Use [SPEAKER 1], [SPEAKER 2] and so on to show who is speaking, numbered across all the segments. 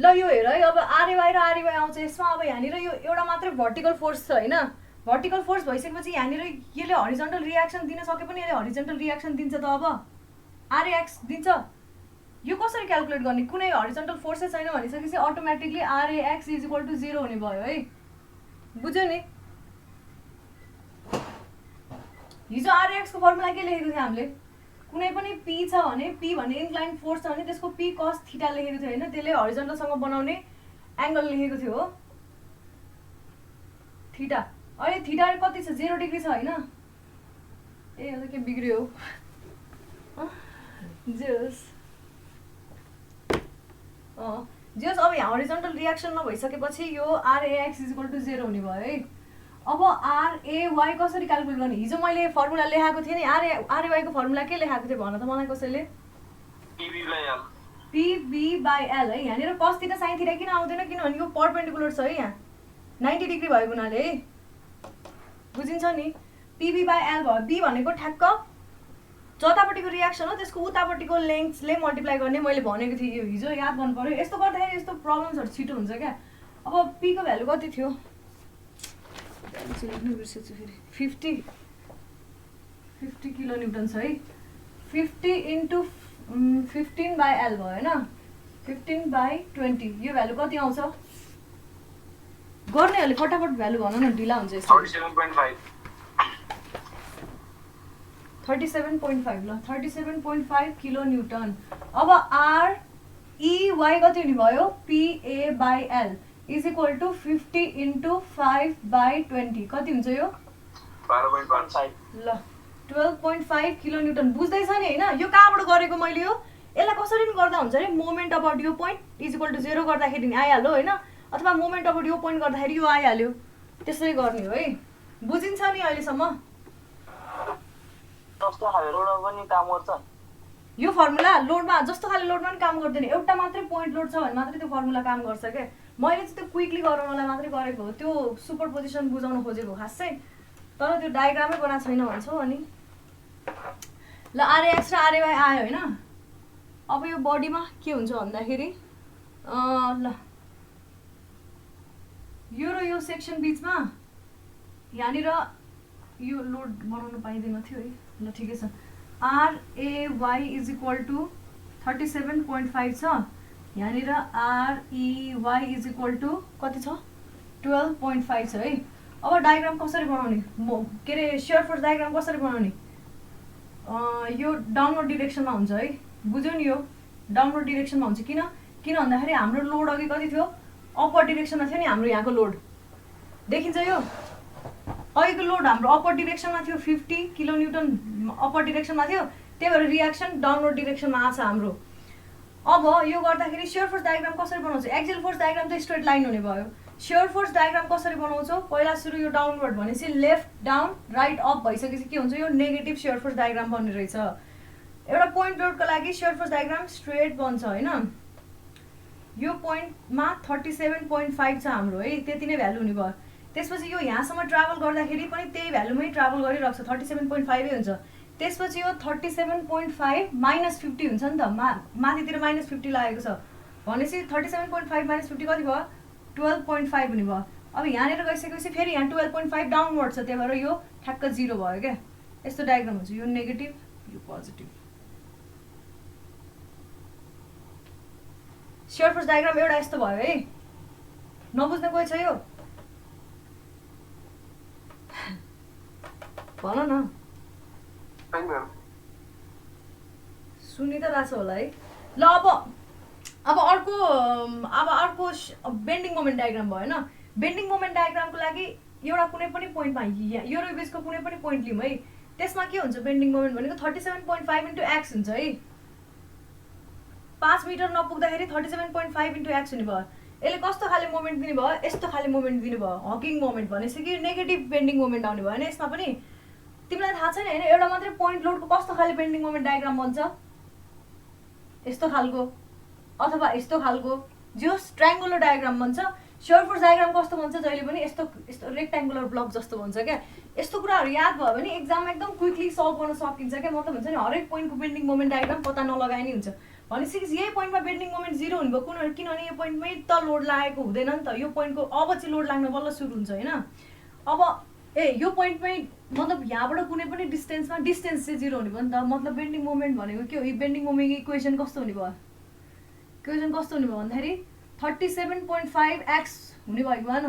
[SPEAKER 1] ल यो हेर है, अब आरएवाई र आरएवाई आउँछ यसमा। अब यहाँनिर यो एउटा मात्रै भर्टिकल फोर्स छ होइन, भर्टिकल फोर्स भइसकेपछि यहाँनिर यसले हरिजन्टल रियाक्सन दिन सके पनि यसले हरिजन्टल रियाक्सन दिन्छ त। अब आरएक्स दिन्छ। यो कसरी क्यालकुलेट गर्ने? कुनै हरिजन्टल फोर्सै छैन भनिसकेपछि automatically RX is equal to 0 हुने भयो है। बुझ्यो नि? हिजो आरएक्स को फर्मुला के लेखेको थियो हामीले? कुनै पनि पी छ भने, पी भन्ने इन्क्लाइन फोर्स छ भने त्यसको पी कस थीटा लेखेको थियो होइन, त्यसले हरिजन्टलसँग बनाउने एङ्गल लेखेको थियो हो, थीटा। अहिले थीटा कति छ? 0 डिग्री छ होइन। ए अन्त के बिग्रियो? जेस जेस अब यहाँ हरिजन्टल रियाक्सन नभइसकेपछि यो आरएक्स इज इक्वल टु 0 हुने भयो है। अब आरएवाई कसरी क्यालकुलेट गर्ने? हिजो मैले फर्मुला लेखाएको थिएँ नि, आरएवाई को फर्मुला के लेखाएको थिएँ भन त मलाई कसैले? PB/L है। यहाँनिर cos थीटा sin थीटा किन आउँदैन? किनभने यो परपेन्डिकुलर छ है, यहाँ 90 डिग्री भएको हुनाले है। बुझिन्छ नि? PB/L भयो। बी भनेको ठ्याक्क जतापट्टिको रियाक्सन हो त्यसको उतापट्टिको लेन्थले मल्टिप्लाई गर्ने मैले भनेको थिएँ। यो हिजो याद गर्नु पर्यो। यस्तो गर्दाखेरि यस्तो प्रब्लम्सहरू छिटो हुन्छ क्या। अब पी को भ्यालु कति थियो? 50 किलो न्युटन छ है। 50 × 15/L भयो होइन, 15/20। यो भ्यालु कति आउँछ? गर्नेहरूले फटाफट भ्यालु भन न, ढिला हुन्छ यस्तो। 37.5 ल, 37.5 किलो न्युटन। अब आरइवाई कति हुने भयो? PA/L इज इक्वल टु 50 × 5/20 कति हुन्छ यो?
[SPEAKER 2] 12.5
[SPEAKER 1] ल 12.5 किलो न्युटन। बुझ्दैछ नि होइन? यो कहाँबाट गरेको मैले? यो यसलाई कसरी पनि गर्दा हुन्छ अरे, मोमेन्ट अबाउट यो पोइन्ट इज इक्वल टु 0 गर्दाखेरि नि आइहाल्यो होइन, अथवा मोमेन्ट अबाउट यो पोइन्ट गर्दाखेरि यो आइहाल्यो। त्यसरी गर्ने हो है। बुझिन्छ नि अहिलेसम्म?
[SPEAKER 2] जस्तो खाले रोडमा पनि काम गर्छ
[SPEAKER 1] यो फर्मुला लोडमा, जस्तो खाले लोडमा पनि काम गर्दैन। एउटा मात्रै पोइन्ट लोड छ भने मात्रै त्यो फर्मुला काम गर्छ क्या। मैले चाहिँ त्यो क्विकली गराउनलाई मात्रै गरेको हो, त्यो सुपर पोजिसन बुझाउन खोजेको खासै, तर त्यो डायग्रामै बनाएको छैन भन्छौ। अनि ल आरएक्स र आरएवाई आयो होइन। अब यो बडीमा के हुन्छ भन्दाखेरि ल यो र यो सेक्सन बिचमा यहाँनिर यो लोड बनाउनु पाइँदैन थियो है। ल ठिकै छ। आरएवाई इज इक्वल टु 37.5 छ। यहाँनिर आरइवाई इज इक्वल टु कति छ? 12.5 छ है। अब डायग्राम कसरी बनाउने? के अरे शियर फोर्स डायग्राम कसरी बनाउने? यो डाउनवर्ड डिरेक्सनमा हुन्छ है। बुझ्यौ नि? यो डाउनवर्ड डिरेक्सनमा हुन्छ। किन भन्दाखेरि हाम्रो लोड अघि कति थियो? अपर डिरेक्सनमा थियो नि हाम्रो यहाँको लोड। देखिन्छ यो? अघिको लोड हाम्रो अपर डिरेक्सनमा थियो, 50 किलो न्युटन अपर डिरेक्सनमा थियो, त्यही भएर रियाक्सन डाउनवर्ड डिरेक्सनमा आछ हाम्रो। अब यो गर्दाखेरि शियर फोर्स डायग्राम कसरी बनाउँछ? एक्सियल फोर्स डायग्राम त स्ट्रेट लाइन हुने भयो। शियर फोर्स डायग्राम कसरी बनाउँछौ? पहिला सुरु यो डाउनवर्ड भनेपछि लेफ्ट डाउन राइट अप भइसकेपछि के हुन्छ? यो नेगेटिभ शियर फोर्स डायग्राम बन्ने रहेछ। एउटा पोइन्ट लोडको लागि शियर फोर्स डायग्राम स्ट्रेट बन्छ होइन। यो पोइन्टमा 37.5 छ हाम्रो है, त्यति नै भ्यालु हुने भयो। त्यसपछि यो यहाँसम्म ट्राभल गर्दाखेरि पनि त्यही भ्यालुमै ट्राभल गरिरहेको छ, 37.5 हुन्छ। त्यसपछि यो 37.5 माइनस 50 हुन्छ नि त, माथितिर माइनस 50 लागेको छ भनेपछि 37.5 माइनस 50 कति भयो? 12.5 हुने भयो। अब यहाँनिर गइसकेपछि फेरि यहाँ 12.5 डाउनवर्ड छ, त्यही भएर यो ठ्याक्क 0 भयो क्या। यस्तो डायग्राम हुन्छ। यो नेगेटिभ, यो पोजिटिभ। शियर फोर्स डायग्राम एउटा यस्तो भयो है। नबुझ्ने कोही छ यो? भन न। सुनि त रहेछ होला है। ल अब अर्को बेन्डिङ मोमेन्ट डायग्राम भयो होइन। बेन्डिङ मोमेन्ट डायग्रामको लागि एउटा कुनै पनि पोइन्टमा यो र बिचको कुनै पनि पोइन्ट लिउँ है। त्यसमा के हुन्छ? बेन्डिङ मोमेन्ट भनेको 37.5 × x हुन्छ है। 5 मिटर नपुग्दाखेरि 37.5 × x हुने भयो। यसले कस्तो खाले मोमेन्ट दिने भयो? यस्तो खाले मोमेन्ट दिने भयो, हकिङ मोमेन्ट भनेपछि कि नेगेटिभ बेन्डिङ मोमेन्ट आउने भयो होइन यसमा पनि। तिमीलाई थाहा छैन होइन एउटा मात्रै पोइन्ट लोडको कस्तो खाले बेन्डिङ मोमेन्ट डायग्राम बन्छ? यस्तो खालको अथवा यस्तो खालको, जो ट्रायङ्गुलर डायग्राम बन्छ। शियर फोर्स डायग्राम कस्तो बन्छ? जहिले पनि यस्तो रेक्ट्याङ्गुलर ब्लक जस्तो बन्छ क्या। यस्तो कुराहरू याद भयो भने एक्जाममा एकदम क्विकली सल्भ गर्न सकिन्छ क्या। मतलब हुन्छ नि हरेक पोइन्टको बेन्डिङ मोमेन्ट डायग्राम पत्ता नलगाए नि हुन्छ। भनेपछि यही पोइन्टमा बेन्डिङ मोमेन्ट 0 हुने भयो किनभने यो पोइन्टमै त लोड लागेको हुँदैन नि त। यो पोइन्टको अब चाहिँ लोड लाग्न बल्ल सुरु हुन्छ होइन। अब यो पोइन्टमै मतलब यहाँबाट कुनै पनि डिस्टेन्समा डिस्टेन्स चाहिँ 0 हुने भयो नि त। मतलब बेन्डिङ मोमेन्ट भनेको के हो? यो बेन्डिङ मोमेन्ट इक्वेसन कस्तो हुने भयो? इक्वेसन कस्तो हुने भयो भन्दाखेरि 37.5x हुने भयो भएन?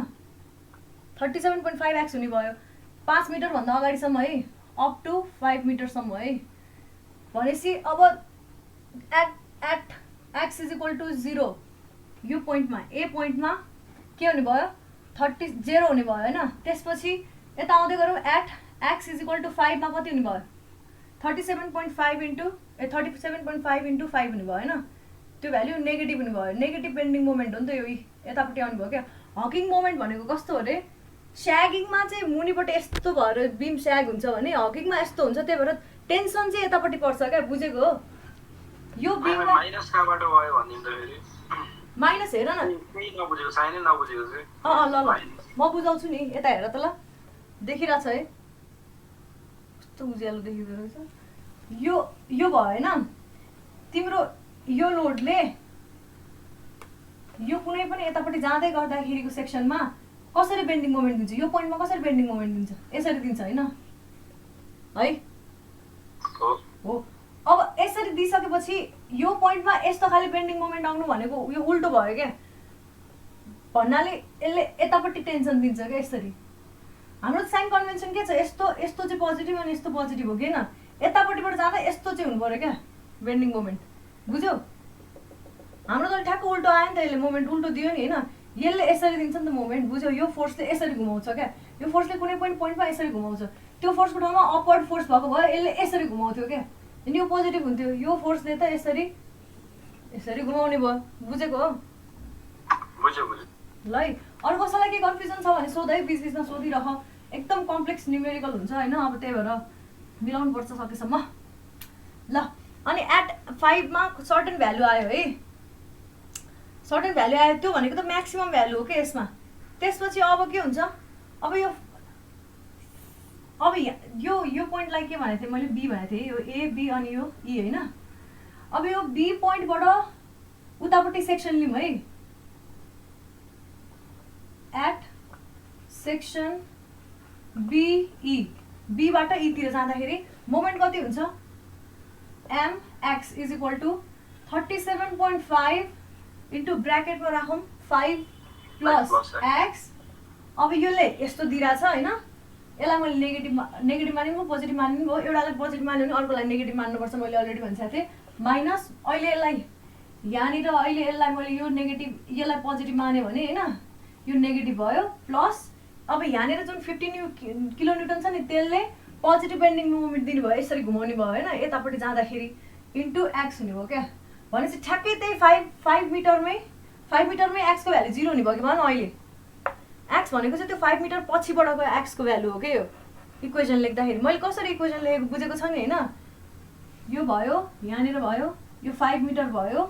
[SPEAKER 1] 37.5x हुने भयो 5 मिटरभन्दा अगाडिसम्म है, अप टु 5 मिटरसम्म है। भनेपछि अब at x is equal to 0 यो पोइन्टमा ए पोइन्टमा के हुने भयो? 0 हुने भयो होइन। त्यसपछि यता आउँदै गरौँ at x is equal to 5 मा कति हुने भयो? 37.5 इन्टु 5 हुने भयो होइन। त्यो भ्याल्यु नेगेटिभ हुने भयो। नेगेटिभ बेन्डिङ मोमेन्ट हो नि त यो, यतापट्टि आउनु भयो क्या। हकिङ मोमेन्ट भनेको कस्तो हो अरे? स्यागिङमा चाहिँ मुनिपट्टि यस्तो भएर बिम स्याग हुन्छ भने हकिङमा यस्तो हुन्छ, त्यही भएर टेन्सन चाहिँ यतापट्टि पर्छ क्या। बुझेको हो? यो बिममा
[SPEAKER 2] माइनस कहाँबाट भयो भनिदिँदाखेरि
[SPEAKER 1] माइनस हेर न,
[SPEAKER 2] केही नबुझेको साइनै नबुझेको चाहिँ
[SPEAKER 1] ल म बुझाउँछु नि। यता हेर त ल, देखिरहेछ है कस्तो उज्यालो देखिँदो रहेछ। यो भयो होइन तिम्रो यो लोडले यो कुनै पनि यतापट्टि जाँदै गर्दाखेरिको सेक्सनमा कसरी बेन्डिङ मोमेन्ट दिन्छ? यो पोइन्टमा कसरी बेन्डिङ मोमेन्ट दिन्छ? यसरी दिन्छ होइन है? हो। अब यसरी दिइसकेपछि यो पोइन्टमा यस्तो खाले बेन्डिङ मोमेन्ट आउनु भनेको यो उल्टो भयो क्या। भन्नाले यसले यतापट्टि टेन्सन दिन्छ क्या यसरी। हाम्रो साइन कन्भेन्सन के छ? यस्तो चाहिँ पोजिटिभ अनि यस्तो पोजिटिभ हो कि होइन? यतापट्टिबाट जाँदा यस्तो चाहिँ हुनु पऱ्यो क्या बेन्डिङ मोमेन्ट। बुझ्यौ? हाम्रो त ठ्याक्क उल्टो आयो नि त, यसले मोमेन्ट उल्टो दियो नि होइन। यसले यसरी दिन्छ नि त मोमेन्ट। बुझ्यौ? यो फोर्सले यसरी घुमाउँछ क्या। यो फोर्सले कुनै पनि पोइन्टमा यसरी घुमाउँछ। त्यो फोर्सको ठाउँमा अपवर्ड फोर्स भएको भए यसले यसरी घुमाउँथ्यो क्या, अनि यो पोजिटिभ हुन्थ्यो। यो फोर्सले त यसरी घुमाउने भयो। बुझेको हो? ल है, अरू कसैलाई के कन्फ्युजन छ भने सोध है, बिच बिचमा सोधिरह। एकदम कम्प्लेक्स न्युमेरिकल हुन्छ होइन। अब त्यही भएर मिलाउनु पर्छ सकेसम्म। ल अनि एट 5 मा सर्टेन भ्यालु आयो है। सर्टेन भ्यालु आयो, त्यो भनेको त म्याक्सिमम भ्यालु हो कि यसमा। त्यसपछि अब के हुन्छ? अब यो पोइन्टलाई के भनेको थिएँ मैले? बी भनेको थिएँ। यो ए बी अनि यो ई होइन। अब यो बी पोइन्टबाट उतापट्टि सेक्सन लिउँ है। एट सेक्सन बिई, बीबाट ईतिर जाँदाखेरि मोमेन्ट कति हुन्छ? mx is equal to 37.5 into ब्राकेटमा राखौँ 5 प्लस x। अब यसले यस्तो दिइरहेछ होइन। यसलाई मैले नेगेटिभ माने भयो, पोजिटिभ माने भयो। एउटालाई पोजिटिभ मान्यो भने अर्कोलाई नेगेटिभ मान्नुपर्छ, मैले अलरेडी भनिसकेको थिएँ। माइनस अहिले यसलाई यहाँनिर अहिले यसलाई मैले यो नेगेटिभ यसलाई पोजिटिभ माने भने होइन, यो नेगेटिभ भयो। प्लस अब यहाँनिर जुन 15 किलोन्युटन छ नि, त्यसले पोजिटिभ बेन्डिङ मोमेन्ट दिने भयो, यसरी घुमाउने भयो होइन यतापट्टि जाँदाखेरि, इन्टु एक्स हुने भयो क्या। भनेपछि ठ्याक्कै त्यही 5 मिटरमै एक्सको भ्यालु 0 हुने भयो कि भन। अहिले एक्स भनेको चाहिँ त्यो 5 मिटर पछिबाटको एक्सको भ्यालु हो क्या। यो इक्वेसन लेख्दाखेरि मैले कसरी इक्वेसन लेखेको बुझेको छ नि होइन। यो भयो, यहाँनिर भयो, यो 5 मिटर भयो।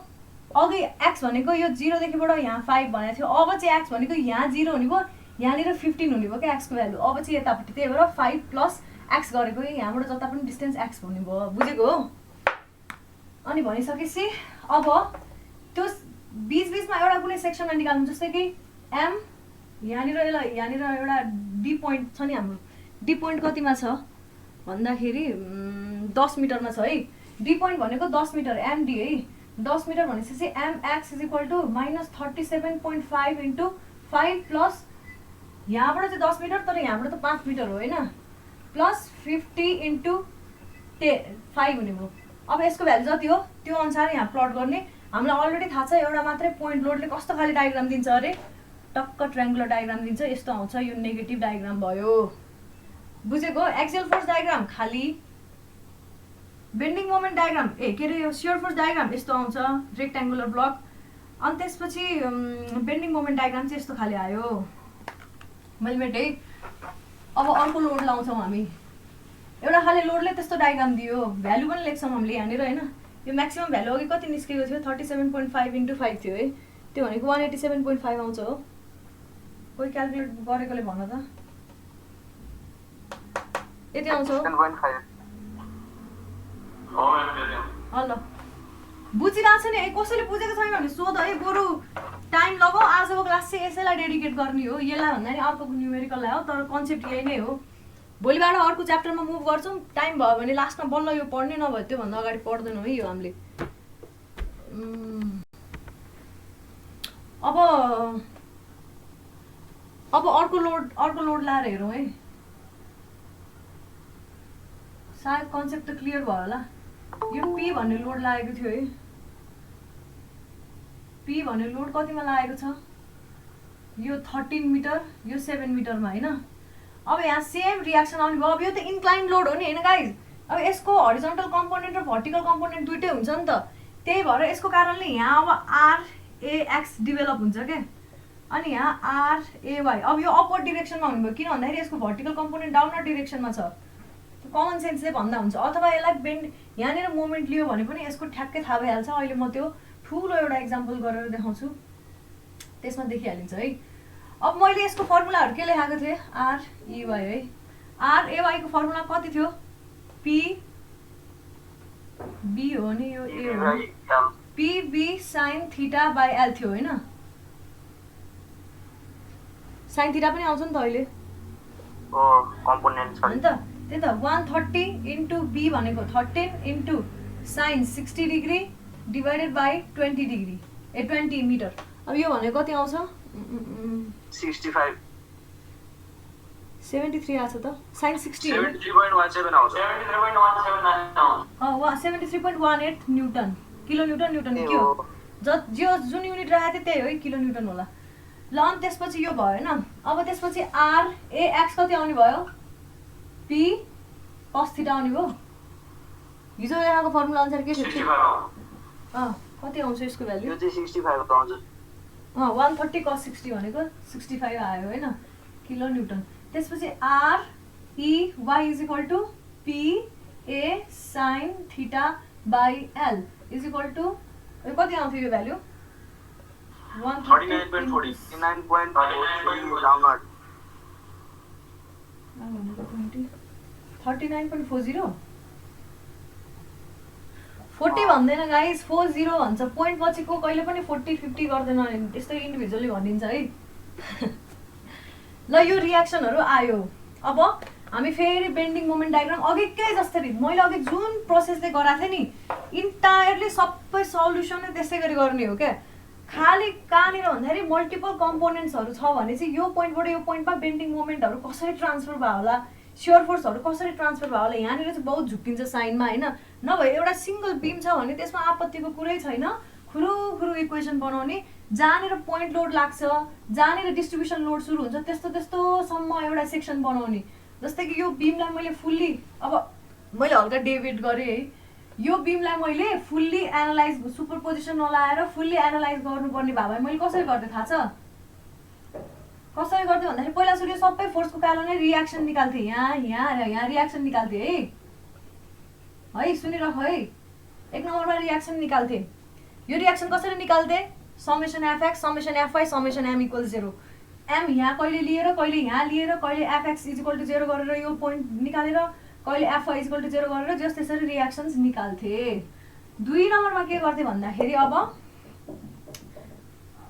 [SPEAKER 1] अघि एक्स भनेको यो 0 देखिबाट यहाँ 5 भनेको थियो। अब चाहिँ एक्स भनेको यहाँ 0 हुने भयो, यहाँनिर 15 हुने भयो क्या एक्सको भ्यालु। अब चाहिँ यतापट्टि त्यही भएर 5 प्लस एक्स गरेको यहाँबाट जता पनि डिस्टेन्स एक्स हुने भयो। बुझेको हो? अनि भनिसकेपछि अब त्यो बिच बिचमा एउटा कुनै सेक्सनमा निकाल्नु, जस्तै कि एम यहाँनिर एउटा डी पोइन्ट छ नि। हाम्रो डी पोइन्ट कतिमा छ भन्दाखेरि 10 मिटरमा छ है। डी पोइन्ट भनेको 10 मिटर एमडी है। 10 मिटर भनेपछि MX is equal to -37.5 into 5 plus यहाँबाट चाहिँ 10 मिटर, तर यहाँबाट त 5 मिटर हो होइन, प्लस 50 इन्टु 5 हुने भयो। अब यसको भ्यालु जति हो त्यो अनुसार यहाँ प्लट गर्ने। हामीलाई अलरेडी थाहा छ एउटा मात्रै पोइन्ट लोडले कस्तो खाले डायग्राम दिन्छ अरे? टक्क ट्रायङ्गुलर डायग्राम दिन्छ। यस्तो आउँछ, यो नेगेटिभ डायग्राम भयो। बुझेको? एक्सियल फोर्स डायग्राम खाली, बेन्डिङ मोमेन्ट डायग्राम के अरे यो सियर फोर्स डायग्राम यस्तो आउँछ, रेक्ट्याङ्गुलर ब्लक। अनि त्यसपछि बेन्डिङ मोमेन्ट डायग्राम चाहिँ यस्तो खाले आयो। मैले मेटेँ। अब अर्को लोड लाउँछौँ हामी। एउटा खाले लोडले त्यस्तो डायग्राम दियो, भ्यालु पनि लेख्छौँ हामीले यहाँनिर होइन। यो म्याक्सिमम भ्यालु अघि कति निस्केको थियो? 37.5 इन्टु 5 थियो है। त्यो भनेको 187.5 आउँछ हो। कोही क्यालकुलेट गरेकोले भन त, यति आउँछ हो? ल बुझिरहेको छ नि कसैले बुझेको छैन भने सोध है बरु टाइम लगाऊ आजको क्लास चाहिँ यसैलाई डेडिकेट गर्ने हो यसलाई भन्दा नि अर्को न्युमेरिकललाई हो तर कन्सेप्ट यही नै हो भोलिबाट अर्को च्याप्टरमा मुभ गर्छौँ टाइम भयो भने लास्टमा बल्ल यो पढ्ने नभए त्योभन्दा अगाडि पढ्दैनौँ है यो हामीले अब अर्को लोड लाएर हेरौँ है सायद कन्सेप्ट त क्लियर भयो होला यो पी भन्ने लोड लागेको थियो है पी भन्ने लोड कतिमा लागेको छ यो 13 मिटर यो 7 मिटरमा हैन अब यहाँ सेम रियाक्सन आउने भयो अब यो त इन्क्लाइन लोड हो नि हैन गाइज अब यसको हरिजन्टल कम्पोनेन्ट र भर्टिकल कम्पोनेन्ट दुइटै हुन्छ नि त त्यही भएर यसको कारणले यहाँ अब आरएएक्स डेभलप हुन्छ के अनि यहाँ आरएवाई अब यो अपवर्ड डिरेक्सनमा हुने भयो किन भन्दाखेरि यसको भर्टिकल कम्पोनेन्ट डाउनवर्ड डिरेक्सनमा छ कमन सेन्सले भन्दा हुन्छ अथवा यसलाई बेन्ड यहाँनिर मोमेन्ट लियो भने पनि यसको ठ्याक्कै थाहा भइहाल्छ अहिले म त्यो ठुलो एउटा इक्जाम्पल गरेर देखाउँछु त्यसमा देखिहालिन्छ है अब मैले यसको फर्मुलाहरू के लेखाएको थिएँ आरइवाई है आरएवाईको फर्मुला कति थियो पी बी हो नि यो ए हो P sign theta by L थियो हैन साइन थीटा पनि आउँछ नि त अहिले
[SPEAKER 2] कम्पोनेन्ट छ
[SPEAKER 1] नि त त्यही त 130 इन्टु बी भनेको 13 into sine 60 degree divided by 20 degree 20 metre अब यो भनेको कति आउँछ
[SPEAKER 2] 65
[SPEAKER 1] 73 आछ त साइन 60
[SPEAKER 2] 73.17 आउँछ
[SPEAKER 1] 73.18 न्युटन किलो न्युटन के हो जुन युनिट राखेको थियो त्यही हो है किलो न्युटन होला ल अनि त्यसपछि यो भयो हैन अब त्यसपछि आरएएक्स कति आउने भयो पी cos थीटा आउने भयो हिजो लेखाएको फर्मुला अनुसार के थियो कति आउँछ यसको भ्यालु
[SPEAKER 2] यो चाहिँ 65 आउँछ
[SPEAKER 1] 130 cos 60 भनेको 65 आयो हैन किलो न्युटन त्यसपछि R E Y is equal to P A sine theta by L is equal to कति आउँथ्यो यो भ्यालु 39.40 40 भन्दैन गाइस 40 भन्छ पोइन्ट पछिको कहिले पनि 40 50 गर्दैन त्यस्तो इन्डिभिजुअली भनिन्छ है ल यो रियाक्सनहरु आयो अब हामी फेरि बेन्डिङ मोमेन्ट डायग्राम अघिकै जस्तै मैले अघि जुन प्रोसेसले गराथे नि इन्टायरली सबै सल्युसन नै त्यसै गरी गर्ने हो के खाली कहाँनिर भन्दाखेरि मल्टिपल कम्पोनेन्ट्सहरु छ भने चाहिँ यो पोइन्टबाट यो पोइन्टमा बेन्डिङ मोमेन्टहरु कसरी ट्रान्सफर भयो होला शियर फोर्सहरु कसरी ट्रान्सफर भयो होला यहाँनिर चाहिँ बहुत झुक्किन्छ साइनमा हैन नभए एउटा सिंगल बीम छ भने त्यसमा आपत्तिको कुरै छैन खुरु इक्वेसन बनाउने जहाँनिर पोइन्ट लोड लाग्छ जहाँनिर डिस्ट्रिब्युसन लोड सुरु हुन्छ त्यस्तो सम्म एउटा सेक्सन बनाउने जस्तै कि यो बीमलाई मैले फुल्ली अब मैले हल्का डेभिड गरे है यो बीमलाई मैले फुल्ली एनालाइज सुपरपोजिसन नलाएर फुल्ली एनालाइज गर्नुपर्ने भए मैले कसरी गर्दै थाहा छ कसरी गर्दै भन्दाखेरि पहिला सुरु सबै फोर्सको कारणले रियाक्सन निकाल्थे यहाँ रियाक्सन निकाल्थे है सुनिरह है एक नम्बरमा रियाक्सन निकाल्थे यो रियाक्सन कसरी निकाल्थे summation FX summation FY summation M equal 0 M यहाँ कहिले लिएर कहिले यहाँ लिएर कहिले एफएक्स इज इक्वल टु 0 गरेर यो पोइन्ट निकालेर कहिले एफवाई इज इक्वल टु 0 गरेर जस त्यसरी रियाक्सन्स निकाल्थे दुई नम्बरमा के गर्थे भन्दाखेरि अब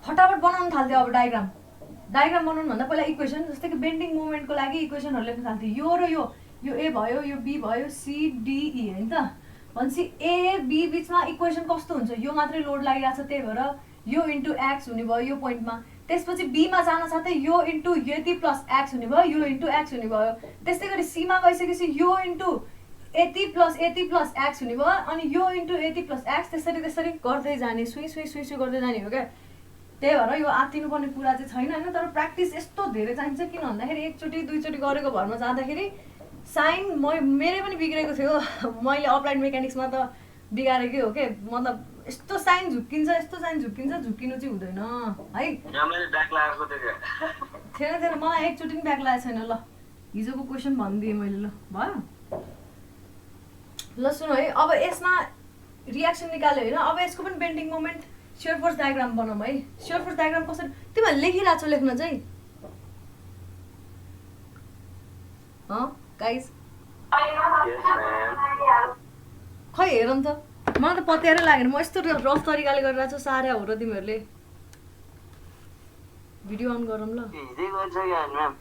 [SPEAKER 1] फटाफट बनाउन थाल्थे अब डायग्राम बनाउनु भन्दा पहिला इक्वेसन जस्तै कि बेन्डिङ मोमेन्टको लागि इक्वेसनहरु लेख्न थाल्थे यो र यो ए भयो यो बी भयो सी डी ई हैन त भनेपछि ए बी बीचमा इक्वेसन कस्तो हुन्छ यो मात्रै लोड लागिरहेछ त्यही भएर यो इन्टु एक्स हुने भयो यो पोइन्टमा त्यसपछि बी मा जान साथै यो इन्टु यति प्लस एक्स हुने भयो यो इन्टु एक्स हुने भयो त्यस्तै गरी सी मा गइसकेपछि यो इन्टु यति प्लस एक्स हुने भयो अनि यो इन्टु यति प्लस एक्स त्यसरी गर्दै जाने सुई गर्दै जाने हो क्या त्यही भएर यो आत्तिनुपर्ने कुरा चाहिँ छैन हैन तर प्र्याक्टिस यस्तो धेरै चाहिन्छ किन भन्दाखेरि एकचोटि दुईचोटि गरेको भरमा जाँदाखेरि साइन मेरै पनि बिग्रेको थियो मैले अप्लाइड मेकानिक्समा त बिगारेकै हो के मतलब यस्तो साइन झुक्किन्छ झुक्किनु चाहिँ हुँदैन है थिएन मलाई एकचोटि पनि ब्याक लागेको छैन ल हिजोको क्वेसन भनिदिएँ मैले ल भयो ल सुन है अब यसमा रियाक्सन निकाल्यो होइन अब यसको पनि bending moment shear force diagram बनाऊँ है शियर फोर्स डायग्राम कसरी तिमीहरूले लेखिरहेको छौ लेख्न चाहिँ गाइस खै हेर नि त मलाई त पत्यारै लागेन म यस्तो रफ तरिकाले गरिरहेको छु साह्रै हो र तिमीहरूले भिडियो अन गरौँ ल
[SPEAKER 2] हिजै गरिसक्यो म्याम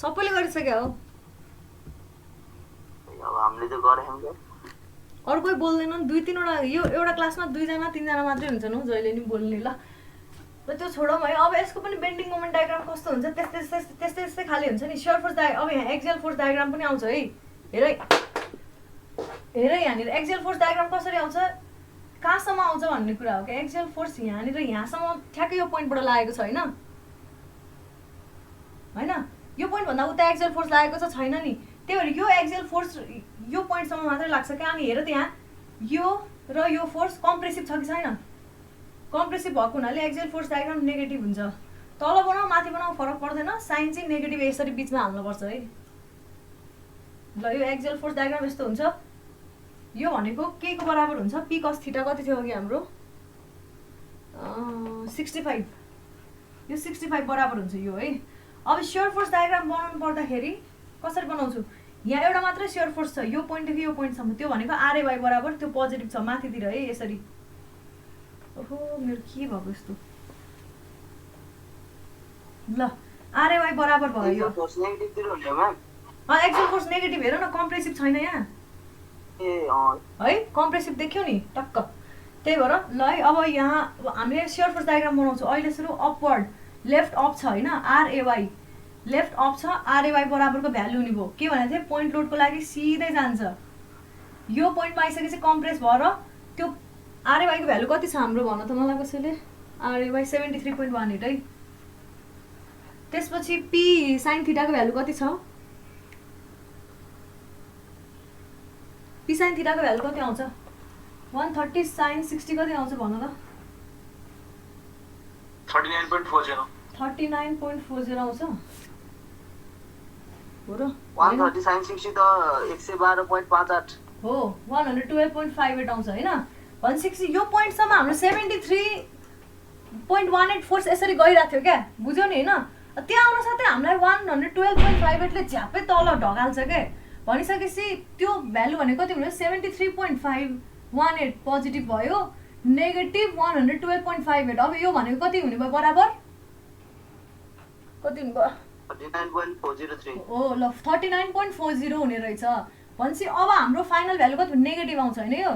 [SPEAKER 1] सबैले गरिसक्यो हो
[SPEAKER 2] अब हामीले त गरेनौँ क्या
[SPEAKER 1] अरू कोही बोल्दैनन् 2-3वटा यो एउटा क्लासमा 2जना 3जना मात्रै हुन्छन् हौ जहिले नि बोल्ने ल त्यो छोडौँ है अब यसको पनि बेन्डिङ मोमेन्ट डायग्राम कस्तो हुन्छ त्यस्तै खाले हुन्छ नि सियर फोर्स अब यहाँ एक्सियल फोर्स डायग्राम पनि आउँछ है हेर यहाँनिर एक्सियल फोर्स डायग्राम कसरी आउँछ कहाँसम्म आउँछ भन्ने कुरा हो क्या एक्सियल फोर्स यहाँनिर यहाँसम्म ठ्याक्कै यो पोइन्टबाट लागेको छ होइन यो पोइन्टभन्दा उता एक्सियल फोर्स लागेको छ छैन नि त्यही भएर यो एक्सियल फोर्स यो पोइन्टसम्म मात्रै लाग्छ क्या अनि हेर त यहाँ यो र यो फोर्स कम्प्रेसिभ छ कि छैन कम्प्रेसिभ भएको हुनाले एक्सियल फोर्स डायग्राम नेगेटिभ हुन्छ तल बनाऊ माथि बनाऊ फरक पर्दैन साइन चाहिँ नेगेटिभ यसरी बिचमा हाल्नुपर्छ है ल यो एक्सियल फोर्स डायग्राम यस्तो हुन्छ यो भनेको के को बराबर हुन्छ पी कस थीटा कति थियो अघि हाम्रो 65 यो 65 बराबर हुन्छ यो है अब सियर फोर्स डायग्राम बनाउनु पर्दाखेरि कसरी बनाउँछु यहाँ एउटा मात्रै सियर फोर्स छ यो पोइन्टदेखि यो पोइन्टसम्म त्यो भनेको आरएवाई बराबर त्यो पोजिटिभ छ माथितिर है यसरी ओहो मेरो के भएको यस्तो ल आरएवाई बराबर भयो यो
[SPEAKER 2] फोर्स नेगेटिभतिर हुन्छ म्याम
[SPEAKER 1] एक्सियल फोर्स नेगेटिभ हेर न कम्प्रेसिभ छैन यहाँ है कम्प्रेसिभ देख्यौ नि टक्क त्यही भएर ल है अब यहाँ हामीले सियर फोर्स डायग्राम बनाउँछौँ अहिले सुरु अपवर्ड लेफ्ट अप छ होइन आरएवाई लेफ्ट अप छ आरएवाई बराबरको भ्यालु हुने भयो के भनेको थिएँ पोइन्ट लोडको लागि सिधै जान्छ यो पोइन्टमा आइसकेपछि कम्प्रेस भएर त्यो आरएवाईको भ्यालु कति छ हाम्रो भन त मलाई कसैले आरएवाई 73.18 है त्यसपछि पी साइन थीटाको भ्यालु कति छ पी साइन थीटाको भ्यालु कति आउँछ 130 साइन 60 कति आउँछ भन त 39.40 आउँछ हो र
[SPEAKER 2] 130 sin 60 त 112.58
[SPEAKER 1] हो 112.58 आउँछ हैन 160 यो पोइन्टसम्म हाम्रो 73.18 फोर्स यसरी गइरहेको थियो क्या बुझ्यौ नि हैन त्यहाँ आउन साथै हामीलाई 112.58 ले झ्यापै तल ढगाल्छ के भनिसकेपछि त्यो भ्यालु भनेको कति हुने 73.518 पोजिटिभ भयो नेगेटिभ 112.58 अब यो भनेको कति हुने भयो बराबर कति हुने भयो
[SPEAKER 2] 39.403
[SPEAKER 1] ओ ल 39.40 हुने रहेछ भनेपछि अब हाम्रो फाइनल भ्यालु कति नेगेटिभ आउँछ हैन यो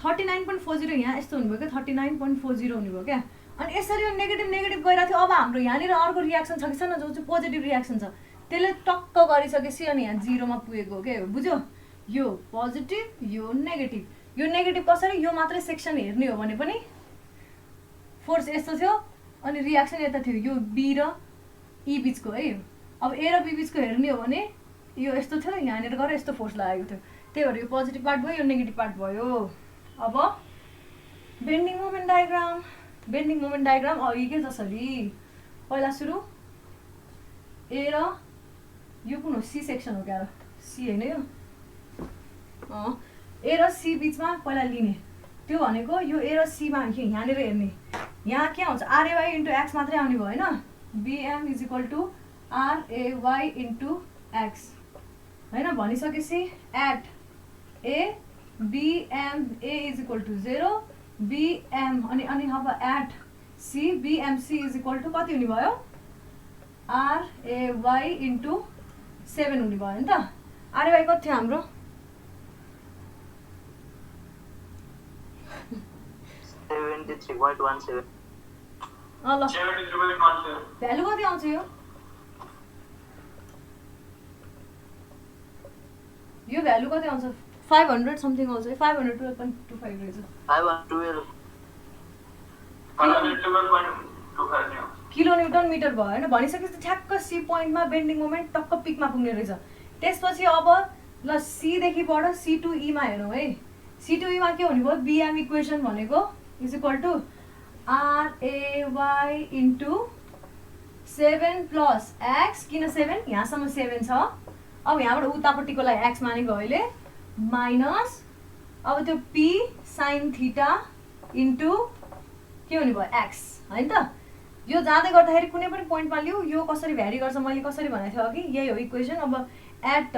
[SPEAKER 1] 39.40 यहाँ यस्तो हुने भयो क्या 39.40 हुने भयो क्या अनि यसरी यो नेगेटिभ गइरहेको थियो अब हाम्रो यहाँनिर अर्को रियाक्सन छ कि छैन जो चाहिँ पोजिटिभ रियाक्सन छ त्यसले टक्क गरिसकेपछि अनि यहाँ 0 मा पुगेको हो के बुझ्यो यो पोजिटिभ यो नेगेटिभ कसरी यो मात्रै सेक्सन हेर्ने हो भने पनि फोर्स यस्तो थियो अनि रियाक्सन यता थियो यो बी र ई बीचको है अब ए र बी बीचको हेर्ने हो भने यो यस्तो थियो यहाँनिर गएर यस्तो फोर्स लागेको थियो त्यही भएर यो पोजिटिभ पार्ट भयो यो नेगेटिभ पार्ट भयो अब बेन्डिङ मोमेन्ट डायग्राम अघि के जसरी पहिला सुरु ए र यो कुन हो सी सेक्सन हो क्या सी हैन यो ए र सी बीचमा पहिला लिने त्यो भनेको यो ए र सी मा यहाँनिर हेर्ने यहाँ के आउँछ आरएवाई इन्टु एक्स मात्रै आउने भयो हैन BM is equal to RAY into X हैन भनिसकेपछि at A BM A is equal to 0 BM अनि अब at C BMC is equal to कति हुने भयो आरएवाई इन्टु 7 हुने भयो नि त आरएवाई कति थियो हाम्रो
[SPEAKER 2] 73.17
[SPEAKER 1] ल 73.17 भ्यालु कति आउँछ यो भ्यालु कति आउँछ 500 समथिङ आउँछ 512.25 रहेछ
[SPEAKER 2] 512
[SPEAKER 1] किलो न्युटन मिटर भयो हैन भनिसकेपछि ठ्याक्क सी पोइन्टमा बेन्डिङ मोमेन्ट टक्क पिकमा पुग्ने रहेछ त्यसपछि अब ल सी देखि बाट सी टु ई मा हेरौँ है सी टु ई मा के हुने भयो बिएम इक्वेसन भनेको is equal to RAY into 7 plus X किन 7 यहाँसम्म 7 छ अब यहाँबाट उतापट्टिकोलाई एक्स मानेको अहिले माइनस अब त्यो पी साइन थीटा इन्टु के हुने भयो एक्स हैन त यो जाँदै गर्दाखेरि कुनै पनि पोइन्टमा लिऊ यो कसरी भ्यारी गर्छ मैले कसरी भनेको थिएँ अघि यही हो इक्वेसन अब एट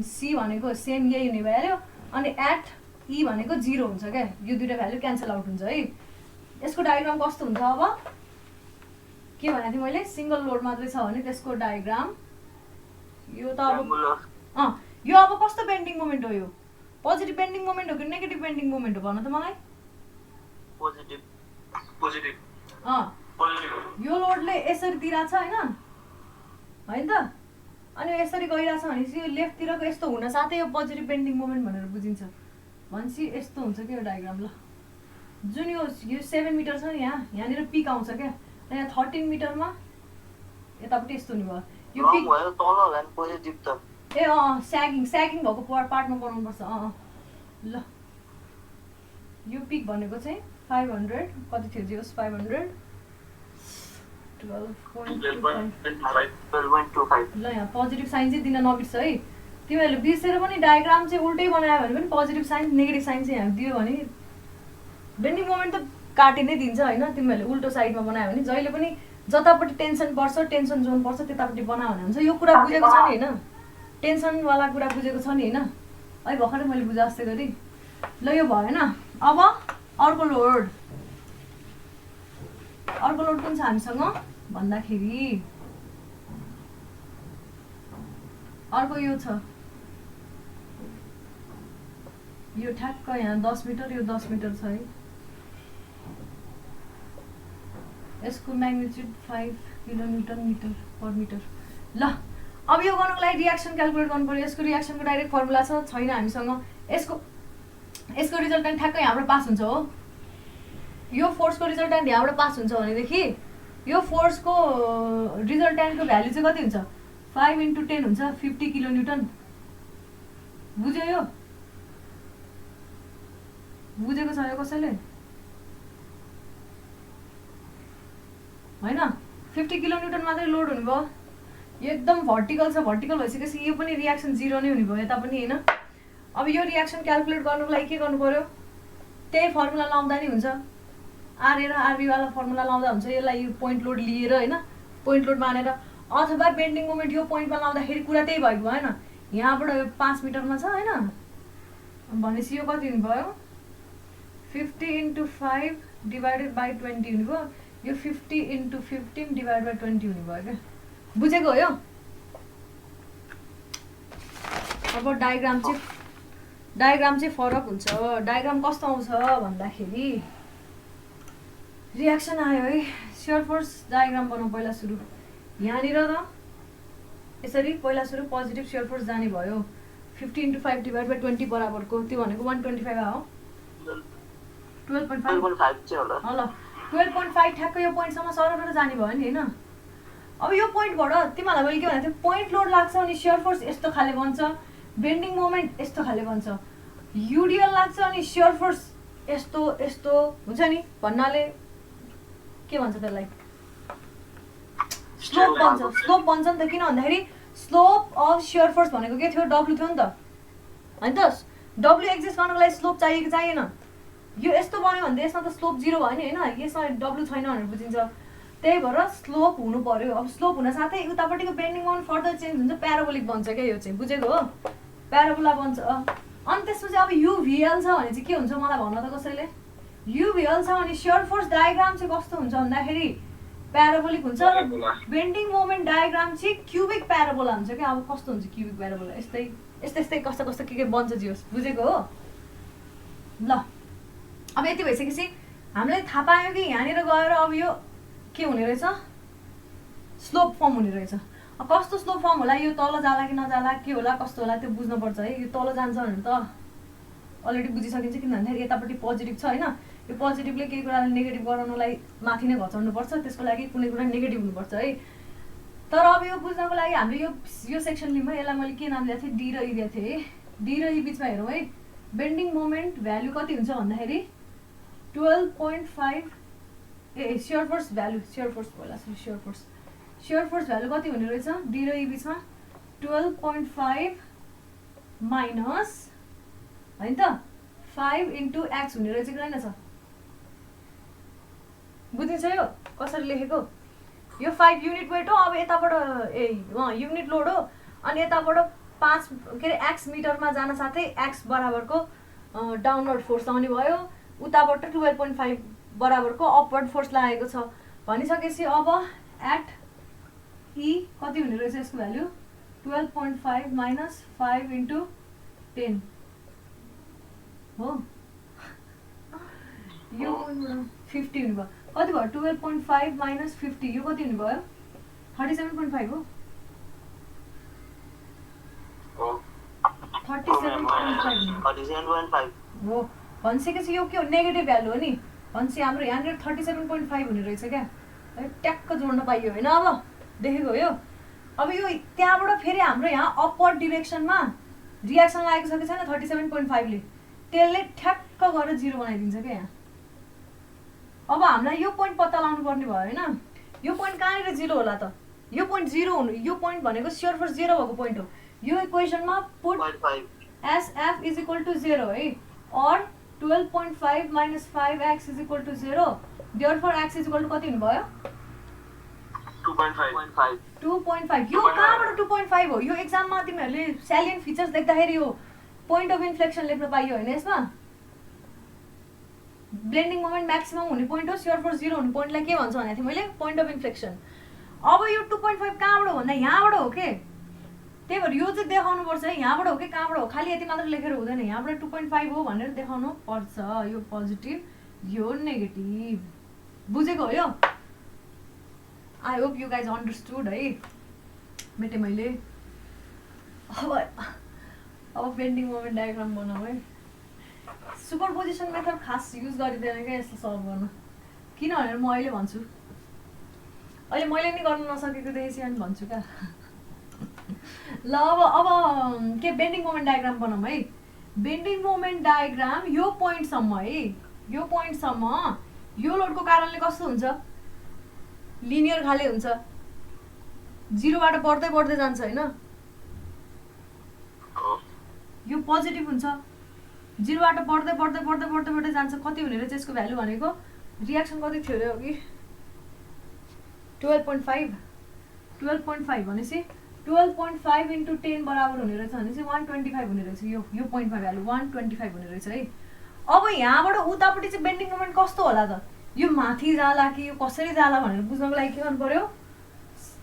[SPEAKER 1] सी भनेको सेम यही हुने भइहाल्यो अनि एट ई भनेको 0 हुन्छ क्या, यो दुईटा भ्यालु क्यान्सल आउट हुन्छ है। यसको डायग्राम कस्तो हुन्छ अब के भनेको थिएँ मैले, सिंगल लोड मात्रै छ भने त्यसको डायग्राम यो त अब यो अब कस्तो बेन्डिङ मोमेन्ट हो, यो पोजिटिभ बेन्डिङ मोमेन्ट हो कि नेगेटिभ बेन्डिङ मोमेन्ट हो भन त मलाई।
[SPEAKER 2] पोजिटिभ पोजिटिभ
[SPEAKER 1] यो लोडले यसरी दिइरहेछ होइन त, अनि यसरी गइरहेछ भनेपछि यो लेफ्टतिरको यस्तो हुन साथै यो पोजिटिभ बेन्डिङ मोमेन्ट भनेर बुझिन्छ। भनेपछि यस्तो हुन्छ कि यो डायग्राम ल, जुन यो 7 मिटर छ नि यहाँनिर पिक आउँछ क्या, र यहाँ 13 मिटरमा यतापट्टि यस्तो हुने भयो यो पिक
[SPEAKER 2] भयो तल होला नि पोजिटिभ त।
[SPEAKER 1] ए स्यागिङ भएको पार्टमा बनाउनुपर्छ। ल यो पिक भनेको चाहिँ 500 कति थियो जियोस् 500 12.25 ल यहाँ पोजिटिभ साइन चाहिँ दिन नबिर्छ है तिमीहरूले, बिर्सेर पनि डायग्राम चाहिँ उल्टै बनायो भने पनि पोजिटिभ साइन नेगेटिभ साइन चाहिँ यहाँ दियो भने बेन्डिङ मोमेन्ट त काटि नै दिन्छ होइन। तिमीहरूले उल्टो साइडमा बनायो भने जहिले पनि जतापट्टि टेन्सन पर्छ टेन्सन जोन पर्छ त्यतापट्टि बनायो भने हुन्छ। यो कुरा बुझेको छ नि होइन, टेन्सनवाला कुरा बुझेको छ नि होइन, है भर्खरै मैले बुझे जस्तै गरी। ल यो भएन, अब अर्को लोड कुन छ हामीसँग भन्दाखेरि अर्को यो छ, यो ठ्याक्क यहाँ 10 मिटर, यो 10 मिटर छ है, यसको magnitude 5 kilonewton metre per metre. ल अब यो गर्नुको लागि रियाक्सन क्यालकुलेट गर्नु पर्यो। यसको रियाक्सनको डाइरेक्ट फर्मुला छैन हामीसँग, यसको रिजल्टेन्ट ठ्याक्कै यहाँबाट पास हुन्छ हो। यो फोर्सको रिजल्टेन्ट यहाँबाट पास हुन्छ भनेदेखि यो फोर्सको रिजल्टेन्टको भ्यालु चाहिँ कति हुन्छ 5 × 10 हुन्छ 50 किलोन्युटन। बुझ्यो यो, बुझेको छ यो कसैले होइन? 50 किलोन्युटन मात्रै लोड हुने भयो, यो एकदम भर्टिकल छ, भर्टिकल भइसकेपछि यो पनि रियाक्सन 0 नै हुने भयो यता पनि होइन। अब यो रियाक्सन क्यालकुलेट गर्नुको लागि के गर्नु पर्यो, त्यही फर्मुला लाउँदा नि हुन्छ, आरए र आरबीवाला फर्मुला लाउँदा हुन्छ। यसलाई यो पोइन्ट लोड लिएर होइन, पोइन्ट लोड मानेर, अथवा बेन्डिङ मोमेन्ट यो पोइन्टमा लाउँदाखेरि कुरा त्यही भएको भयो होइन। यहाँबाट यो 5 मिटरमा छ होइन, भनेपछि यो कति हुने भयो 50 × 5 डिभाइडेड बाई 20 हुने भयो, यो 50 × 15 डिभाइड बाई 20 हुने भयो क्या। बुझेको हो यो? अब डायग्राम चाहिँ फरक हुन्छ। डायग्राम कस्तो आउँछ भन्दाखेरि रियाक्सन आयो है, सियर फोर्स डायग्राम बनाऊ पहिला सुरु। यहाँनिर त यसरी पहिला सुरु पोजिटिभ सियर फोर्स जाने भयो, 50 × 5 डिभाइड बाई 20 बराबरको त्यो भनेको 125 आयो, 12.5
[SPEAKER 2] चाहिँ होला।
[SPEAKER 1] ल 12.5 ठ्याक्क यो पोइन्टसम्म सरर जाने भयो नि होइन। अब यो पोइन्टबाट तिमीहरूलाई मैले के भनेको थिएँ, पोइन्ट लोड लाग्छ अनि सियर फोर्स यस्तो खाले बन्छ, बेन्डिङ मोमेन्ट यस्तो खाले बन्छ, युडिएल लाग्छ अनि सियर फोर्स यस्तो यस्तो हुन्छ नि भन्नाले के भन्छ त्यसलाई, स्लोप बन्छ नि त। किन भन्दाखेरि स्लोप अफ सियर फोर्स भनेको के थियो, डब्लु थियो नि त होइन त। डब्लु एक्जिस्ट गर्नको लागि स्लोप चाहियो कि चाहिएन? यो यस्तो बन्यो भने त यसमा त स्लोप 0 भयो नि होइन, यसमा डब्लु छैन भनेर बुझिन्छ। त्यही भएर स्लोप हुनु पर्यो। अब स्लोप हुन साथै उतापट्टिको बेन्डिङ मोमेन्ट फर्दर चेन्ज हुन्छ, प्याराबोलिक बन्छ क्या यो चाहिँ, बुझेको हो? प्याराबोला बन्छ। अनि त्यसपछि अब युभिएल छ भने चाहिँ के हुन्छ मलाई भन्न त कसैले, युभिएल छ भने सियर फोर्स डायग्राम चाहिँ कस्तो हुन्छ भन्दाखेरि प्याराबोलिक हुन्छ, बेन्डिङ मोमेन्ट डायग्राम चाहिँ क्युबिक प्याराबोला हुन्छ क्या। अब कस्तो हुन्छ क्युबिक प्याराबोला, यस्तै कस्तो के बन्छ जियोस्, बुझेको हो? ल अब यति भइसकेपछि हामीलाई थाहा पायो कि यहाँनिर गएर अब यो के हुने रहेछ, स्लोप फर्म हुने रहेछ। कस्तो स्लोप फर्म होला, यो तल जाला कि नजाला, के होला कस्तो होला त्यो बुझ्नुपर्छ है। यो तल जान्छ भने त अलरेडी बुझिसकिन्छ, किन भन्दाखेरि यतापट्टि पोजिटिभ छ होइन, यो पोजिटिभले केही कुरालाई नेगेटिभ गराउनलाई माथि नै घचाउनुपर्छ, त्यसको लागि कुनै कुरा नेगेटिभ हुनुपर्छ है। तर अब यो बुझ्नको लागि हामीले यो सेक्सन लिम्बो, यसलाई मैले के नाम दिएको थिएँ, डी र ई दिएको थिएँ। डी र ई बिचमा हेरौँ है, बेन्डिङ मोमेन्ट भ्यालु कति हुन्छ भन्दाखेरि 12.5 share force value, share force value कति हुने रहेछ डी र ई बिचमा 12.5 माइनस होइन त 5 × x हुने रहेछ कि होइन छ, बुझिन्छ यो कसरी लेखेको? यो 5 युनिट वेट हो, अब यताबाट युनिट लोड हो, अनि यताबाट 5 के अरे x मिटरमा जान साथै x बराबरको डाउनवर्ड फोर्स आउने भयो, उताबाट 12.5 बराबरको अपवर्ड फोर्स लागेको छ भनिसकेपछि अब एट ई कति हुने रहेछ यसको भ्यालु 12.5 माइनस 5 इन्टु 10 हो, यो 50 हुने भयो, कति भयो 12.5 माइनस 50 यो कति हुने भयो 37.5 हो,
[SPEAKER 2] 37.5
[SPEAKER 1] हो भनिसकेपछि यो के हो नेगेटिभ भ्यालु हो नि, भनेपछि हाम्रो यहाँनिर 37.5 हुने रहेछ क्या, ट्याक्क जोड्न पाइयो होइन, अब देखेको हो यो। अब यो त्यहाँबाट फेरि हाम्रो यहाँ अपवर्ड डिरेक्सनमा रियाक्सन लागेको छ कि छैन 37.5 ले, त्यसले ठ्याक्क गरेर 0 बनाइदिन्छ क्या यहाँ। अब हामीलाई यो पोइन्ट पत्ता लगाउनु पर्ने भयो होइन, यो पोइन्ट कहाँनिर 0 होला त, यो पोइन्ट 0 हुनु, यो पोइन्ट भनेको स्योर फर 0 भएको पोइन्ट हो, यो इक्वेसनमा put SF is equal to 0 है, और 12.5 minus 5x is equal to 0, therefore x is equal to कति हुने भयो 2.5। यो कहाँबाट 2.5 हो, यो एक्जाममा तिमीहरूले स्यालियन्ट फिचर्स देख्दाखेरि यो पोइन्ट अफ इन्फ्लेक्सन लेख्न पाइयो होइन, यसमा ब्लेन्डिङ मोमेन्ट म्याक्सिमम हुने पोइन्ट हो, स्योर फर 0 हुने पोइन्टलाई के भन्छ भनेको थिएँ मैले पोइन्ट अफ इन्फ्लेक्सन। अब यो 2.5 कहाँबाट भन्दा यहाँबाट हो के, त्यही भएर यो चाहिँ देखाउनु पर्छ है यहाँबाट हो कि कहाँबाट हो, खालि यति मात्र लेखेर हुँदैन, यहाँबाट 2.5 हो भनेर देखाउनु पर्छ, यो पोजिटिभ यो नेगेटिभ, बुझेको हो यो। I hope you guys understood है, मेटे मैले। अब बेन्डिङ मोमेन्ट डायग्राम बनाऊ है, सुपरपोजिसन मेथड खास युज गरिँदैन क्या यसलाई सल्भ गर्न, किनभने म अहिले भन्छु, अहिले मैले नि गर्न नसकेको देखेपछि अनि भन्छु क्या। ल अब के बेन्डिङ मोमेन्ट डायग्राम बनाऊँ है, बेन्डिङ मोमेन्ट डायग्राम यो पोइन्टसम्म है, यो पोइन्टसम्म यो लोडको कारणले कस्तो हुन्छ लिनियर खाले हुन्छ, 0बाट बढ्दै बढ्दै जान्छ होइन, यो पोजिटिभ हुन्छ, 0बाट बढ्दै बढ्दै बढ्दै बढ्दै बढ्दै जान्छ, कति हुने रहेछ यसको भ्यालु भनेको रियाक्सन कति थियो अरे हो कि 12.5 भनेपछि 12.5 इन्टु 10 बराबर हुने रहेछ भनेपछि 125 हुने रहेछ, यो पोइन्टमा भ्यालु 125 हुने रहेछ है। अब यहाँबाट उतापट्टि चाहिँ बेन्डिङ मोमेन्ट कस्तो होला त, यो माथि जाला कि यो कसरी जाला भनेर बुझ्नको लागि के गर्नु पर्यो,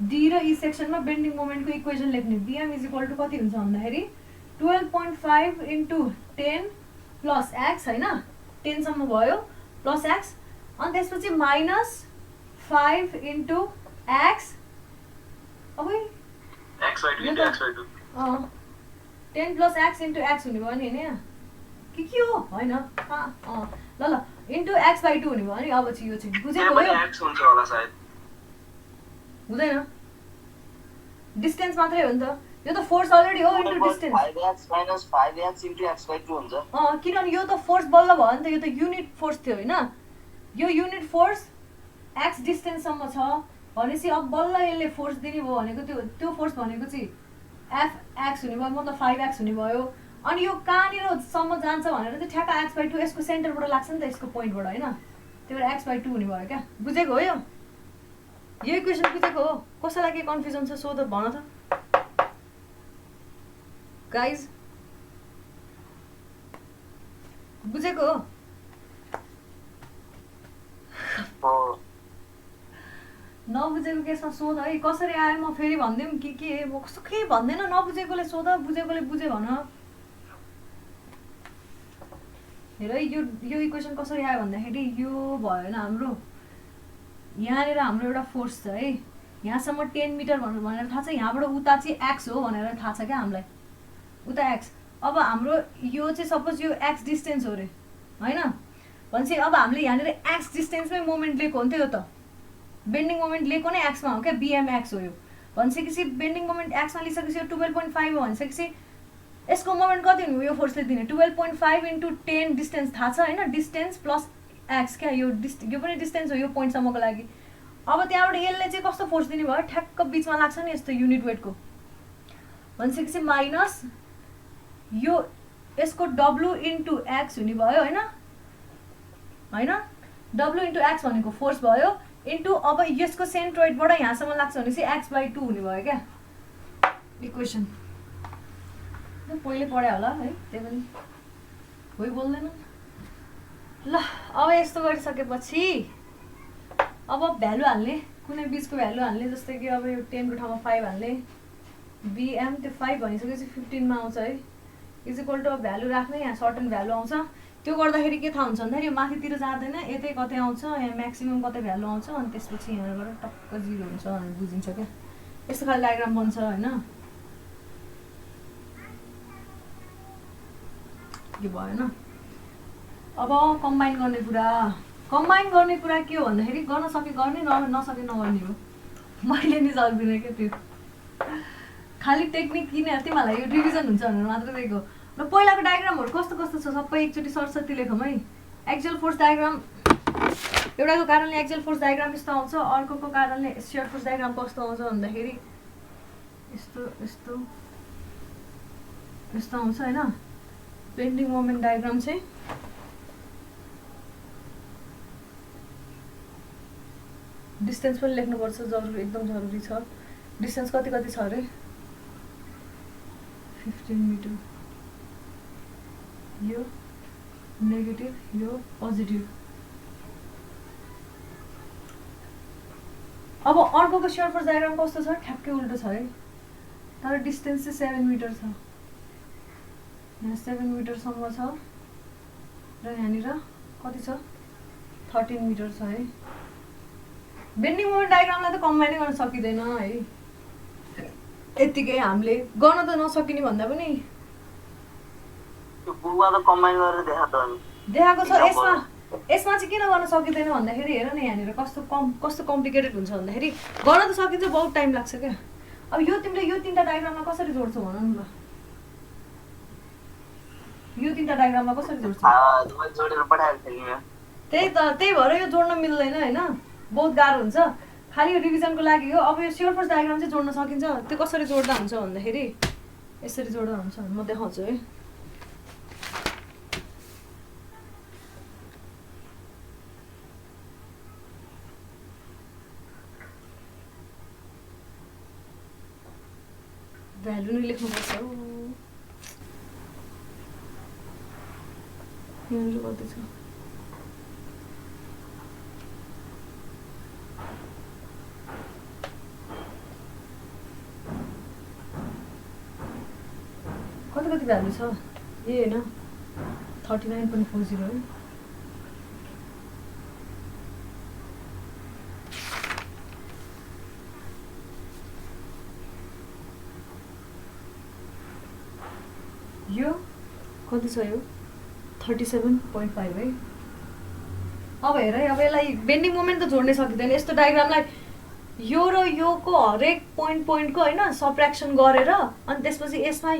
[SPEAKER 1] डी र ई सेक्सनमा बेन्डिङ मोमेन्टको इक्वेसन लेख्ने, बिएम इज इक्वल टु कति हुन्छ भन्दाखेरि 12.5 इन्टु 10 प्लस एक्स होइन, 10 सम्म भयो प्लस एक्स, अनि त्यसपछि माइनस 5 इन्टु एक्स, अब 10 प्लस एक्स इन्टु एक्स हुने भयो नि होइन, के हो होइन ल ल इन्टु एक्स बाई 2 हुने भयो नि, अब चाहिँ यो चाहिँ बुझेको भयो, हुँदैन डिस्टेन्स मात्रै हो नि त, यो त फोर्स अलरेडी हो into distance,
[SPEAKER 2] 5x minus 5x into x by 2 हुन्छ,
[SPEAKER 1] किनभने यो त फोर्स बल्ल भयो नि त, यो त युनिट फोर्स थियो होइन, यो युनिट फोर्स एक्स डिस्टेन्ससम्म छ भनेपछि अब बल्ल यसले फोर्स दिने भयो भनेको त्यो फोर्स भनेको चाहिँ एफ एक्स हुने भयो, मतलब 5x हुने भयो, अनि यो कहाँनिरसम्म जान्छ भनेर चाहिँ ठ्याक्क एक्स बाई 2 यसको सेन्टरबाट लाग्छ नि त, यसको पोइन्टबाट होइन, त्यही भएर एक्स बाई 2 हुने भयो क्या, बुझेको हो यो इक्वेसन बुझेको हो, कसैलाई के कन्फ्युजन छ सोध भन त गाइज, बुझेको हो नबुझेको केसमा सोध है, कसरी आयो म फेरि भनिदिउँ कि के म कस्तो के भन्दैन, नबुझेकोले सोध, बुझेकोले बुझे भन। हेर यो इक्वेसन कसरी आयो भन्दाखेरि यो भयो हाम्रो यहाँनिर हाम्रो एउटा फोर्स छ है, यहाँसम्म 10 मिटर भनेर थाहा छ, यहाँबाट उता चाहिँ एक्स हो भनेर थाहा छ क्या हामीलाई, उता एक्स। अब हाम्रो यो चाहिँ सपोज यो एक्स डिस्टेन्स हो अरे होइन, भनेपछि अब हामीले यहाँनिर एक्स डिस्टेन्समै मोमेन्ट लिएको हुन्थ्यो, यो त बेन्डिङ मोमेन्ट लिएको नै एक्समा हो क्या, बिएमएक्स हो यो भनिसकेपछि बेन्डिङ मोमेन्ट एक्समा लिइसकेपछि यो 12.5 हो भनिसकेपछि यसको मोमेन्ट कति हुने हो यो फोर्सले दिने 12.5 इन्टु 10 डिस्टेन्स थाहा छ होइन, डिस्टेन्स प्लस एक्स क्या, यो पनि डिस्टेन्स हो यो पोइन्टसम्मको लागि। अब त्यहाँबाट यसले चाहिँ कस्तो फोर्स दिने भयो, ठ्याक्क बिचमा लाग्छ नि यस्तो युनिट वेटको भनिसकेपछि माइनस यो यसको डब्लु इन्टु एक्स हुने भयो होइन, डब्लु इन्टु एक्स भनेको फोर्स भयो इन्टु अब यसको सेन्ट्रोइडबाट यहाँसम्म लाग्छ भनेपछि एक्स बाई 2 हुने भयो क्या इक्वेसन, पहिले पढायो होला है त्यही पनि कोही बोल्दैन ल। अब यस्तो गरिसकेपछि अब भ्यालु हाल्ने, कुनै बिचको भ्यालु हाल्ने। जस्तै कि अब यो 10 को ठाउँमा 5 हाल्ने। बिएम त्यो 5 भनिसकेपछि 15 मा आउँछ है। इज इक्वल टु अब भ्यालु राख्ने, यहाँ सर्टेन भ्यालु आउँछ। त्यो गर्दाखेरि के थाहा हुन्छ भन्दाखेरि यो माथितिर जाँदैन, यतै कतै आउँछ, यहाँ म्याक्सिमम कतै भ्यालु आउँछ, अनि त्यसपछि यहाँबाट टक्क 0 हुन्छ भनेर बुझिन्छ क्या। यस्तो खाले डायग्राम बन्छ होइन। के भएन। अब कम्बाइन गर्ने कुरा के हो भन्दाखेरि गर्न सके गर्ने, नसके नगर्ने हो। मैले नि सक्दिनँ क्या त्यो, खालि टेक्निक किन तिमीहरूलाई यो रिभिजन हुन्छ भनेर मात्र दिएको। र पहिलाको डायग्रामहरू कस्तो कस्तो छ सबै एकचोटि सरस्वती लेखौँ है। एक्सियल फोर्स डायग्राम एउटाको कारणले एक्सियल फोर्स डायग्राम यस्तो आउँछ, अर्कोको कारणले शियर फोर्स डायग्राम कस्तो आउँछ भन्दाखेरि यस्तो यस्तो यस्तो आउँछ होइन। बेन्डिङ मोमेन्ट डायग्राम चाहिँ डिस्टेन्स पनि लेख्नुपर्छ, जरुरी, एकदम जरुरी छ। डिस्टेन्स कति कति छ अरे? 15 मिटर। यो नेगेटिभ, यो पोजिटिभ। अब अर्कोको शियर फोर्स डायग्राम कस्तो छ? ठ्याक्कै उल्टो छ है, तर डिस्टेन्स चाहिँ 7 मिटर छ। यहाँ 7 मिटरसम्म छ र यहाँनिर कति छ? 13 मिटर छ है। बेन्डिङ मोमेन्ट डायग्रामलाई त कम्बाइनै गर्न सकिँदैन है। यतिकै हामीले गर्न त नसकिने भन्दा पनि
[SPEAKER 2] बुकमा त कम्बाइन गरेर
[SPEAKER 1] देखाएको छ। यसमा चाहिँ किन गर्न सकिँदैन भन्दाखेरि हेर न यहाँनिर कस्तो कम्प्लिकेटेड हुन्छ भन्दाखेरि गर्न त सकिन्छ, बहुत टाइम लाग्छ क्या। अब यो तिमीले यो 3टा डायग्राममा कसरी जोड्छौ भन न ल। यो 3टा डायग्राममा कसरी जोड्छौ?
[SPEAKER 2] जोडेर पठाएको थिएँ नि।
[SPEAKER 1] त्यही भएर यो जोड्न मिल्दैन होइन, बहुत गाह्रो हुन्छ। खालि यो रिभिजनको लागि हो। अब यो शियर फोर्स डायग्राम चाहिँ जोड्न सकिन्छ। त्यो कसरी जोड्दा हुन्छ भन्दाखेरि यसरी जोड्दा हुन्छ, म देखाउँछु है। भ्यालु नै लेख्नुपर्छ हौ। यहाँनिर कति छ? कति भ्यालु छ? ए होइन 39.40 है। यो कति छ? यो 37.5 है। अब हेर है, अब यसलाई बेन्डिङ मोमेन्ट त जोड्नै सकिँदैन। यस्तो डायग्रामलाई यो र योको हरेक पोइन्टको होइन सबट्र्याक्सन गरेर अनि त्यसपछि यसमा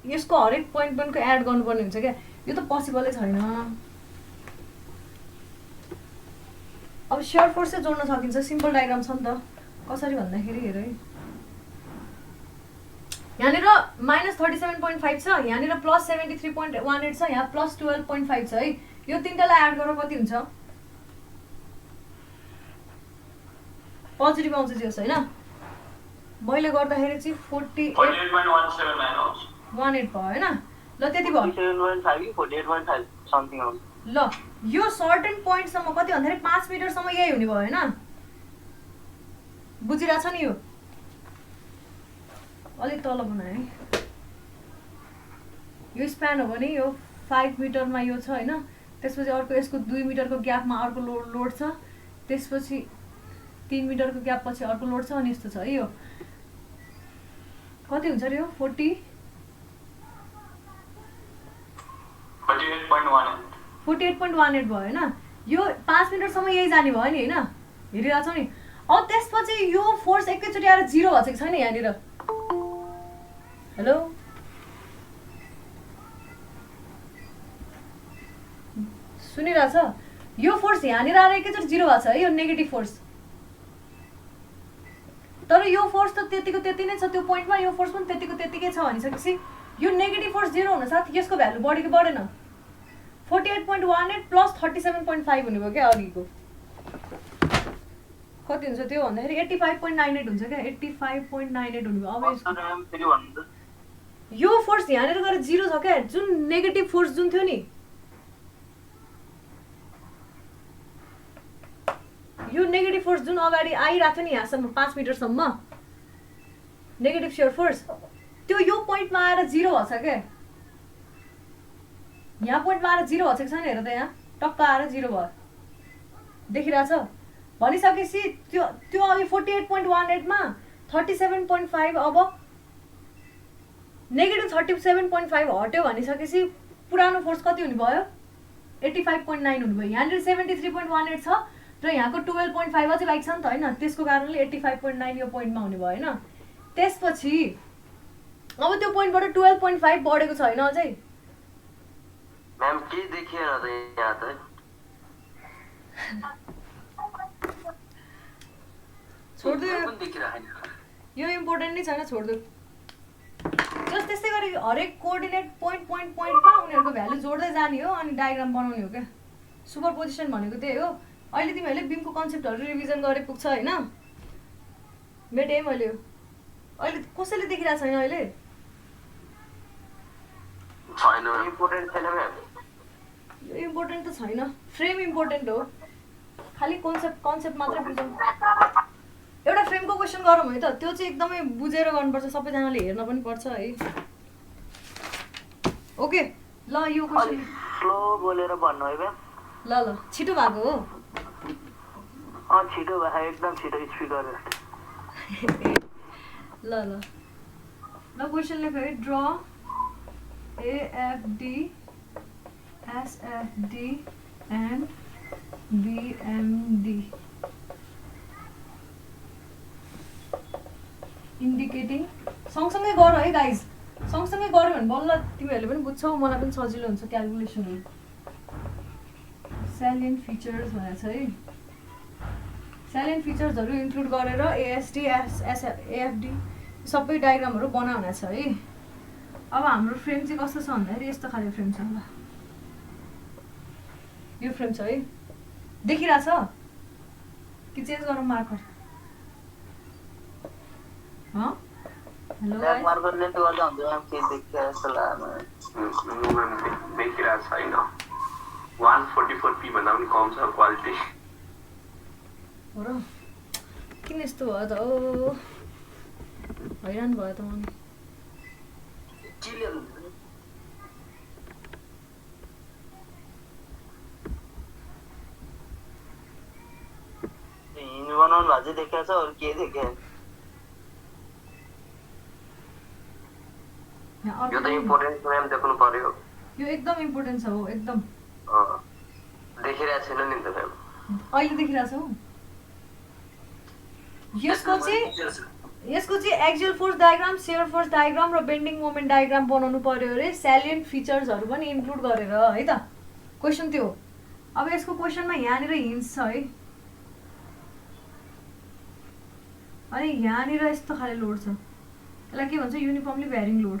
[SPEAKER 1] यसको हरेक पोइन्टको एड गर्नुपर्ने हुन्छ क्या। यो त पोसिबलै छैन। अब शियर फोर्स चाहिँ जोड्न सकिन्छ, सिम्पल डायग्राम छ नि त। कसरी भन्दाखेरि हेर है, यहाँनिर -37.5 छ, यहाँनिर +73.18 छ, यहाँ +12.5 छ है। यो 3टालाई एड गरेर कति हुन्छ? पोजिटिभ आउँछ जस होइन। मैले गर्दाखेरि चाहिँ 48.18 भयो होइन। ल त्यति भयो।
[SPEAKER 2] 47.5 समथिङ आउँछ।
[SPEAKER 1] ल यो सर्टेन पोइन्टसम्म कति भन्दाखेरि 5 मिटरसम्म यही हुने भयो होइन। बुझिरहेछ नि? यो अलिक तल बनाए है। यो स्प्यान हो भने यो 5 मिटरमा यो छ होइन। त्यसपछि अर्को यसको 2 मिटरको ग्यापमा अर्को लोड छ, त्यसपछि 3 मिटरको ग्याप पछि अर्को लोड छ, अनि यस्तो छ है। यो कति हुन्छ रे? यो 48.18 भयो होइन। यो 5 मिटरसम्म यही जाने भयो नि होइन, हेरिरहेछौ नि। अब त्यसपछि यो फोर्स एकैचोटि आएर 0 भएको छ कि छैन यहाँनिर? हेलो, सुनिरहेछ? यो फोर्स यहाँनिर आएर एकैचोटि 0 भएको छ है, यो नेगेटिभ फोर्स। तर यो फोर्स त त्यतिको त्यति नै छ त्यो पोइन्टमा, यो फोर्स पनि त्यतिको त्यतिकै छ भनिसकेपछि यो नेगेटिभ फोर्स 0 हुन साथ यसको भ्यालु बढेको बढेन? 48.18 प्लस 37.5 हुने भयो क्या अघिको। कति हुन्छ त्यो भन्दाखेरि 85.98 हुन्छ क्या। 85.98 हुने भयो। अब यो फोर्स यहाँनिर गएर 0 छ क्या, जुन नेगेटिभ फोर्स जुन थियो नि यो नेगेटिभ फोर्स जुन अगाडि आइरहेको थियो नि यहाँसम्म 5 मिटरसम्म नेगेटिभ सियर फोर्स त्यो यो पोइन्टमा आएर 0 भएछ क्या यहाँ पोइन्टमा आएर 0 भएको छैन हेर त यहाँ टक्क आएर 0 भयो देखिरहेछ भनिसकेपछि त्यो अघि 48.18 मा 37.5 अब नेगेटिभ 37.5 हट्यो भनिसकेपछि पुरानो फोर्स कति हुने भयो 85.9 हुने भयो यहाँनिर 73.18 छ र यहाँको 12.5 अझै बाइक छ नि त होइन त्यसको कारणले 85.9 यो पोइन्टमा हुने भयो होइन त्यसपछि अब त्यो पोइन्टबाट 12.5 बढेको छ होइन अझै
[SPEAKER 2] म्याम के देखिएन त यहाँ त
[SPEAKER 1] छोड्दियो
[SPEAKER 2] पनि देखिरहेन
[SPEAKER 1] यो इम्पोर्टेन्ट नै छैन छोड्दियो जस्ट त्यस्तै गरी हरेक कोअर्डिनेट पोइन्टमा उनीहरूको भ्यालु जोड्दै जाने हो अनि डायग्राम बनाउने हो क्या सुपर पोजिसन भनेको त्यही हो अहिले तिमीहरूले बिमको कन्सेप्टहरू रिभिजन गरे पुग्छ होइन मेटेँ मैले यो अहिले कसैले देखिरहेको छैन अहिले
[SPEAKER 2] छैन इम्पोर्टेन्ट छैन म्याम
[SPEAKER 1] यो इम्पोर्टेन्ट त छैन फ्रेम इम्पोर्टेन्ट हो खालि कन्सेप्ट मात्रै बुझौँ एउटा फ्रेमको क्वेसन गरौँ है त त्यो चाहिँ एकदमै बुझेर गर्नुपर्छ सबैजनाले हेर्न पनि पर्छ है ओके ल यो क्वेसन
[SPEAKER 2] स्लो बोलेर भन्नु है म्याम
[SPEAKER 1] ल छिटो भएको हो
[SPEAKER 2] छिटो भयो एकदम छिटो स्पिकर
[SPEAKER 1] ल क्वेसन लेख है draw AFD SFD and BMD इन्डिकेटिङ सँगसँगै गर है गाइज सँगसँगै गऱ्यो भने बल्ल तिमीहरूले पनि बुझ्छौ मलाई पनि सजिलो हुन्छ क्यालकुलेसनहरू स्यालियन्ट फिचर्स भनेको छ है स्यालियन्ट फिचर्सहरू इन्क्लुड गरेर ASD AFD सबै डायग्रामहरू बना हुनेछ है अब हाम्रो फ्रेम चाहिँ कस्तो छ भन्दाखेरि यस्तो खाले फ्रेम छ ल यो फ्रेम छ है देखिरहेछ कि चेन्ज गरौँ मार्कर हेलो
[SPEAKER 2] मार्करले त गर्दा हुन्छ म्याम के देखिया जस्तो लाग्यो
[SPEAKER 3] देखिरहेको छैन 144p भन्दा पनि कम छ क्वालिटी
[SPEAKER 1] हो र किन यस्तो भयो त ओ हैरान भयो त म
[SPEAKER 2] हिँड बनाउनु भएको चाहिँ देखाएको छ अरू के देखायो यो त इम्पोर्टेन्ट म्याम देख्नु पर्यो
[SPEAKER 1] यो एकदम इम्पोर्टेन्ट छ हो एकदम
[SPEAKER 2] देखिरहेको छैन नि त म्याम
[SPEAKER 1] अहिले देखिरहेछ हौ यसको चाहिँ axial force diagram shear force diagram र बेन्डिङ मोमेन्ट डायग्राम बनाउनु पर्यो अरे स्यालियन्ट फिचर्सहरू पनि इन्क्लुड गरेर है त क्वेसन त्यो अब यसको क्वेसनमा यहाँनिर हिन्ट्स छ है अनि यहाँनिर यस्तो खाले लोड छ यसलाई के भन्छ युनिफर्मली भ्यारिङ लोड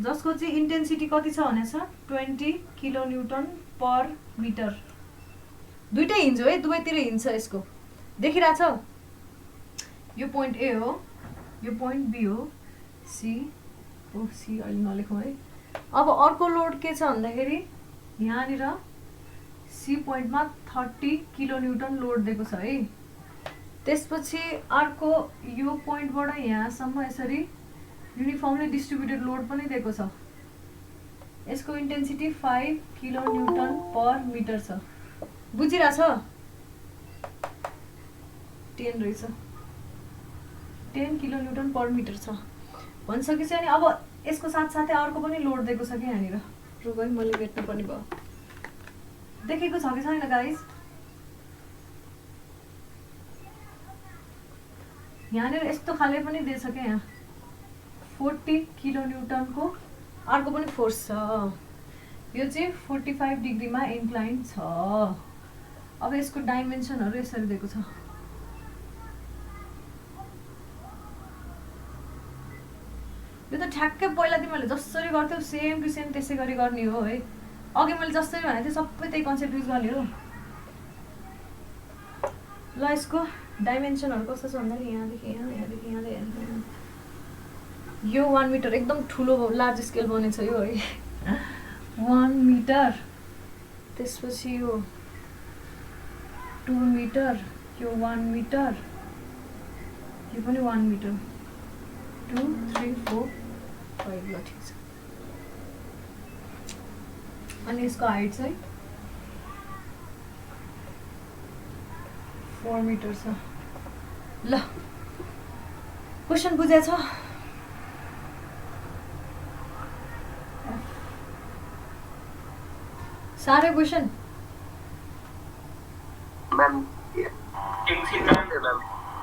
[SPEAKER 1] जसको चाहिँ इन्टेन्सिटी कति छ भनेछ 20 किलो न्युटन पर मिटर दुईटै हिन्छ है दुवैतिर हिन्छ यसको देखिरहेछ यो पोइन्ट ए हो यो पोइन्ट बी हो सी अहिले नलेखौँ है अब अर्को लोड के छ भन्दाखेरि यहाँनिर सी पोइन्टमा 30 किलो न्युटन लोड दिएको छ है त्यसपछि अर्को यो पोइन्टबाट यहाँसम्म यसरी युनिफर्मली डिस्ट्रिब्युटेड लोड पनि दिएको छ यसको intensity 5 kilo newton per metre छ बुझिरहेछ 10 रहेछ 10 किलो न्युटन पर मिटर छ भनिसकेपछि अनि अब यसको साथसाथै अर्को पनि लोड दिएको छ कि यहाँनिर रुक है मैले भेट्नु पनि भयो देखेको छ कि छैन गाइज यहाँनिर यस्तो खाले पनि दिएछ क्या यहाँ 40 किलो न्युटनको अर्को पनि फोर्स छ यो चाहिँ 45 डिग्रीमा इन्क्लाइन छ अब यसको डाइमेन्सनहरू यसरी दिएको छ यो त ठ्याक्कै पहिला तिमीहरूले जसरी गर्थ्यौ सेम टु सेम त्यसै गरी गर्ने हो है अघि मैले जसरी भनेको थिएँ सबै त्यही कन्सेप्ट युज गर्ने हो ल यसको डाइमेन्सनहरू कस्तो छ भन्दाखेरि यहाँदेखि यहाँ यो 1 मिटर एकदम ठुलो लार्ज स्केल बनेको छ यो है 1 मिटर त्यसपछि यो 2 मिटर, यो 1 मिटर, यो पनि 1 मिटर, 2 3 4 5 ल ठिक छ। अनि यसको हाइट चाहिँ 4 मिटर छ। ल क्वेसन बुझेछ? सारे क्वेसन
[SPEAKER 2] मैम
[SPEAKER 3] एकछिन मैम
[SPEAKER 2] मैम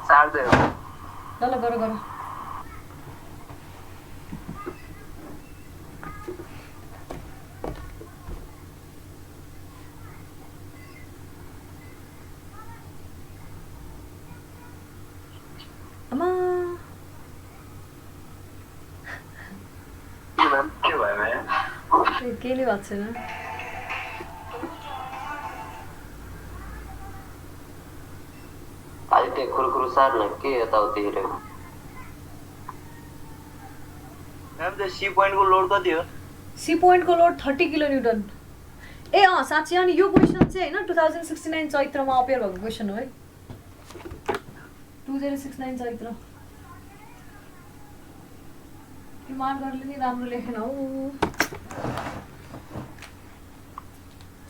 [SPEAKER 2] सार दे
[SPEAKER 1] ल गर गर। अम्मा
[SPEAKER 2] मैम
[SPEAKER 3] के भयो म्याम?
[SPEAKER 1] केही भएको छैन।
[SPEAKER 2] आदित्य खुरखुरु सार न के यताउति हेरेको मैम त्यो सी पोइन्ट को लोड कति हो?
[SPEAKER 1] C पोइन्टको load 30 kilo newton. ए साँच्चै अनि यो क्वेसन चाहिँ होइन 2069 चैत्रमा अपेयर भएको क्वेसन हो है। 2069 चैत्र यो मार्करले नि राम्रो लेखेन हौ।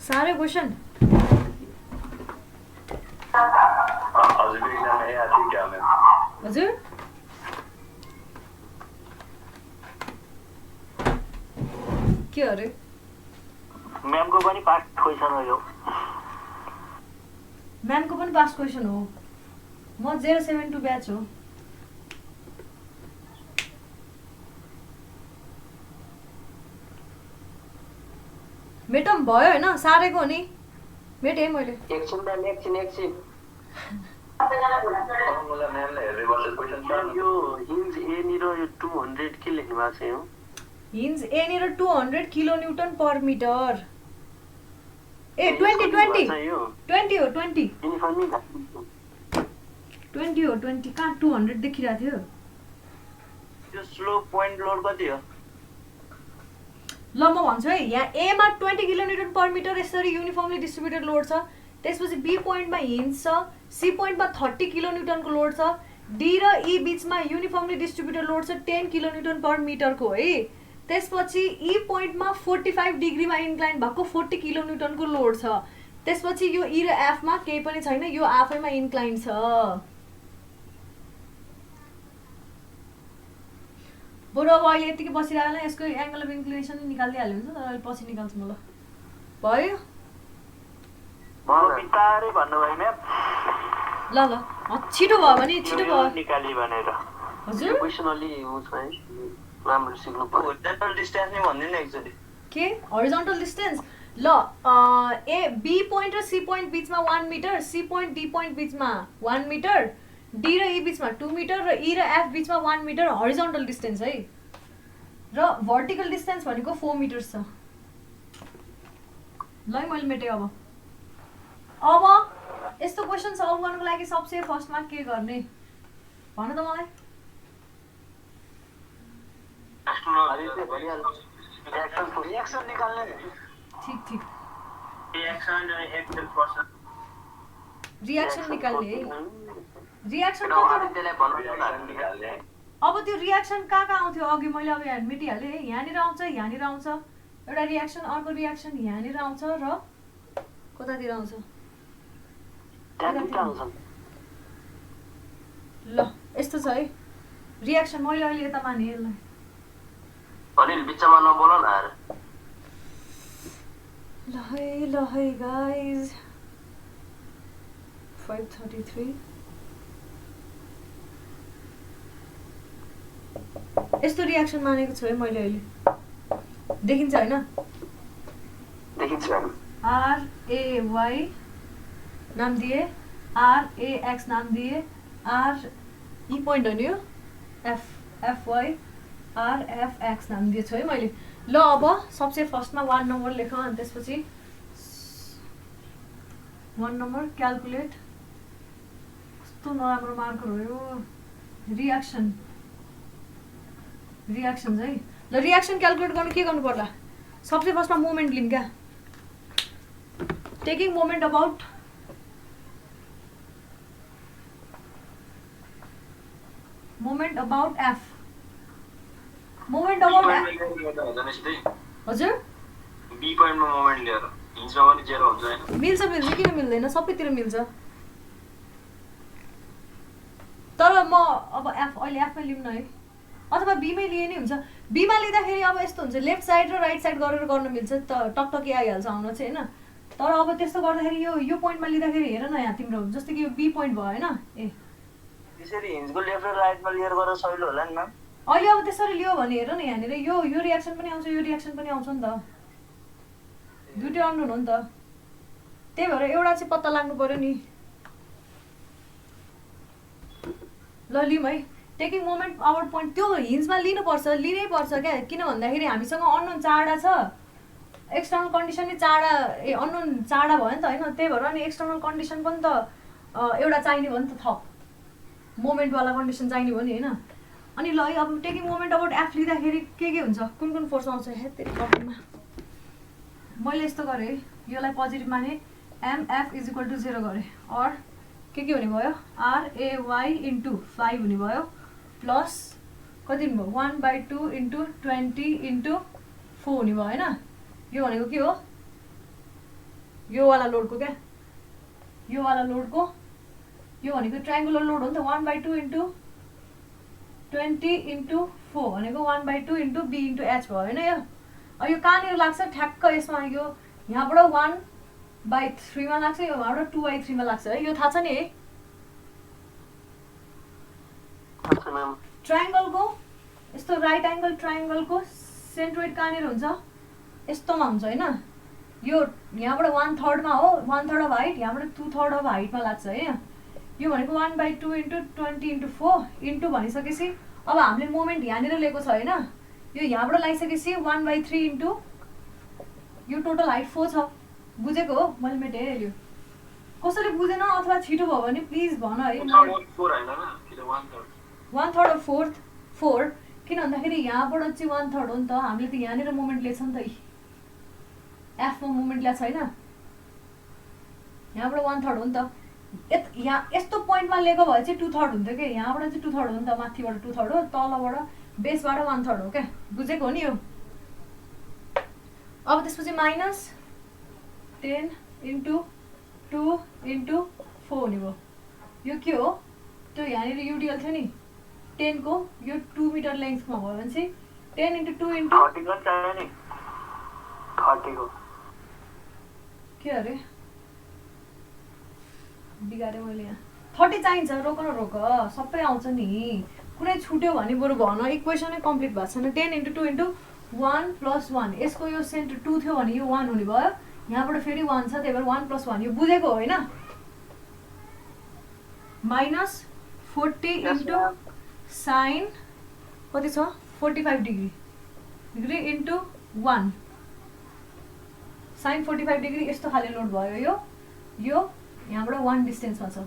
[SPEAKER 1] साह्रै क्वेसन।
[SPEAKER 3] हजुर भी एग्जाम है आज क्या मैम?
[SPEAKER 1] हजुर के अरे
[SPEAKER 2] मैम को पनि पास क्वेशन हो यो।
[SPEAKER 1] म्यामको पनि पास क्वेसन हो। म 072 ब्याच हो। मेटम भयो होइन सारेको हो नि मेटेँ मैले।
[SPEAKER 2] एकछिन मैम एकछिन
[SPEAKER 3] मलाई म्यामले हेर्दै बसेको क्वेसन छ
[SPEAKER 2] यो हिन्ज ए निरो यो 200 के लेख्नु भएको छ यो?
[SPEAKER 1] हिन्ज एनिर 200 kilo newton per metre. A 20
[SPEAKER 2] यो
[SPEAKER 1] 20
[SPEAKER 2] युनिफर्म
[SPEAKER 1] 20 हो 20 कहाँ 200 देखिरहेको थियो।
[SPEAKER 2] यो स्लो पोइन्ट लोड कति हो?
[SPEAKER 1] ल म भन्छु है यहाँ एमा 20 किलो न्युटन पर मिटर यसरी युनिफर्मली डिस्ट्रिब्युटेड लोड छ। त्यसपछि बी पोइन्टमा हिन्ज छ, सी पोइन्टमा 30 किलो न्युटनको लोड छ, डी र ई बीचमा युनिफर्मली डिस्ट्रिब्युटेड लोड छ 10 किलो न्युटन पर मिटरको है। त्यसपछि ई पोइन्टमा 45 डिग्रीमा इन्क्लाइन भएको 40 किलो न्युटनको लोड छ। त्यसपछि यो ई र एफमा केही पनि छैन, यो आफैमा इन्क्लाइन छ। बरु अब अहिले यतिकै बसिरहेको होला यसको एङ्गल अफ इन्क्लिनेसन निकालिदिइहाल्यो हुन्छ तर अहिले पछि निकाल्छु म। ल भयो
[SPEAKER 2] बिस्तारै भन्नुभयो म्याम।
[SPEAKER 1] ल ल छिटो भयो भने छिटो भयो।
[SPEAKER 2] निकाली भनेर
[SPEAKER 1] हजुर
[SPEAKER 2] क्वेशन अलि उ छ है राम्रो सिक्नु पर्यो। होरिजन्टल डिस्टेन्स नै भन्दिन एक्चुअली
[SPEAKER 1] के हरिजन्टल डिस्टेन्स। ल ए बी पोइन्ट र सी पोइन्ट बिचमा 1 metre, C point D point बिचमा 1 मिटर, डी र ई बिचमा 2 मिटर र ई र एफ बिचमा 1 मिटर हरिजन्टल डिस्टेन्स है। र भर्टिकल डिस्टेन्स भनेको 4 मिटर छ। ल मैले मेटेँ। अब यस्तो क्वेसन सल्भ गर्नुको लागि सबसे फर्स्टमा के गर्ने भन त मलाई।
[SPEAKER 2] रिएक्सन निकाल्ने
[SPEAKER 1] ठिक ठिक
[SPEAKER 3] रिएक्सन
[SPEAKER 1] रियाक्सन निकाल्ने है। रियाक्सन
[SPEAKER 2] आदित्यलाई भन्नु
[SPEAKER 3] निकाल्ने।
[SPEAKER 1] अब त्यो रियाक्सन कहाँ आउँथ्यो अघि मैले अब यहाँ मेटिहालेँ है। यहाँनिर आउँछ यहाँनिर आउँछ एउटा रियाक्सन, अर्को रियाक्सन यहाँनिर आउँछ र कतातिर आउँछ। ल यस्तो छ है रियाक्सन। मैले अहिले यता माने यसलाई
[SPEAKER 2] अनिल बिचमा नबोल न यार।
[SPEAKER 1] ल है गाइज 533 यस्तो रियाक्सन मानेको छु है मैले अहिले। देखिन्छ होइन?
[SPEAKER 2] देखिन्छ
[SPEAKER 1] RAY नाम दिए, RAX नाम दिए, R ई पोइन्ट हो नि यो FY RFX नाम दिएछु है मैले। ल अब सबसे फर्स्टमा 1 नम्बर लेख अनि त्यसपछि 1 नम्बर क्याल्कुलेट। कस्तो नराम्रो मार्कर हो यो। रियाक्सन है। ल रियाक्सन क्याल्कुलेट गर्नु के गर्नु पर्ला? सबसे फर्स्टमा मोमेन्ट लिऊँ क्या। Taking moment about moment about F moment about F हजुर
[SPEAKER 3] बी पोइन्टमा मोमेन्ट लिएर हिन्जमा पनि 0 हुन्छ हैन
[SPEAKER 1] मिल्छ मिल्छ किन मिल्दैन सबैतिर मिल्छ तर म अब एफ अहिले एफमै लिउँ न है अथवा बीमै लिए नै हुन्छ बीमा लिँदाखेरि अब यस्तो हुन्छ लेफ्ट साइड र राइट साइड गरेर गर्न मिल्छ टकटकी आइहाल्छ आउन चाहिँ होइन तर अब त्यस्तो गर्दाखेरि यो पोइन्टमा लिँदाखेरि हेर न यहाँ तिम्रो जस्तो कि यो बी पोइन्ट भयो होइन ए
[SPEAKER 2] त्यसरी हिन्जको लेफ्ट र राइटमा लिएर गर्दा सजिलो होला नि म्याम
[SPEAKER 1] अहिले अब त्यसरी लियो भने हेर न यहाँनिर यो रियाक्सन पनि आउँछ यो रियाक्सन पनि आउँछ नि त दुइटै अननोन हो नि त त्यही भएर एउटा चाहिँ पत्ता लाग्नु पर्यो नि ल लिउँ है टेकिङ मोमेन्ट आवर पोइन्ट त्यो हिन्जमा लिनुपर्छ लिनै पर्छ क्या किन भन्दाखेरि हामीसँग अननोन चारवटा छ एक्सटर्नल कन्डिसन नै चारवटा अननोन चारवटा भयो नि त होइन त्यही भएर अनि एक्सटर्नल कन्डिसन पनि त एउटा चाहिने भयो नि त थप मोमेन्टवाला कन्डिसन चाहिने भयो नि होइन अनि ल अब टेकिङ मोमेन्ट अबाउट एफ लिँदाखेरि के हुन्छ कुन फोर्स आउँछ हे तेरि कपीमा मैले यस्तो गरेँ योलाई पोजिटिभ माने एमएफ इज इक्वल टु 0 गरेँ अर के हुने भयो RAY इन्टु 5 हुने भयो प्लस कति हुने भयो 1/2 इन्टु 20 इन्टु 4 हुने भयो होइन यो भनेको के हो यो वाला लोडको क्या यो वाला लोडको यो भनेको ट्रायङ्गुलर लोड हो नि त 1/2 इन्टु 20 इन्टु 4 भनेको 1/2 इन्टु B इन्टु H भयो होइन यो कहाँनिर लाग्छ ठ्याक्क यसमा यो यहाँबाट 1/3 मा लाग्छ यहाँबाट 2/3 मा लाग्छ है यो थाहा छ नि है ट्रायङ्गलको यस्तो राइट एङ्गल ट्रायङ्गलको सेन्ट्रोइड कहाँनिर हुन्छ यस्तोमा हुन्छ होइन यो यहाँबाट 1/3 मा हो 1/3 अफ हाइट यहाँबाट 2/3 अफ हाइटमा लाग्छ है यो भनेको 1/2 इन्टु 20 इन्टु 4 इन्टु भनिसकेपछि अब हामीले मोमेन्ट यहाँनिर लिएको छ होइन यो यहाँबाट लगाइसकेपछि 1/3 इन्टु यो टोटल हाइट 4 छ बुझेको हो मैले मेटेरियल कसरी बुझेन अथवा छिटो भयो भने प्लिज भन है 1/3 अफ 4 किन भन्दाखेरि यहाँबाट चाहिँ 1/3 हो नि त हामीले त यहाँनिर मोमेन्ट लिएछ नि त एफमा मोमेन्ट ल्याएको छैन यहाँबाट 1/3 हो नि त यहाँ यस्तो पोइन्टमा लिएको भए चाहिँ 2/3 हुन्थ्यो क्या यहाँबाट चाहिँ 2/3 हो नि त माथिबाट 2/3 हो तलबाट बेसबाट 1/3 हो क्या बुझेको हो नि यो अब त्यसपछि माइनस 10 इन्टु 2 इन्टु 4 हुने भयो यो के हो त्यो यहाँनिर युडिएल थियो नि 10 को यो 2 मिटर लेन्थमा भयो भने चाहिँ 10 इन्टु 2 इन्टु
[SPEAKER 2] 30 को
[SPEAKER 1] के अरे बिगारेँ मैले यहाँ 30 चाहिन्छ रोक न रोक सबै आउँछ नि कुनै छुट्यो भने बरु भन इक्वेसनै कम्प्लिट भएको छैन 10 इन्टु 2 इन्टु 1 प्लस 1 यसको यो सेन्टर 2 थियो भने यो 1 हुने भयो यहाँबाट फेरि 1 छ त्यही भएर 1 प्लस 1 यो बुझेको होइन माइनस 40 इन्टु साइन कति छ 45 डिग्री इन्टु 1 साइन 45 डिग्री यस्तो खाले लोड भयो यो यहाँबाट 1 डिस्टेन्समा छ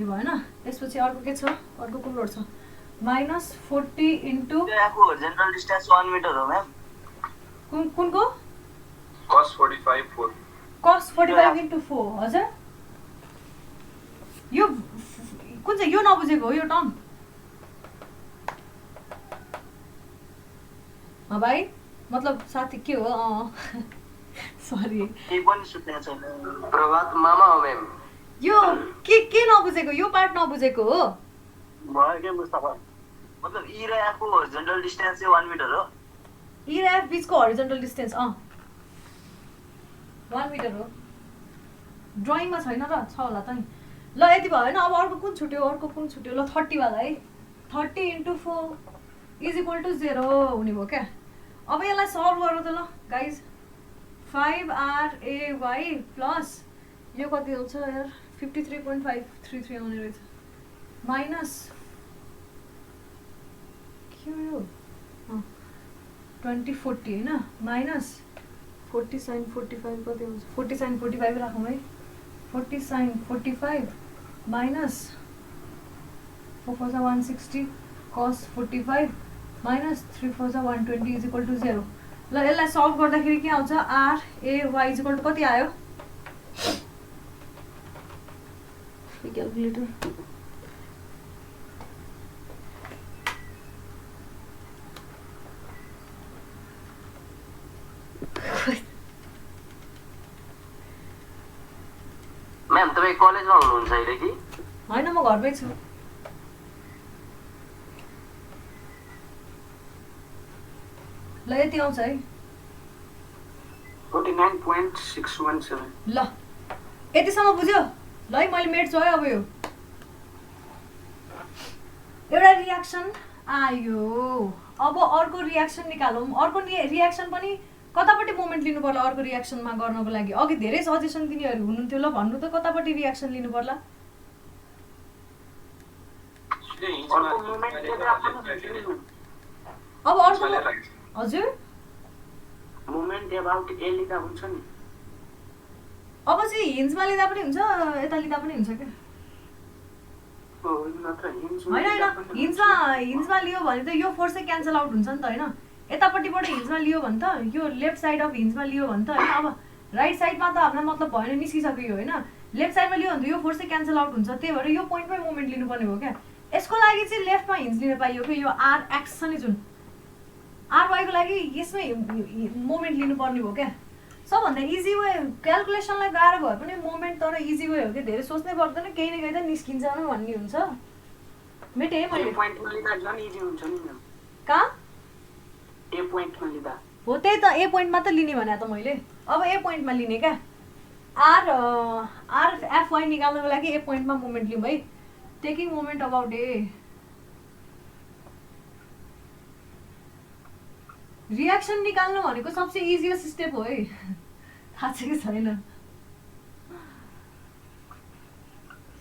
[SPEAKER 1] यो भएन त्यसपछि अर्को के छ अर्को कुन लोड छ माइनस 40 इन्टु
[SPEAKER 2] होरिजोन्टल डिस्टेन्स 1 मिटर हो म्याम
[SPEAKER 1] कुनको
[SPEAKER 3] cos 45 4
[SPEAKER 1] cos 45 इन्टु 4 हजुर यो कुन चाहिँ यो नबुझेको हो यो टर्म भाइ मतलब साथी के हो सरी
[SPEAKER 2] के पनि सुत्ने छैन
[SPEAKER 3] प्रभात मामा हो मैम
[SPEAKER 1] यो के नबुझेको यो पार्ट नबुझेको हो
[SPEAKER 2] भयो के मुस्तफा मतलब ई र एफ को होरिजोन्टल डिस्टेन्स चाहिँ 1 मिटर हो
[SPEAKER 1] ई र एफ बीचको होरिजोन्टल डिस्टेन्स 1 मिटर हो ड्रइङमा छैन र छ होला त नि ल यति भयो होइन अब अर्को कुन छुट्यो ल 30 वाला है 30 इन्टु 4 इज इक्वल टु 0 हुने भयो क्या अब यसलाई सल्भ गरौँ त ल गाइज 5RAY प्लस यो कति आउँछ यार 53.533 आउने रहेछ माइनस के हो यो 2040 होइन माइनस 40 sin 45 कति आउँछ 40 sin 45 राखौँ है 40 sin 45 minus 4 4 160 cos 45 minus 3 4 120 is equal to 0 ल यसलाई सल्भ गर्दाखेरि के आउँछ RAY इज इक्वल टु कति आयो क्याल्कुलेटर
[SPEAKER 2] तपाईँ कलेजमा हुनुहुन्छ अहिले कि?
[SPEAKER 1] होइन म घरमै छु। ल यति आउँछ है।
[SPEAKER 3] 49.617.
[SPEAKER 1] ल यतिसम्म बुझ्यो? ल है मैले मेट्छु है अब यो। एउटा रियाक्सन आयो, अब अर्को रियाक्सन निकालौँ। अर्को रियाक्सन पनि कतापट्टि मोमेन्ट लिनु पर्ला अर्को रियाक्सनमा गर्नको लागि? अघि धेरै सजेसन दिनेहरू हुनुहुन्थ्यो, ल भन्नु त कतापट्टि रियाक्सन लिनु पर्ला? अब अर्को हजुर
[SPEAKER 3] मोमेन्ट अबाउट ए लिँदा हुन्छ नि?
[SPEAKER 1] अब चाहिँ हिन्जमा लिँदा पनि हुन्छ, यता लिँदा पनि हुन्छ क्या? होइन होइन, हिन्जमा लियो भने त यो फोर्स चाहिँ क्यान्सल आउट हुन्छ नि त होइन? यतापट्टिबाट हिन्जमा लियो भने त यो लेफ्ट साइड अफ हिन्जमा लियो भने त होइन, अब राइट साइडमा त हामीलाई मतलब भएन, निस्किसक्यो होइन? लेफ्ट साइडमा लियो भने त यो फोर्स चाहिँ क्यान्सल आउट हुन्छ, त्यही भएर यो पोइन्टमै मोमेन्ट लिनुपर्ने हो क्या? यसको लागि चाहिँ लेफ्टमा हिन्ज लिन पाइयो कि यो आर एक्स छ नि जुन आरवाईको लागि यसमै मोमेन्ट लिनुपर्ने हो क्या? सबभन्दा इजी वे, क्यालकुलेसनलाई गाह्रो भए पनि मोमेन्ट तर इजी वे हो कि? धेरै सोच्नै पर्दैन, केही न केही त निस्किन्छ भन्ने हुन्छ। मेटे मैले कहाँ हो त्यही त ए पोइन्टमा त लिने भने त मैले अब ए पोइन्टमा लिने क्या? आर एफवाई निकाल्नको लागि ए पोइन्टमा मोमेन्ट लिउँ है। Taking moment about A. Reaction निकाल्नु भनेको सबसे इजिएस्ट स्टेप हो है, थाहा छ कि छैन?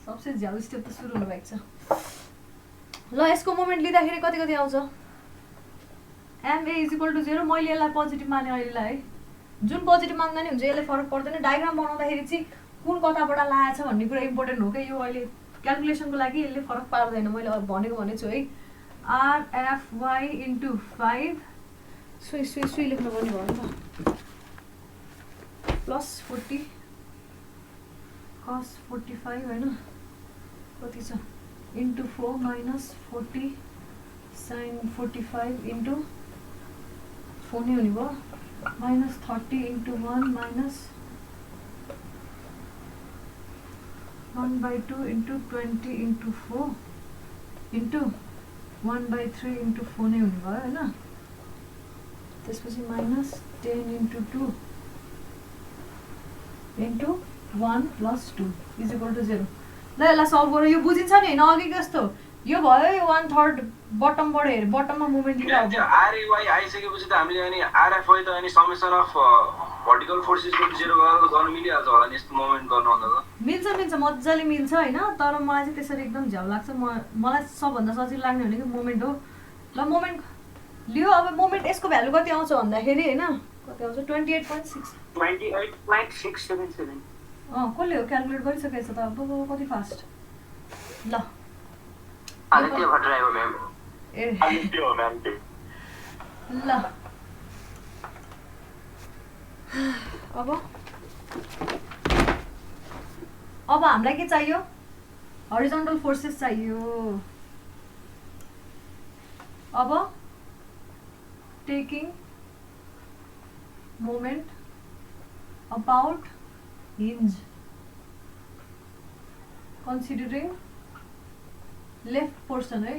[SPEAKER 1] सबसे झ्याउ स्टेप त सुरु हुनु भएको छ। ल यसको मोमेन्ट लिँदाखेरि कति कति आउँछ? MA is equal to 0। मैले यसलाई पोजिटिभ माने अहिलेलाई है, जुन पोजिटिभ मान्दा नि हुन्छ, यसले फरक पर्दैन। डायग्राम बनाउँदाखेरि चाहिँ कुन कताबाट लागेछ भन्ने कुरा इम्पोर्टेन्ट हो क्या? यो अहिले क्यालकुलेसनको लागि यसले फरक पार्दैन, मैले अब भनेको भनेको छु है। आरएफवाई इन्टु 5 सुई लेख्नु पर्ने भयो नि त, प्लस 40 cos 45 होइन कति छ, इन्टु 4 माइनस 40 sin 45 इन्टु 4 नै हुने भयो, minus 30 into 1 minus 1/2 into 20 into 4 into 1/3 into 4 नै हुने भयो होइन? त्यसपछि minus 10 into 2 into 1 plus 2 is equal to 0। ल यसलाई सल्भ गरौँ। यो बुझिन्छ नि होइन? अघि जस्तो यो भयो, यो 1/3 बटमबाट हेर, बटममा मुभमेन्ट लिएर
[SPEAKER 3] त्यो आरएवाई आइसकेपछि त हामीले अनि आरएफवाई त अनि summation of vertical force is equal to 0 गरेर गर्न मिलिहाल्छ होला नि यस्तो मोमेन्ट गर्न भन्दा त?
[SPEAKER 1] मिल्छ मजाले मिल्छ होइन? तर मलाई चाहिँ त्यसरी एकदम झ्याउ लाग्छ। मलाई सबभन्दा सजिलो लाग्ने भनेको मोमेन्ट हो। ल मोमेन्ट लियो। अब मोमेन्ट यसको भ्यालु कति आउँछ भन्दाखेरि होइन, कति आउँछ? 28.6
[SPEAKER 3] 28.677।
[SPEAKER 1] कसले हो क्यालकुलेट गरिसकेछ त? अब कति फास्ट। ल
[SPEAKER 2] आदित्य भट्टराई हो म्याम।
[SPEAKER 1] ए
[SPEAKER 3] आदित्य हो म्याम।
[SPEAKER 1] ल अब हामीलाई के चाहियो? हरिजन्टल फोर्सेस चाहियो। अब taking moment about hinge considering left portion है।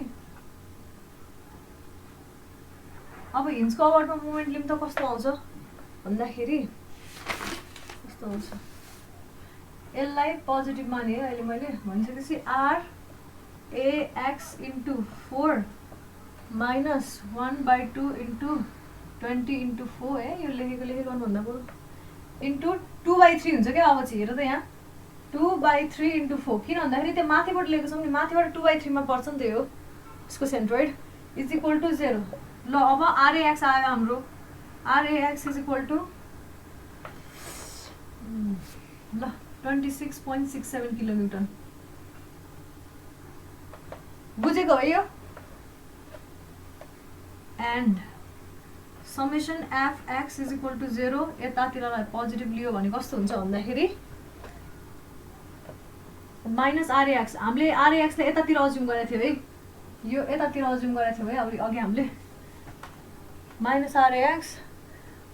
[SPEAKER 1] अब हिन्जको अबाउटमा मोमेन्ट लिउँ त कस्तो आउँछ भन्दाखेरि कस्तो आउँछ? यसलाई पोजिटिभ माने है अहिले मैले भनिसकेपछि R A X into 4 minus 1/2 into 20 into 4 है, यो लेखेको भन्दा बरु इन्टु 2/3 हुन्छ क्या? अब चाहिँ हेर त यहाँ 2/3 इन्टु 4, किन भन्दाखेरि त्यो माथिबाट लिएको छौँ नि, माथिबाट 2/3 मा पर्छ नि त यो यसको सेन्ट्रोइड, इज इक्वल टु 0। ल अब आरएएक्स आयो हाम्रो। आरएएक्स इज इक्वल टु ल 26.67 किलोमिटर। बुझेको हो यो? And summation F X is equal to 0। यतातिरलाई पोजिटिभ लियो भने कस्तो हुन्छ भन्दाखेरि माइनस आरएएक्स। हामीले आरएएक्सलाई यतातिर अज्युम गरेको थियो है, यो यतातिर अज्युम गरेको थियो है अघि हामीले। माइनस आरएएक्स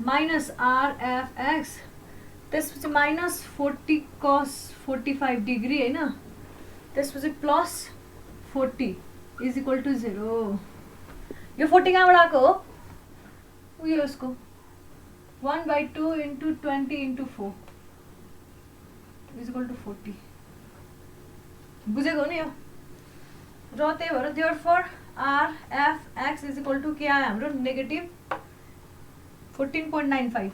[SPEAKER 1] माइनस आरएफएक्स त्यसपछि माइनस 40 cos 45 डिग्री होइन, त्यसपछि प्लस 40 इज इक्वल टु 0। यो 40 कहाँबाट आएको हो? उयो यसको 1/2 into 20 into 4 is equal to 40। बुझेको हो नि यो? र त्यही भएर therefore R F X is equal to के आयो हाम्रो? नेगेटिभ 14.95।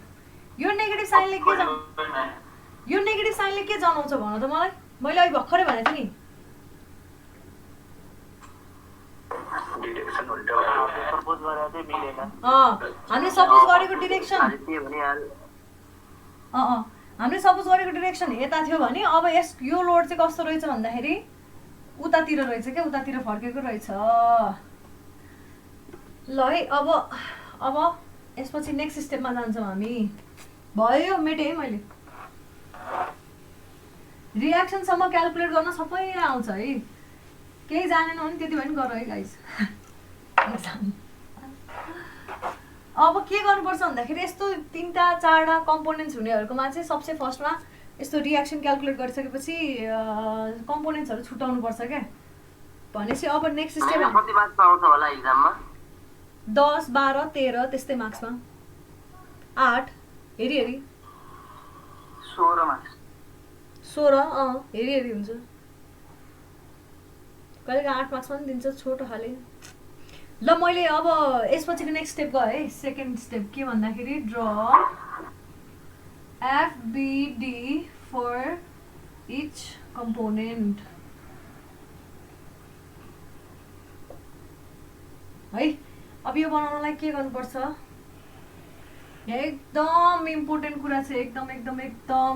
[SPEAKER 1] यो नेगेटिभ साइनले के जनाउँछ भन त मलाई? मैले अहिले भर्खरै भनेको थिएँ नि। हामीले सपोज गरेको डिरेक्सन हामीले सपोज गरेको डिरेक्सन यता थियो भने अब यो लोड चाहिँ कस्तो रहेछ भन्दाखेरि उतातिर रहेछ क्या, उतातिर फर्केको रहेछ। ल है, अब यसपछि नेक्स्ट स्टेपमा जान्छौँ हामी। भयो मेटेँ है मैले। रियाक्सनसम्म क्यालकुलेट गर्न सबैलाई आउँछ है, केही जानेन भने त्यति पनि गर है गाइस। अब के गर्नुपर्छ भन्दाखेरि यस्तो 3-4 कम्पोनेन्ट्स हुनेहरूकोमा चाहिँ सबसे फर्स्टमा यस्तो रियाक्सन क्यालकुलेट गरिसकेपछि कम्पोनेन्ट्सहरू छुटाउनु पर्छ क्या। भनेपछि अब नेक्स्ट स्टेप
[SPEAKER 2] कति मार्क्स आउँछ होला एक्जाममा?
[SPEAKER 1] 10, 12, 13 त्यस्तै मार्क्समा। 8 हेरी
[SPEAKER 2] 16 मार्क्स।
[SPEAKER 1] 16 हेरी हुन्छ। कहिलेका 8 मार्क्समा पनि दिन्छ छोटो खाले। ल मैले अब यसपछिको नेक्स्ट स्टेप गएँ है। सेकेन्ड स्टेप के भन्दाखेरि ड्र एफबिडी फर इच कम्पोनेन्ट है। अब यो बनाउनलाई के गर्नुपर्छ? एकदम इम्पोर्टेन्ट कुरा छ, एकदम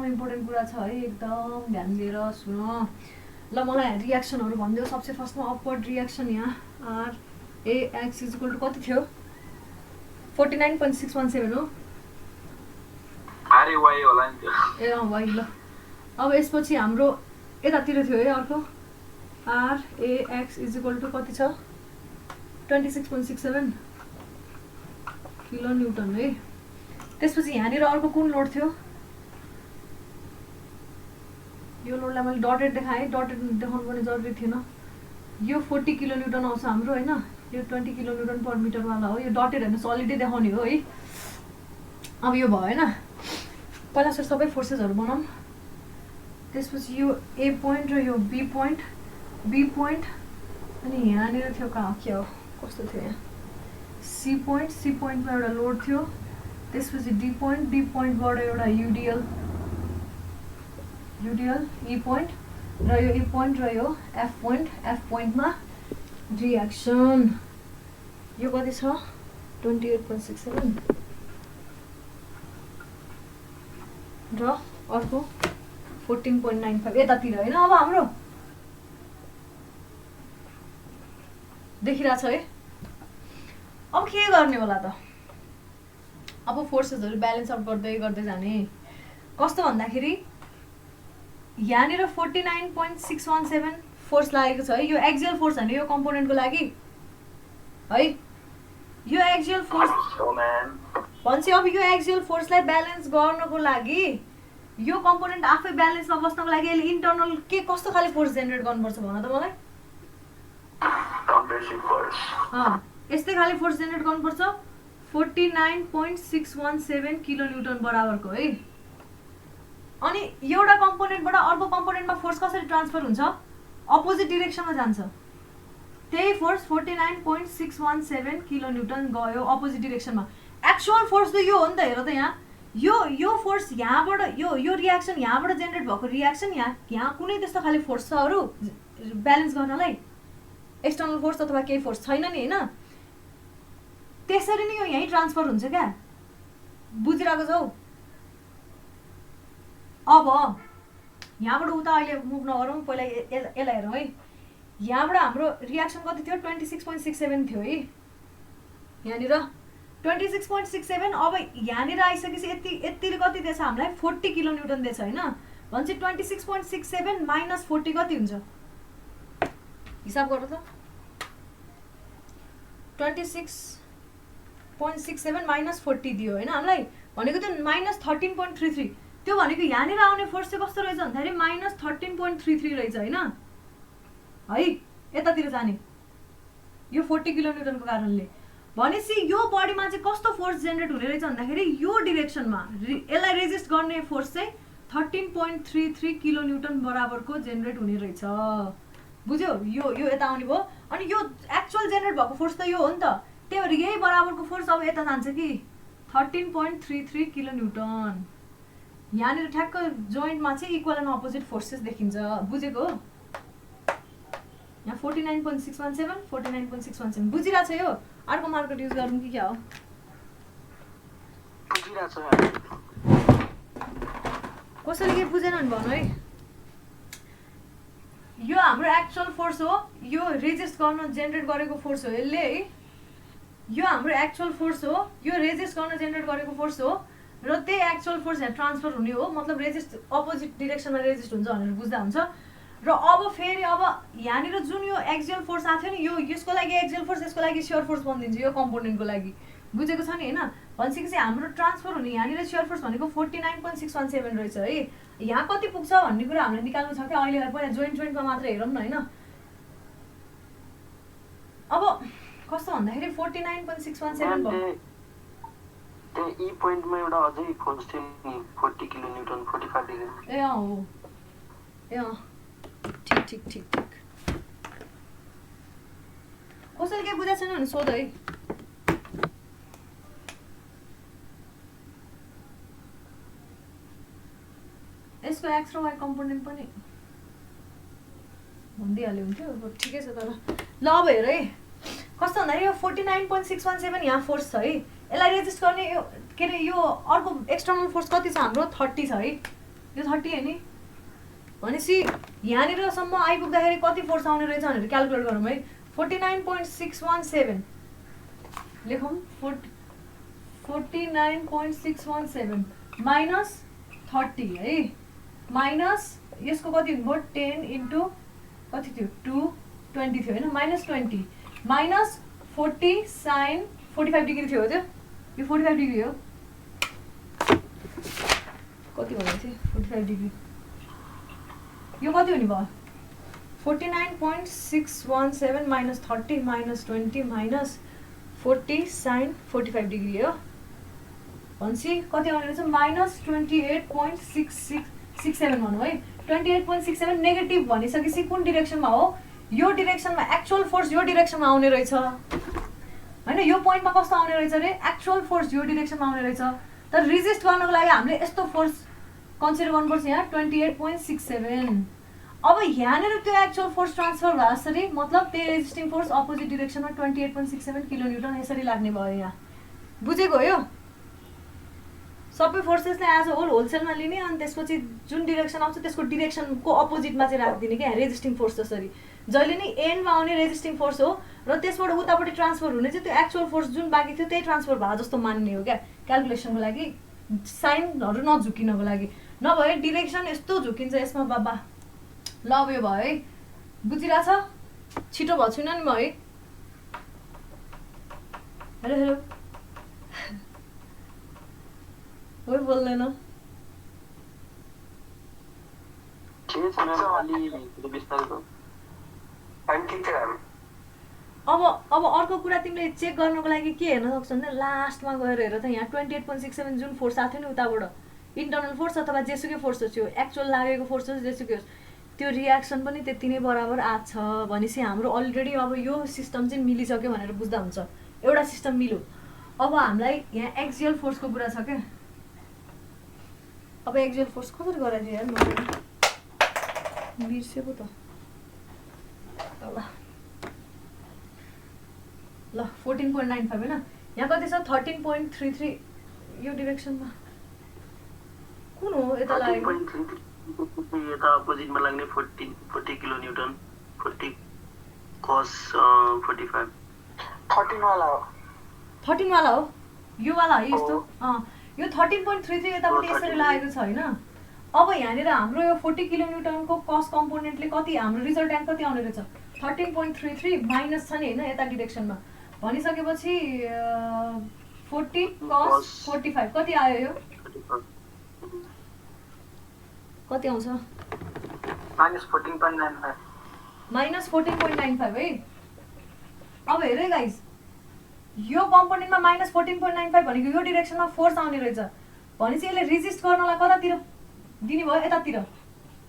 [SPEAKER 1] इम्पोर्टेन्ट कुरा छ है। एकदम ध्यान दिएर सुन। ल मलाई रियाक्सनहरू भनिदेऊ। सबसे फर्स्टमा अपवर्ड रियाक्सन यहाँ R A X is equal to कति थियो? 49.617 हो।
[SPEAKER 3] आरए वाइ होला नि त्यो।
[SPEAKER 1] A Y. ल अब यसपछि हाम्रो यतातिर थियो है अर्को R A X is equal to कति छ? 26.67 किलो न्युटन है। त्यसपछि यहाँनिर अर्को कुन लोड थियो? यो लोडलाई मैले डटेड देखाएँ, डटेड देखाउनु पर्ने जरुरी थिएन। यो 40 किलो न्युटन आउँछ हाम्रो होइन, यो 20 किलो न्युटन पर मिटरवाला हो। यो डटेड होइन, सलिडै देखाउने हो है। अब यो भएन, पहिला सर सबै फोर्सेसहरू बनाऊँ। त्यसपछि यो ए पोइन्ट र यो बी पोइन्ट अनि यहाँनिर थियो कहाँ के हो कस्तो थियो यहाँ सी पोइन्टमा एउटा लोड थियो। त्यसपछि डी पोइन्टबाट एउटा युडिएल ई पोइन्ट र यो ई पोइन्ट र यो एफ पोइन्टमा रियाक्सन यो कति छ? 28.67 र अर्को 14.95 यतातिर होइन। अब हाम्रो देखिरहेछ है। अब के गर्ने होला त? अब फोर्सेसहरू ब्यालेन्स आउट गर्दै जाने। कस्तो भन्दाखेरि यहाँनिर 49.617 फोर्स लागेको छ है। यो एक्सियल फोर्स होइन, यो कम्पोनेन्टको लागि है। यो एक्सियल फोर्स भन्छ। अब यो एक्सियल फोर्सलाई ब्यालेन्स गर्नको लागि यो कम्पोनेन्ट आफै ब्यालेन्समा बस्नको लागि यसले इन्टर्नल के कस्तो खाले फोर्स जेनेरेट गर्नुपर्छ भन त मलाई? यस्तै खाले फोर्स जेनेरेट गर्नुपर्छ। 49.617 किलो न्युटन बराबरको है। अनि एउटा कम्पोनेन्टबाट अर्को कम्पोनेन्टमा फोर्स कसरी ट्रान्सफर हुन्छ? अपोजिट डिरेक्सनमा जान्छ। त्यही फोर्स 49.617 किलो न्युटन गयो अपोजिट डिरेक्सनमा। एक्चुअल फोर्स त यो हो नि त। हेर त यहाँ यो फोर्स यहाँबाट यो रियाक्सन यहाँबाट जेनेरेट भएको रियाक्सन यहाँ कुनै त्यस्तो खाले फोर्स छ अरू ब्यालेन्स गर्नलाई? एक्सटर्नल फोर्स अथवा केही फोर्स छैन नि होइन। त्यसरी नै यो यहीँ ट्रान्सफर हुन्छ क्या। बुझिरहेको छौ? अब यहाँबाट उता अहिले मुभ नगरौँ, पहिला यसलाई हेरौँ है। यहाँबाट हाम्रो रियाक्सन कति थियो? 26.67 थियो है यहाँनिर 26.67। अब यहाँनिर आइसकेपछि यतिले कति दिएछ हामीलाई? 40 किलो न्युटन दिएछ होइन। भनेपछि 26.67 माइनस 40 कति हुन्छ? हिसाब गर त। 26.67 माइनस 40 दियो होइन हामीलाई। भनेको त्यो -13.33 त्यो भनेको यहाँनिर आउने फोर्स चाहिँ कस्तो रहेछ भन्दाखेरि -13.33 रहेछ होइन है, यतातिर जाने यो 40 किलोन्युटनको कारणले। भनेपछि यो बडीमा चाहिँ कस्तो फोर्स जेनेरेट हुने रहेछ भन्दाखेरि यो डिरेक्सनमा यसलाई रेजिस्ट गर्ने फोर्स चाहिँ 13.33 किलोन्युटन बराबरको जेनेरेट हुने रहेछ। बुझ्यो? यो यता आउने भयो। अनि यो एक्चुअल जेनेरेट भएको फोर्स त यो हो नि त, त्यही भएर यही बराबरको फोर्स अब यता जान्छ कि 13.33 किलोन्युटन। यहाँनिर ठ्याक्क जोइन्टमा चाहिँ इक्वल एन्ड अपोजिट फोर्सेस देखिन्छ। बुझेको? यहाँ 49.617 49.617 बुझिरहेछ यो? अर्को मार्केट युज गरौँ कि क्या हो? कसैले के बुझेन भने भन्नु है। यो हाम्रो एक्चुअल फोर्स हो, यो रेजिस्ट गर्न जेनेरेट गरेको फोर्स हो यसले है। यो हाम्रो एक्चुअल फोर्स हो, यो रेजिस्ट गर्न जेनेरेट गरेको फोर्स हो र त्यही एक्चुअल फोर्स यहाँ ट्रान्सफर हुने हो। मतलब रेजिस्ट अपोजिट डिरेक्सनमा रेजिस्ट हुन्छ भनेर बुझ्दा हुन्छ। र अब फेरि अब यहाँनिर जुन यो एक्सियल फोर्स आएको थियो नि, यो यसको लागि एक्सियल फोर्स, यसको लागि शियर फोर्स बनिदिन्छ यो कम्पोनेन्टको लागि। बुझेको छ नि होइन? भनेपछि चाहिँ हाम्रो ट्रान्सफर हुने यहाँनिर शियर फोर्स भनेको 49.617 रहेछ है। यहाँ कति पुग्छ भन्ने कुरा हामीले निकाल्नु छ कि अहिले पहिला जोइन्टमा मात्र हेरौँ न होइन। अब कस्तो भन्दाखेरि 49.617 भयो।
[SPEAKER 2] त्यो ई पोइन्टमा एउटा अझै फोर्स थियो नि 40 किलोन्युटन 45 डिग्री।
[SPEAKER 1] ए हो, ए ठिक कसैले के बुझाएको छैन भने सोध है। यसको एक्स र वाइ कम्पोनेन्ट पनि भनिदिइहाल्यो हुन्थ्यो, अब ठिकै छ। तर ल अब हेर है, कस्तो भन्दाखेरि यो 49.617 यहाँ फोर्स छ है। यसलाई रेजिस्ट गर्ने यो के अरे यो अर्को एक्सटर्नल फोर्स कति छ हाम्रो? 30 छ है। यो 30 होइन भनेपछि यहाँनिरसम्म आइपुग्दाखेरि कति फोर्स आउने रहेछ भनेर क्यालकुलेट गरौँ है। 49.617 लेखौँ। 49.617 माइनस 30 है, माइनस यसको कति हुनुभयो 10 इन्टु कति थियो 220 थियो होइन, -20 माइनस 40 साइन 45 डिग्री थियो त्यो। यो 45 डिग्री हो। कति भनेको थिएँ 45 डिग्री। यो कति हुने भयो 49.617 minus 30 minus 20 minus 40 sine 45 degree हो। भनेपछि कति आउने रहेछ -28.6667 भनौँ है। 28.67 नेगेटिभ भनिसकेपछि कुन डिरेक्सनमा हो? यो डिरेक्सनमा एक्चुअल फोर्स यो डिरेक्सनमा आउने रहेछ होइन। यो पोइन्टमा कस्तो आउने रहेछ अरे? एक्चुअल फोर्स यो डिरेक्सनमा आउने रहेछ। तर रेजिस्ट गर्नको लागि हामीले यस्तो फोर्स कन्सिडर गर्नुपर्छ यहाँ 28.67। अब यहाँनिर त्यो एक्चुअल फोर्स ट्रान्सफर भए यसरी, मतलब त्यही रेजिस्टिङ फोर्स अपोजिट डिरेक्सनमा 28.67 किलोन्युटन यसरी लाग्ने भयो यहाँ। बुझेको हो? यो सबै फोर्सेसलाई एज अ होल होलसेलमा लिने अनि त्यसपछि जुन डिरेक्सन आउँछ त्यसको डिरेक्सनको अपोजिटमा चाहिँ राखिदिने क्या रेजिस्टिङ फोर्स। जसरी जहिले नै एन्डमा आउने रेजिस्टिङ फोर्स हो र त्यसबाट उतापट्टि ट्रान्सफर हुने चाहिँ त्यो एक्चुअल फोर्स जुन बाँकी थियो त्यही ट्रान्सफर भए जस्तो मान्ने हो क्या क्यालकुलेसनको लागि, साइनहरू नझुकिनको लागि। नभए डिरेक्सन यस्तो झुकिन्छ यसमा बाबा। ल अब यो भयो है, बुझिरहेछ? छिटो भएको छुइनँ नि म है। हेलो हेलो कोही बोल्दैन। अब अर्को कुरा तिमीले चेक गर्नको लागि के हेर्न सक्छौ भने लास्टमा गएर हेर त यहाँ 28.67 जुन फोर्स आएको थियो नि उताबाट इन्टर्नल फोर्स अथवा जेसुकै फोर्स होस्, एक्चुअल लागेको फोर्स होस् जेसुकै होस्, त्यो रियाक्सन पनि त्यति नै बराबर आएको छ। भनेपछि हाम्रो अलरेडी अब यो सिस्टम चाहिँ मिलिसक्यो भनेर बुझ्दा हुन्छ। एउटा सिस्टम मिल्यो। अब हामीलाई यहाँ एक्सियल फोर्सको कुरा छ क्या। अब एक्सियल फोर्स कसरी गराइदियो यार मैले बिर्सेको त। ल 14.95 होइन, यहाँ कति छ 13.33 यो डिरेक्सनमा कुन हो यता लागेको?
[SPEAKER 2] यता अपोजिटमा लाग्ने 40 किलोन्युटन 40 cos 45 13 वाला हो।
[SPEAKER 1] 13 वाला हो यो वाला है यस्तो। यो 13.33 यतापट्टि यसरी लागेको छ होइन। अब यहाँनिर हाम्रो यो 40 किलोन्युटनको कस कम्पोनेन्टले कति हाम्रो रिजल्टेन्ट कति आउने रहेछ 13.33 माइनस छ नि होइन यता डिरेक्सनमा। भनिसकेपछि 40 cos 45 कति आयो यो कति आउँछ
[SPEAKER 2] -14.95
[SPEAKER 1] माइनस 14.95 है। अब हेर है गाइज, यो कम्पोनेन्टमा माइनस 14.95 भनेको यो डिरेक्सनमा फोर्स आउने रहेछ भनेपछि यसले रेजिस्ट गर्नलाई कतातिर दिने भयो, यतातिर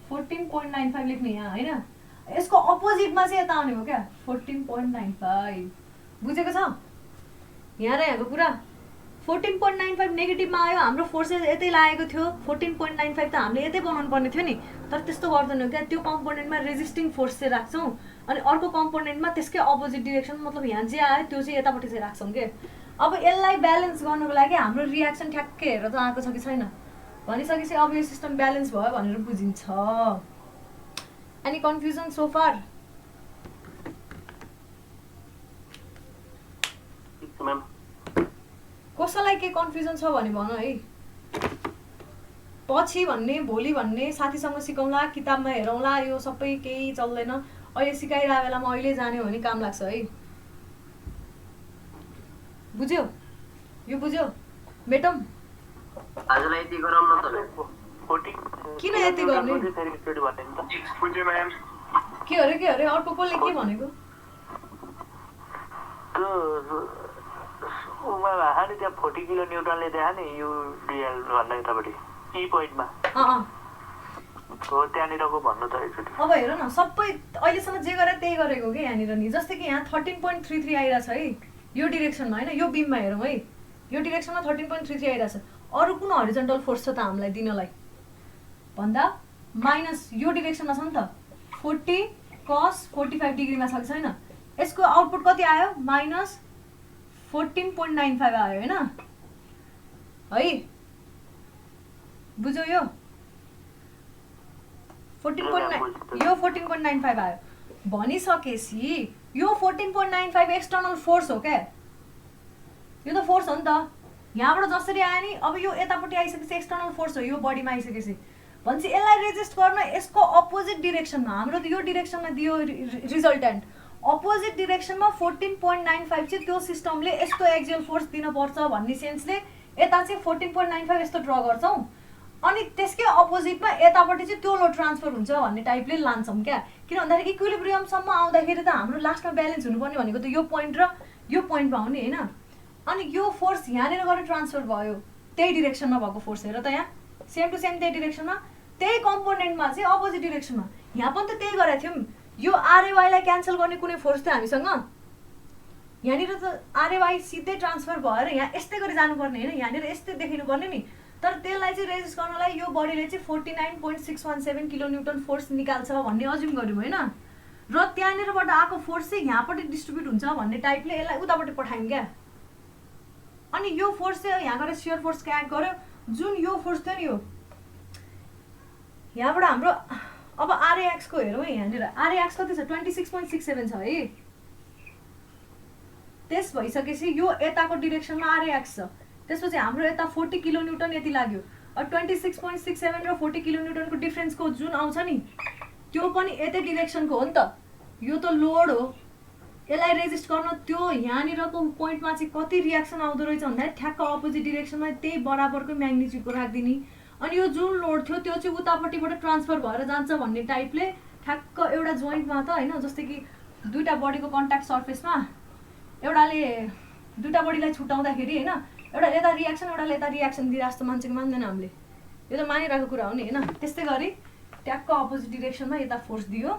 [SPEAKER 1] 14.95 लेख्ने यहाँ होइन। यसको अपोजिटमा चाहिँ यता आउने हो क्या 14.95, बुझेको छ यहाँ र यहाँको कुरा। 14.95 नेगेटिभमा आयो, हाम्रो फोर्सेस यतै लागेको थियो, 14.95 त हामीले यतै बनाउनु पर्ने थियो नि, तर त्यस्तो गर्दैनौँ क्या। त्यो कम्पोनेन्टमा रेजिस्टिङ फोर्स चाहिँ राख्छौँ अनि अर्को कम्पोनेन्टमा त्यसकै अपोजिट डिरेक्सन, मतलब यहाँ जे आयो त्यो चाहिँ यतापट्टि चाहिँ राख्छौँ के। अब यसलाई ब्यालेन्स गर्नुको लागि हाम्रो रियाक्सन ठ्याक्कै हेरेर त आएको छ कि छैन भनिसकेपछि अब यो सिस्टम ब्यालेन्स भयो भनेर बुझिन्छ। Any confusion so far? कसैलाई के कन्फ्युजन छ भने भन है, पछि भन्ने भोलि भन्ने साथीसँग सिकाउँला, किताबमा हेरौँला, यो सबै केही चल्दैन। अहिले सिकाइरहेको बेलामा अहिले जाने भने काम लाग्छ है। बुझ्यो? यो बुझ्यो मेडम?
[SPEAKER 2] आजलाई यति गरौँ न त।
[SPEAKER 1] किन यति गर्ने?
[SPEAKER 2] बुझ्यो म्याम।
[SPEAKER 1] के अरे अर्को कसले के भनेको?
[SPEAKER 4] उमा भए नि त्यहाँ 40 किलो न्युटनले देखा नि यु डिएल भन्दा यतापट्टि ई पोइन्टमा हो त्यहाँनिरको भन्नु त एकचोटि।
[SPEAKER 1] अब हेर न, सबै अहिलेसम्म जे गरे त्यही गरेको के यहाँनिर नि। जस्तै कि यहाँ 13.33 आइरहेछ है यो डिरेक्सनमा होइन, यो बिममा हेरौँ है, यो डिरेक्सनमा 13.33 आइरहेछ। अरू कुन हरिजन्टल फोर्स छ त हामीलाई दिनलाई भन्दा माइनस यो डिरेक्सनमा छ नि त 40 cos 45 डिग्रीमा छ कि छैन। यसको आउटपुट कति आयो? माइनस 14.95 आयो होइन है। बुझ्यो? यो 14.95 आयो भनिसकेपछि यो 14.95 एक्सटर्नल फोर्स हो क्या, यो त फोर्स हो नि त। यहाँबाट जसरी आयो नि, अब यो यतापट्टि आइसकेपछि एक्सटर्नल फोर्स हो, यो बडीमा आइसकेपछि भनेपछि यसलाई रेजिस्ट गर्न यसको अपोजिट डिरेक्सनमा, हाम्रो त यो डिरेक्सनमा दियो रिजल्टेन्ट, अपोजिट डिरेक्सनमा 14.95 चाहिँ त्यो सिस्टमले यस्तो एक्जियल फोर्स दिनुपर्छ भन्ने सेन्सले यता चाहिँ 14.95 यस्तो ड्र गर्छौँ अनि त्यसकै अपोजिटमा यतापट्टि चाहिँ त्यो लोड ट्रान्सफर हुन्छ भन्ने टाइपले लान्छौँ क्या। किन भन्दाखेरि इक्विलिब्रियमसम्म आउँदाखेरि त हाम्रो लास्टमा ब्यालेन्स हुनुपर्ने भनेको त यो पोइन्ट र यो पोइन्टमा हो नि होइन। अनि यो फोर्स यहाँनिर गएर ट्रान्सफर भयो, त्यही डिरेक्सनमा भएको फोर्स हेर त, यहाँ सेम टु सेम त्यही डिरेक्सनमा, त्यही कम्पोनेन्टमा चाहिँ अपोजिट डिरेक्सनमा। यहाँ पनि त त्यही गरेको थियौँ। यो आरएवाईलाई क्यान्सल गर्ने कुनै फोर्स थियो हामीसँग? यहाँनिर त आरएवाई सिधै ट्रान्सफर भएर यहाँ यस्तै गरी जानुपर्ने होइन, यहाँनिर यस्तै देखिनु पर्ने नि। तर त्यसलाई चाहिँ रेजिस्ट गर्नलाई यो बडीले चाहिँ 49.617 किलो न्युटन फोर्स निकाल्छ भन्ने अज्युम गऱ्यौँ होइन, र त्यहाँनिरबाट आएको फोर्स चाहिँ यहाँपट्टि डिस्ट्रिब्युट हुन्छ भन्ने टाइपले यसलाई उतापट्टि पठायौँ क्या। अनि यो फोर्स चाहिँ यहाँ गएर सियर फोर्स क्याक गर्यो, जुन यो फोर्स थियो नि यो यहाँबाट हाम्रो। अब आरएएक्सको हेरौँ है, यहाँनिर आरएएक्स कति छ? 26.67 छ है। त्यस भइसकेपछि यो यताको डिरेक्सनमा आरएएक्स छ, त्यसपछि हाम्रो यता 40 किलो न्युटन यति लाग्यो। अब 26.67 र 40 किलो न्युटनको डिफ्रेन्सको जुन आउँछ नि त्यो पनि यतै डिरेक्सनको हो नि त। यो त लोड हो, यसलाई रेजिस्ट गर्न त्यो यहाँनिरको पोइन्टमा चाहिँ कति रियाक्सन आउँदो रहेछ भन्दाखेरि ठ्याक्क अपोजिट डिरेक्सनमा त्यही बराबरको म्याग्निट्युडको राखिदिने। अनि यो जुन लोड थियो त्यो चाहिँ उतापट्टिबाट ट्रान्सफर भएर जान्छ भन्ने टाइपले ठ्याक्क एउटा जोइन्टमा त होइन, जस्तै कि दुईवटा बडीको कन्ट्याक्ट सर्फेसमा एउटाले दुईवटा बडीलाई छुट्याउँदाखेरि होइन, एउटा यता रियाक्सन एउटाले यता रियाक्सन दिएर जस्तो मान्छेको मान्दैन हामीले, यो त मानिरहेको कुरा हो नि होइन। त्यस्तै गरी ट्याक्क अपोजिट डिरेक्सनमा यता फोर्स दियो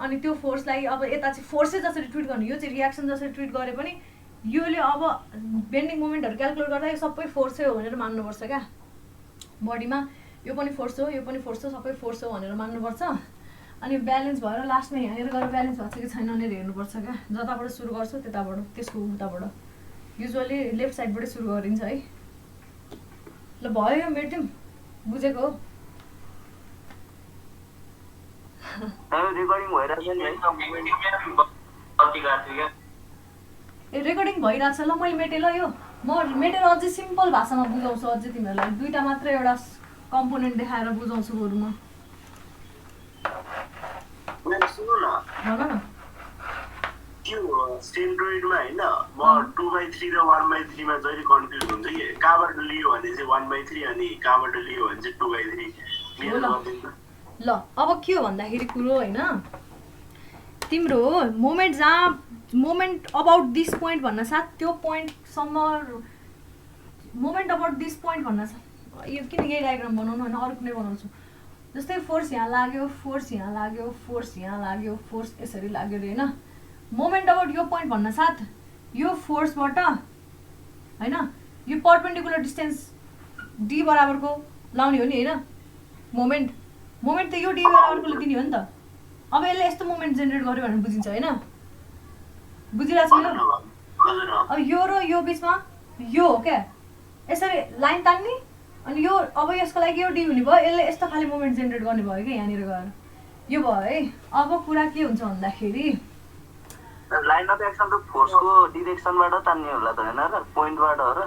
[SPEAKER 1] अनि त्यो फोर्सलाई अब यता चाहिँ फोर्सै जसरी ट्रिट गर्ने, यो चाहिँ रियाक्सन जसरी ट्रिट गरे पनि योले अब बेन्डिङ मोमेन्टहरू क्यालकुलेट गर्दा यो सबै फोर्सै हो भनेर मान्नुपर्छ क्या। बडीमा यो पनि फोर्स हो, यो पनि फोर्स हो, सबै फोर्स हो भनेर मान्नुपर्छ। अनि ब्यालेन्स भएर लास्टमा यहाँनिर गएर ब्यालेन्स भएको छ कि छैन भनेर हेर्नुपर्छ क्या। जताबाट सुरु गर्छौँ त्यताबाट, त्यसको उताबाट युजुअली लेफ्ट साइडबाटै सुरु गरिन्छ है। ल भयो, यो मेट्यौँ, बुझेको हो?
[SPEAKER 4] रेकर्डिङ भइरहेछ नि है?
[SPEAKER 1] ए रेकर्डिङ भइरहेछ। ल मैले मेटेँ ल, यो म मेटेर अझै सिम्पल भाषामा बुझाउँछु, अझै तिमीहरूलाई दुईवटा मात्र एउटा कम्पोनेन्ट देखाएर बुझाउँछु बरु म।
[SPEAKER 2] सुन्नु न,
[SPEAKER 1] भन न।
[SPEAKER 2] त्यो सेन्ट्रोइडमा होइन म 2/3 र 1/3 मा जहिले कन्फ्युज हुन्छ कि कहाँबाट लियो भने चाहिँ 1/3 अनि कहाँबाट लियो भने चाहिँ 2/3।
[SPEAKER 1] हो ल अब के हो भन्दाखेरि कुरो होइन तिम्रो मोमेन्ट अबाउट दिस पोइन्ट भन्न साथ त्यो पोइन्टसम्म मोमेन्ट अबाउट दिस पोइन्ट भन्न साथ यो किन यही डायग्राम बनाउनु होइन अरू कुनै बनाउँछु जस्तै फोर्स यहाँ लाग्यो फोर्स यहाँ लाग्यो फोर्स यहाँ लाग्यो फोर्स यसरी लाग्यो अरे होइन मोमेन्ट अबाउट यो पोइन्ट भन्न साथ यो फोर्सबाट होइन यो परपेन्डिकुलर डिस्टेन्स डी बराबरको लाउने हो नि होइन मोमेन्ट त यो डी बराबरकोले दिने हो नि त अब यसले यस्तो मोमेन्ट जेनेरेट गर्यो भनेर बुझिन्छ होइन बुझिरहेको छ यो अब यो र यो बिचमा यो हो क्या यसरी लाइन तान्ने अनि यो अब यसको लागि यो डी हुने भयो यसले यस्तो खाले मोमेन्ट जेनेरेट गर्ने भयो क्या यहाँनिर गएर यो भयो है अब कुरा के हुन्छ भन्दाखेरि
[SPEAKER 2] लाइन अफ एक्सन त फोर्सको डिरेक्सनबाट तान्ने होला त होइन र पोइन्टबाट हो र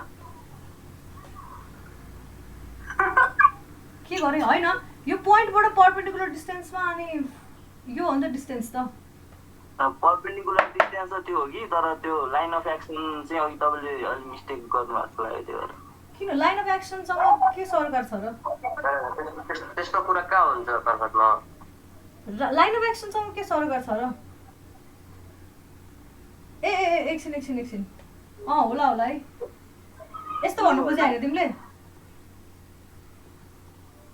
[SPEAKER 1] के गरे होइन यो पोइन्टबाट परपेन्डिकुलर डिस्टेन्समा अनि यो हो नि त डिस्टेन्स त
[SPEAKER 2] परपेन्डिकुलर डिस्टेन्स त त्यो हो कि तर त्यो लाइन अफ एक्सन चाहिँ अघि तपाईँले अलिक मिस्टेक गर्नुभएको लाग्यो त्यो
[SPEAKER 1] किन लाइन अफ एक्सनसँग के सरकार छ र
[SPEAKER 2] त्यस्तो कुरा कहाँ हुन्छ तर्फमा
[SPEAKER 1] लाइन अफ एक्सनसँग के सरकार छ र ए एकछिन होला है यस्तो भन्नु खोजे होइन तिमीले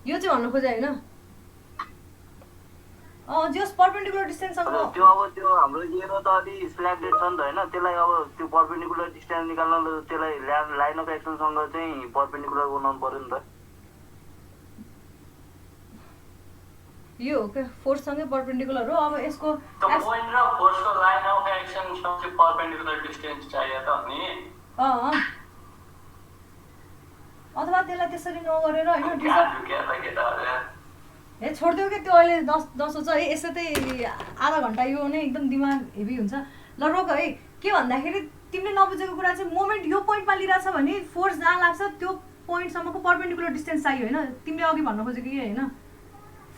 [SPEAKER 1] यो चाहिँ भन्नु खोजे होइन जस परपेन्डिकुलर डिस्टेन्ससँग
[SPEAKER 2] त्यो अब त्यो हाम्रो एरो त अलि स्ल्याक्टेड छ नि त होइन त्यसलाई अब त्यो परपेन्डिकुलर डिस्टेन्स निकाल्न त्यसलाई लाइन अफ एक्सनसँग चाहिँ परपेन्डिकुलर बनाउनु पर्यो नि त
[SPEAKER 1] यो हो क्या फोर्ससँगै परपेन्डिकुलर हो अब यसको
[SPEAKER 5] पोइन्ट र फोर्सको लाइन अफ एक्सन सँगै परपेन्डिकुलर डिस्टेन्स चाहियो त नि
[SPEAKER 1] अथवा त्यसलाई त्यसरी नगरेर होइन ए छोडिदेऊ क्या त्यो अहिले दस है यसो चाहिँ आधा घन्टा यो नै एकदम दिमाग हेभी हुन्छ ल रोक है के भन्दाखेरि तिमीले नबुझेको कुरा चाहिँ मोमेन्ट यो पोइन्टमा लिइरहेछ भने फोर्स जहाँ लाग्छ त्यो पोइन्टसम्मको परपेन्डिकुलर डिस्टेन्स चाहियो होइन तिमीले अघि भन्न खोजेको कि होइन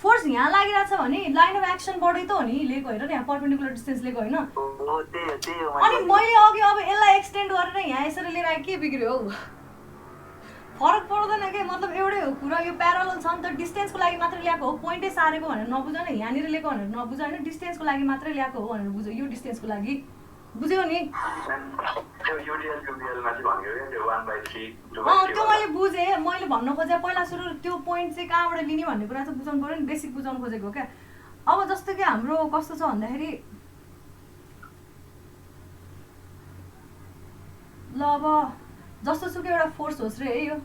[SPEAKER 1] फोर्स यहाँ लागिरहेछ भने लाइन अफ एक्सनबाटै त हो नि लिएको होइन यहाँ परपेन्डिकुलर डिस्टेन्स लिएको होइन अनि मैले अघि अब यसलाई एक्सटेन्ड गरेर यहाँ यसरी लिएर आएँ के बिग्रियो हौ फरक पर्दैन क्या मतलब एउटै हो कुरा यो प्यारलल छ नि त डिस्टेन्सको लागि मात्रै ल्याएको हो पोइन्टै सारेको भनेर नबुझ न यहाँनिर लिएको भनेर नबुझ होइन डिस्टेन्सको लागि मात्रै ल्याएको हो भनेर बुझ्यो यो डिस्टेन्सको लागि बुझ्यौ नि त्यो मैले बुझेँ मैले भन्न खोजेँ पहिला सुरु त्यो पोइन्ट चाहिँ कहाँबाट लिने भन्ने कुरा चाहिँ बुझाउनु पऱ्यो नि बेसिक बुझाउनु खोजेको हो क्या अब जस्तो कि हाम्रो कस्तो छ भन्दाखेरि ल अब जस्तो सुकै एउटा फोर्स होस् रे है यो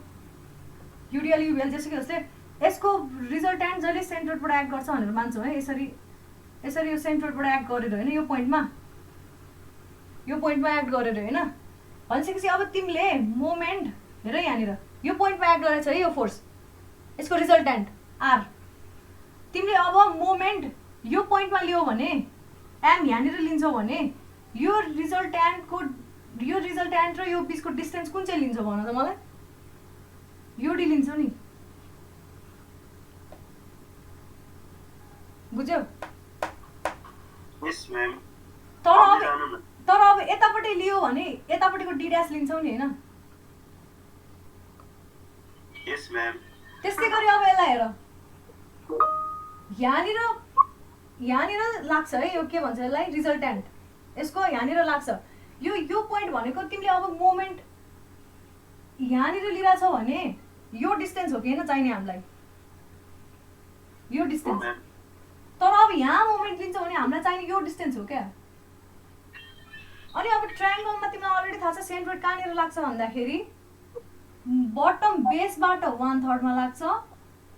[SPEAKER 1] युडिएल युबिएल जेसुकै होस् रे यसको रिजल्ट्यान्ट जहिले सेन्ट्रोइडबाट एक्ट गर्छ भनेर मान्छौँ है यसरी यो सेन्ट्रोइडबाट एक्ट गरेर होइन यो पोइन्टमा एक्ट गरेर होइन भनिसकेपछि अब तिमीले मोमेन्ट हेर यहाँनिर यो पोइन्टमा एक्ट गरेको छ है यो फोर्स यसको रिजल्ट्यान्ट आर तिमीले अब मोमेन्ट यो पोइन्टमा लियो भने एम यहाँनिर लिन्छौ भने यो रिजल्ट्यान्ट र यो बिचको डिस्टेन्स कुन चाहिँ लिन्छौ भन त मलाई यो डी लिन्छौ नि बुझ्यौ
[SPEAKER 2] यस म्याम
[SPEAKER 1] तर अब यतापट्टि लियो भने यतापट्टिको डी ड्यास लिन्छौ नि होइन
[SPEAKER 2] यस म्याम
[SPEAKER 1] त्यस्तै गरी अब यसलाई हेर यहाँनिर लाग्छ है यो के भन्छ यसलाई रिजल्ट्यान्ट यसको यहाँनिर लाग्छ यो पोइन्ट भनेको तिमीले अब मोमेन्ट यहाँनिर लिइरहेछौ भने यो डिस्टेन्स हो कि होइन चाहिने हामीलाई यो डिस्टेन्स तर अब यहाँ मोमेन्ट लिन्छौ भने हामीलाई चाहिने यो डिस्टेन्स हो क्या अनि अब ट्रायङ्गलमा तिमीलाई अलरेडी थाहा छ सेन्ट्रोइड कहाँनिर लाग्छ भन्दाखेरि बटम बेसबाट 1/3 मा लाग्छ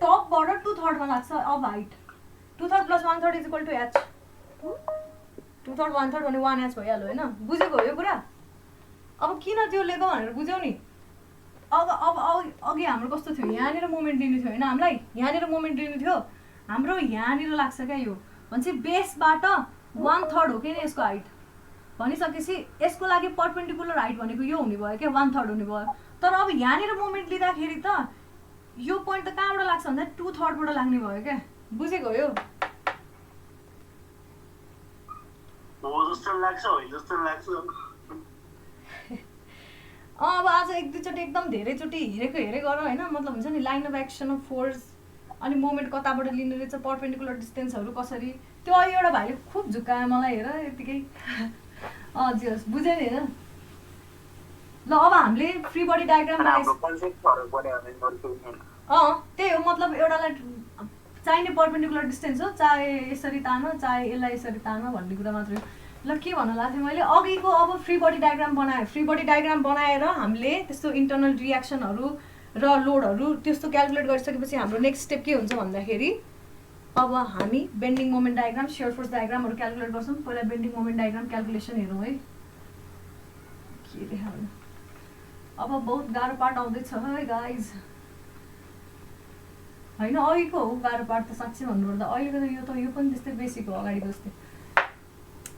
[SPEAKER 1] टपबाट 2/3 मा लाग्छ अब हाइट 2/3 + 1/3 = h 2/3 1/3 भने 1h भइहाल्यो होइन बुझेको हो यो कुरा अब किन त्यो लेखो भनेर बुझ्यौ नि अब अघि हाम्रो कस्तो थियो यहाँनिर मोमेन्ट लिनु थियो होइन हामीलाई यहाँनिर मोमेन्ट लिनु थियो हाम्रो यहाँनिर लाग्छ क्या यो भन्छ बेसबाट 1/3 हो कि यसको हाइट भनिसकेपछि यसको लागि परपेन्डिकुलर हाइट भनेको यो हुने भयो क्या 1/3 हुने भयो तर अब यहाँनिर मोमेन्ट लिँदाखेरि त यो पोइन्ट त कहाँबाट लाग्छ भन्दा 2/3 बाट लाग्ने भयो क्या बुझेको हो यो अब आज एक दुईचोटि एकदम धेरैचोटि हेरेको गर होइन मतलब हुन्छ नि line of action of force अनि मोमेन्ट कताबाट लिने रहेछ, पर्पेन्डिकुलर डिस्टेन्सहरू कसरी, त्यो अहिले एउटा भाइले खुब झुक्कायो मलाई हेर यतिकै। हजुर बुझेँ नि होइन। ल अब हामीले फ्री बडी डायग्राम त्यही हो, मतलब एउटालाई चाहिने पर्पेन्डिकुलर डिस्टेन्स हो, चाहे यसरी तान चाहे यसलाई यसरी तान भन्ने कुरा मात्रै हो। ल के भन्न लाग्थेँ मैले अघिको, अब फ्री बडी डायग्राम बनायो, फ्री बडी डायग्राम बनाएर हामीले त्यस्तो इन्टरनल रियाक्सनहरू र लोडहरू त्यस्तो क्यालकुलेट गरिसकेपछि हाम्रो नेक्स्ट स्टेप के हुन्छ भन्दाखेरि अब हामी bending moment diagram, shear force डायग्रामहरू क्यालकुलेट गर्छौँ। पहिला बेन्डिङ मोमेन्ट डायग्राम क्यालकुलेसन हेरौँ है। के देखाउनु अब बहुत गाह्रो पार्ट आउँदैछ है गाइज होइन। अघिको हो गाह्रो पार्ट त साँच्चै भन्नुपर्दा, अहिलेको त यो पनि त्यस्तै बेसिक हो अगाडिको जस्तै।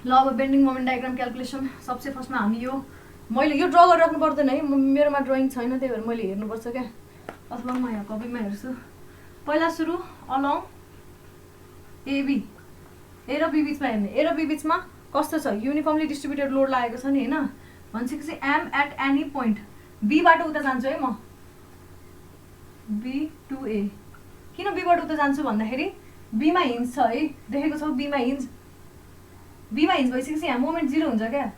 [SPEAKER 1] ल अब बेन्डिङ मोमेन्ट डायग्राम क्यालकुलेसन सबसे फर्स्टमा हामी मैले यो ड्र गरेर राख्नु पर्दैन है, मेरोमा ड्रइङ छैन त्यही भएर मैले हेर्नुपर्छ क्या, अथवा म यहाँ कपीमा हेर्छु। पहिला सुरु अलङ एबी, ए र बी बिचमा हेर्ने। ए र बी बिचमा कस्तो छ, युनिफर्मली डिस्ट्रिब्युटेड लोड लागेको छ नि होइन। भनिसकेपछि एम एट एनी पोइन्ट, बीबाट उता जान्छु है म, बी टु ए। किन बीबाट उता जान्छु भन्दाखेरि बीमा हिन्ज छ है, देखेको छौ बीमा हिन्ज। बीमा हिन्ज भइसकेपछि यहाँ मोमेन्ट 0 हुन्छ क्या,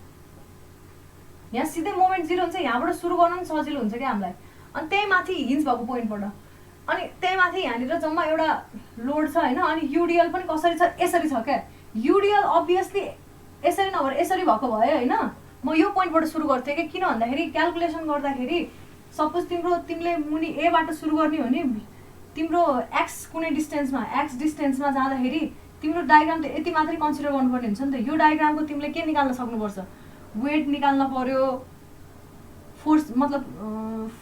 [SPEAKER 1] यहाँ सिधै मोमेन्ट 0 हुन्छ, यहाँबाट सुरु गर्न पनि सजिलो हुन्छ क्या हामीलाई। अनि त्यही माथि हिन्ज भएको पोइन्टबाट, अनि त्यही माथि यहाँनिर जम्मा एउटा लोड छ होइन। अनि युडिएल पनि कसरी छ, यसरी छ क्या। युडिएल अभियसली यसरी नभएर यसरी भएको भयो होइन। म यो पोइन्टबाट सुरु गर्थेँ कि किन भन्दाखेरि क्यालकुलेसन गर्दाखेरि सपोज तिमीले मुनि एबाट सुरु गर्ने हो नि, तिम्रो एक्स कुनै डिस्टेन्समा, एक्स डिस्टेन्समा जाँदाखेरि तिम्रो डायग्राम त यति मात्रै कन्सिडर गर्नुपर्ने हुन्छ नि त। यो डायग्रामको तिमीले के निकाल्न सक्नुपर्छ, वेट निकाल्न पर्यो, फोर्स मतलब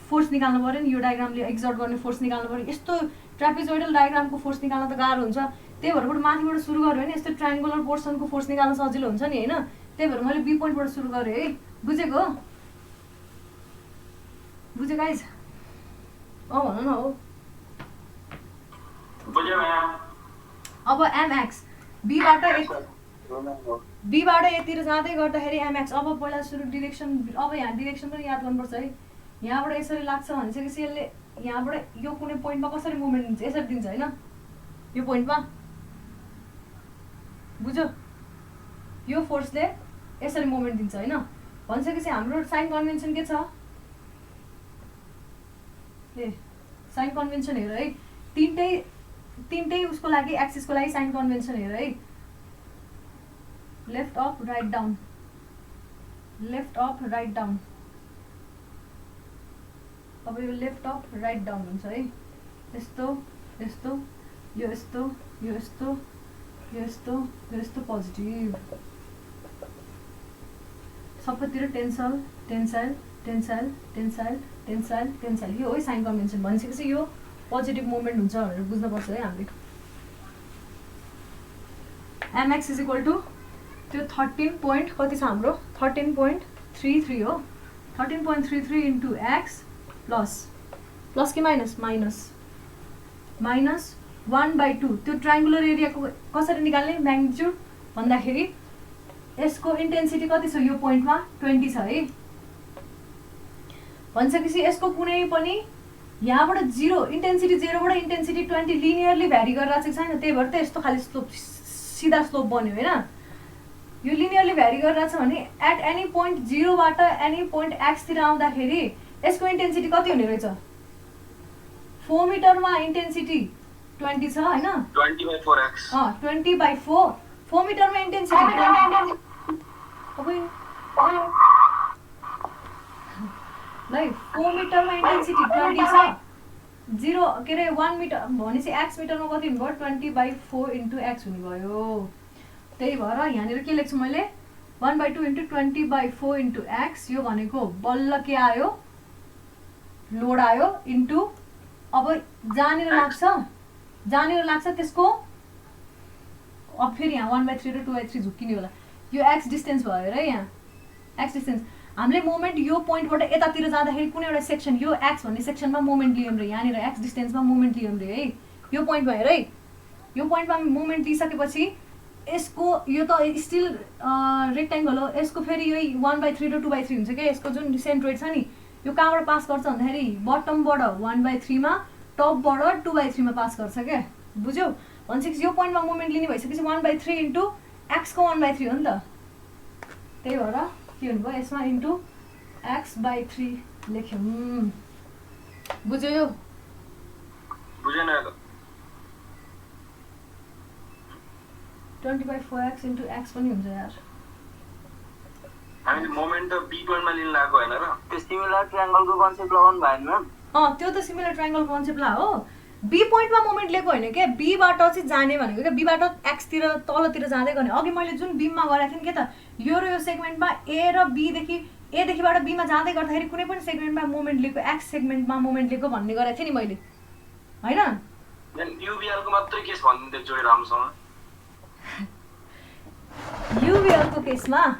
[SPEAKER 1] फोर्स निकाल्नु पर्यो नि, यो डायग्रामले एक्जर्ट गर्ने फोर्स निकाल्नु पर्यो। यस्तो ट्रापेजोइडल डायग्रामको फोर्स निकाल्न त गाह्रो हुन्छ, त्यही भएर माथिबाट सुरु गऱ्यो भने यस्तो ट्रायङ्गुलर पोर्सनको फोर्स निकाल्न सजिलो हुन्छ नि होइन। त्यही भएर मैले बी पोइन्टबाट सुरु गरेँ है। बुझेको हो, बुझ्यो गाइज? भन न हो। अब एमएक्स बीबाट यतिर जाँदै गर्दाखेरि एमएक्स। अब पहिला सुरु डिरेक्सन, अब यहाँ डिरेक्सन पनि याद गर्नुपर्छ है। यहाँबाट यसरी लाग्छ भनिसकेपछि यसले यहाँबाट यो कुनै पोइन्टमा कसरी मुभमेन्ट दिन्छ, यसरी दिन्छ होइन, यो पोइन्टमा। बुझ्यो, यो फोर्सले यसरी मुभमेन्ट दिन्छ होइन। भनिसकेपछि हाम्रो साइन कन्भेन्सन के छ, ए साइन कन्भेन्सन हेर है। तिनटै उसको लागि, एक्सिसको लागि साइन कन्भेन्सन हेर है। Left up write down, left up write down. अब यो लेफ्ट अप राइट डाउन हुन्छ है। यस्तो यस्तो, यो यस्तो, यो यस्तो, यो यस्तो, यो यस्तो पोजिटिभ, सबैतिर tensile tensile tensile tensile tensile tensile. यो हो साइन कन्भेन्सन। भनिसकेपछि यो पोजिटिभ मुभमेन्ट हुन्छ भनेर बुझ्नुपर्छ है हामीले। एमएक्स इज इक्वल टु त्यो 13 पोइन्ट कति छ हाम्रो, 13.33 हो। 13.33 इन्टु एक्स प्लस कि माइनस, माइनस 1/2। त्यो ट्रायङ्गुलर एरियाको कसरी निकाल्ने म्याग्निट्युड भन्दाखेरि यसको इन्टेन्सिटी कति छ यो पोइन्टमा, 20 छ है। भनिसकेपछि यसको कुनै पनि यहाँबाट 0, इन्टेन्सिटी 0बाट इन्टेन्सिटी 20 लिनियरली भ्यारी गरेर चाहिँ छैन, त्यही भएर त यस्तो खालि स्लोप, सिधा स्लोप बन्यो होइन। यो लिनियरली भ्यारी गरिरहेको छ भने एट एनी पोइन्ट 0बाट एनी पोइन्ट एक्सतिर आउँदाखेरि यसको इन्टेन्सिटी कति हुने रहेछ, 4 मिटरमा इन्टेन्सिटी 20 छ होइन,
[SPEAKER 3] 20/4x
[SPEAKER 1] 20/4, 4 मिटरमा इन्टेन्सिटी 20। ल 4 मिटरमा इन्टेन्सिटी 20 छ, 0 के अरे 1 मिटर भनेपछि एक्स मिटरमा कति हुनुभयो, 20/4 इन्टु एक्स हुनुभयो। त्यही भएर यहाँनिर के लेख्छु मैले, 1/2 इन्टु 20/4 इन्टु एक्स। यो भनेको बल्ल के आयो, लोड आयो इन्टु अब जहाँनिर लाग्छ त्यसको अब फेरि यहाँ 1/3 र 2/3 झुक्किने होला। यो एक्स डिस्टेन्स भयो र यहाँ एक्स डिस्टेन्स। हामीले मोमेन्ट यो पोइन्टबाट यतातिर जाँदाखेरि कुनै एउटा सेक्सन, यो एक्स भन्ने सेक्सनमा मोमेन्ट लियौँ रे, यहाँनिर एक्स डिस्टेन्समा मोमेन्ट लियौँ रे है। यो पोइन्ट भयो है। यो पोइन्टमा मोमेन्ट लिइसकेपछि यसको यो त स्टिल रेक्ट्याङ्गल हो, यसको फेरि यही 1/3 र 2/3 हुन्छ क्या। यसको जुन सेन्ट्रोइड छ नि यो कहाँबाट पास गर्छ भन्दाखेरि बटमबाट 1/3 मा टपबाट 2/3 मा पास गर्छ क्या, बुझ्यौ? भनेपछि यो पोइन्टमा मोमेन्ट लिने भइसकेपछि 1/3 इन्टु एक्सको 1/3 हो नि त, त्यही भएर के हुनुभयो यसमा इन्टु x/3 लेख्यौँ। बुझ्यो यो?
[SPEAKER 3] बुझेन त
[SPEAKER 1] 20/4x इन्टु x पनि हुन्छ यार।
[SPEAKER 3] हामीले मोमेन्ट त बी पोइन्टमा लिन लागेको होइन र?
[SPEAKER 2] त्यो सिमिलर ट्रायंगलको कन्सेप्ट लगाउनु भएन म्याम?
[SPEAKER 1] त्यो त सिमिलर ट्रायंगल कन्सेप्ट ला हो। बी पोइन्टमा मोमेन्ट लिएको होइन क्या, बीबाट चाहिँ जाने भनेको क्या, बीबाट एक्सतिर तलतिर जाँदै गर्ने। अघि मैले जुन बीममा गरेको थिएँ नि के त, यो र यो सेगमेन्टमा ए र एदेखिबाट बीमा जाँदै गर्दाखेरि कुनै पनि सेगमेन्टमा मोमेन्ट लिएको, एक्स सेगमेन्टमा मोमेन्ट लिएको भन्ने गरेको थिएँ नि मैले, होइन?
[SPEAKER 3] युबिएलको मात्रै केस भनिदिन्थ्यो जोडी राम्रोसँग।
[SPEAKER 1] युबिएलको केसमा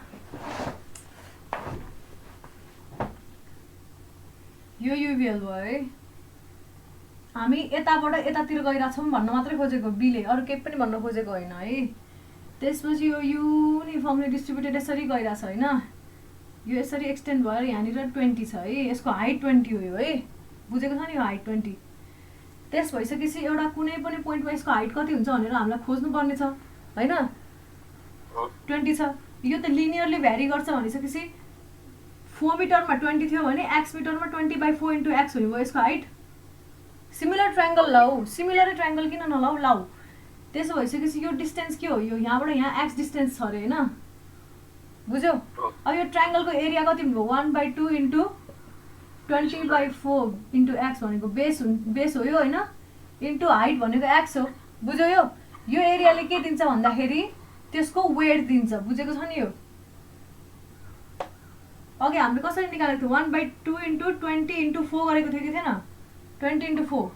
[SPEAKER 1] यो युबिएल भयो है, हामी यताबाट यतातिर गइरहेछौँ भन्न मात्रै खोजेको बीले, अरू केही पनि भन्न खोजेको होइन है। त्यसपछि यो युनिफर्मली डिस्ट्रिब्युटेड यसरी गइरहेछ होइन, यो यसरी एक्सटेन्ड भएर यहाँनिर 20 छ है, यसको हाइट 20 हो यो है, बुझेको छ नि यो हाइट 20। त्यस भइसकेपछि एउटा कुनै पनि पोइन्टमा यसको हाइट कति हुन्छ भनेर हामीलाई खोज्नुपर्ने छ होइन, 20 छ। यो त लिनियरली भ्यारी गर्छ भनिसकेपछि 4 मिटरमा 20 थियो भने एक्स मिटरमा 20/4 इन्टु एक्स हुने भयो यसको हाइट। सिमिलर ट्रायंगल लाऊ, सिमिलर ट्रायंगल किन नलाऊ, लाऊ। त्यसो भइसकेपछि यो डिस्टेन्स के हो, यो यहाँबाट यहाँ एक्स डिस्टेन्स छ अरे होइन, बुझ्यौ? अब यो ट्रायंगलको एरिया कति भयो, 1/2 इन्टु 20/4 इन्टु एक्स भनेको बेस हो यो होइन, इन्टु हाइट भनेको एक्स हो, बुझ्यौ? यो एरियाले के दिन्छ भन्दाखेरि त्यसको वेट दिन्छ, बुझेको छ नि? यो अघि हामीले कसरी निकालेको थियो, 1/2 इन्टु 20 इन्टु 4 गरेको थियो कि थिएन, 20 इन्टु 4,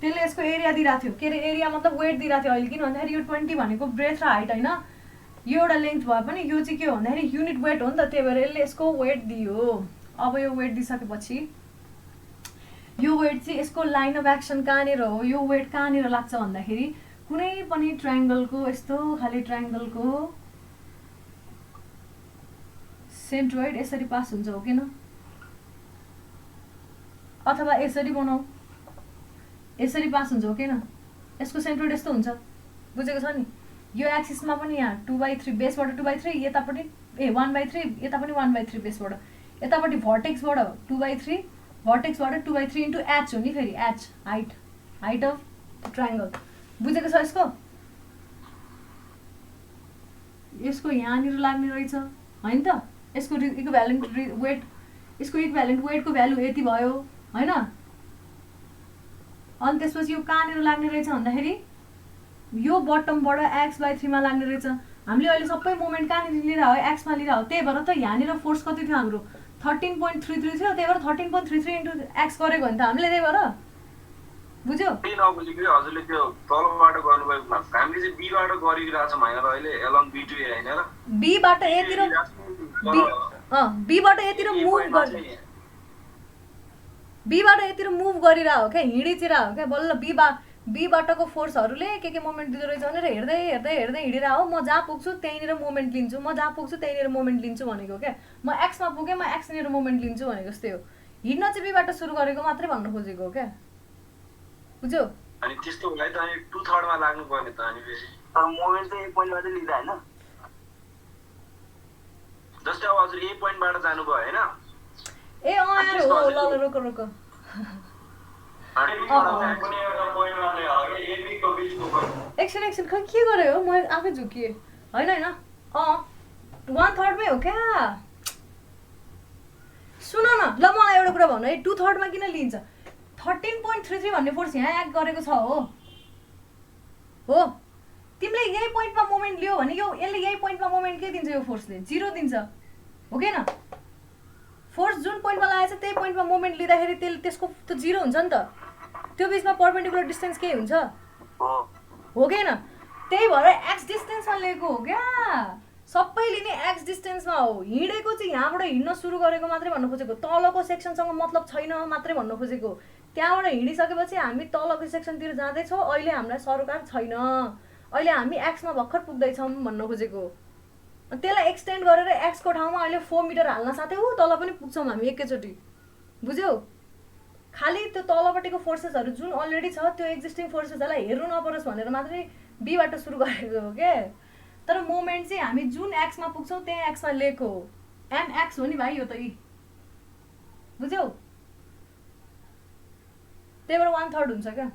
[SPEAKER 1] त्यसले यसको एरिया दिइरहेको थियो। के अरे एरिया मतलब वेट दिइरहेको थियो अहिले, किन भन्दाखेरि यो 20 भनेको ब्रेथ र हाइट होइन, यो एउटा लेन्थ भए पनि यो चाहिँ के हो भन्दाखेरि युनिट वेट हो नि त, त्यही भएर यसले यसको वेट दियो। अब यो वेट दिइसकेपछि यो वेट चाहिँ यसको लाइन अफ एक्सन कहाँनिर हो, यो वेट कहाँनिर लाग्छ भन्दाखेरि कुनै पनि ट्रायंगलको यस्तो खाली ट्रायंगलको सेन्ट्रोइड यसरी पास हुन्छ हो किन, अथवा यसरी बनाऊ, यसरी पास हुन्छ हो किन, यसको सेन्ट्रोइड यस्तो हुन्छ, बुझेको छ नि? यो एक्सिसमा पनि यहाँ 2/3 बेसबाट 2/3 यतापट्टि 1/3 यता पनि 1/3 बेसबाट, यतापट्टि भर्टेक्सबाट 2/3 भर्टेक्सबाट 2/3 इन्टु एच हो नि फेरि, एच हाइट अफ ट्रायंगल, बुझेको छ? यसको यहाँनिर लाग्ने रहेछ होइन त, यसको इक्विभ्यालेन्ट वेट, यसको इक्विभ्यालेन्ट वेटको भ्यालु यति भयो होइन। अनि त्यसपछि यो कहाँनिर लाग्ने रहेछ भन्दाखेरि यो बटमबाट x/3 मा लाग्ने रहेछ। हामीले अहिले सबै मोमेन्ट कहाँनिर लिएर हो, एक्समा लिएर हो, त्यही भएर त यहाँनिर फोर्स कति थियो हाम्रो 13.33 थियो, त्यही भएर 13.33 इन्टु एक्स गरेको हो नि त हामीले, त्यही भएर बुझ्यो?
[SPEAKER 3] हजुरले त्यो तलबाट गर्नुभयो, हामीले चाहिँ बीबाट गरिरहेछौँ होइन र अहिले एलङ B2 होइन र,
[SPEAKER 1] बीबाट यतिर मुभ गरिरह हो क्या, हिँडितिर हो क्या, बल्ल बीबाटको फोर्सहरूले के मोमेन्ट दिँदो रहेछ भनेर हेर्दै हेर्दै हेर्दै हिँडिरह हो। म जहाँ पुग्छु त्यहीँनिर मोमेन्ट लिन्छु, म जहाँ पुग्छु त्यहीँनिर मोमेन्ट लिन्छु भनेको क्या, म एक्समा पुगेँ म एक्सनिर मोमेन्ट लिन्छु भनेको जस्तै हो। हिँड्न चाहिँ बीबाट सुरु गरेको मात्रै भन्न खोजेको हो क्या, बुझ्यौ?
[SPEAKER 3] अनि त्यस्तो भए त अनि 2/3 मा लाग्नु पर्ने त, अनि फेरि
[SPEAKER 2] तर मोमेन्ट चाहिँ एक पोइन्टबाट लिँदा होइन,
[SPEAKER 3] जस्तै अब हजुर ए पोइन्टबाट जानुभयो होइन,
[SPEAKER 1] ए यार हो, ल रोक एकछिन खै के गरे हो, म आफै झुकिएँ होइन 1/3 मै हो क्या। सुन न ल, मलाई एउटा कुरा भन्नु है, 2/3 मा किन लिन्छ? 13.33 भन्ने फोर्स यहाँ एक्ट गरेको छ हो, तिमीले यही पोइन्टमा मोमेन्ट लियो भने यसले यही पोइन्टमा मोमेन्ट के दिन्छ, यो फोर्सले 0 दिन्छ हो कि न? फोर्स जुन पोइन्टमा लागेको छ त्यही पोइन्टमा मोमेन्ट लिँदाखेरि त्यसको त 0 हुन्छ नि त, त्यो बिचमा पर्पेन्डिकुलर डिस्टेन्स के हुन्छ हो कि न? त्यही भएर एक्स डिस्टेन्समा लिएको हो क्या, सबै लिने एक्स डिस्टेन्समा हो। हिँडेको चाहिँ यहाँबाट हिँड्न सुरु गरेको मात्रै भन्न खोजेको, तलको सेक्सनसँग मतलब छैन मात्रै भन्न खोजेको। त्यहाँबाट हिँडिसकेपछि हामी तलको सेक्सनतिर जाँदैछौँ, अहिले हामीलाई सरोकार छैन, अहिले हामी एक्समा भर्खर पुग्दैछौँ भन्न खोजेको। त्यसलाई एक्सटेन्ड गरेर एक्सको ठाउँमा अहिले 4 मिटर हाल्न साथै ऊ तल पनि पुग्छौँ हामी एकैचोटि, बुझ्यौ? खालि त्यो तलपट्टिको फोर्सेसहरू जुन अलरेडी छ त्यो एक्जिस्टिङ फोर्सेसहरूलाई हेर्नु नपरोस् भनेर मात्रै बीबाट सुरु गरेको हो के। तर मोमेन्ट चाहिँ हामी जुन एक्समा पुग्छौँ त्यही एक्समा लिएको हो। एमएक्स हो नि भाइ यो त यी, बुझ्यौ? त्यही भएर 1/3 हुन्छ क्या।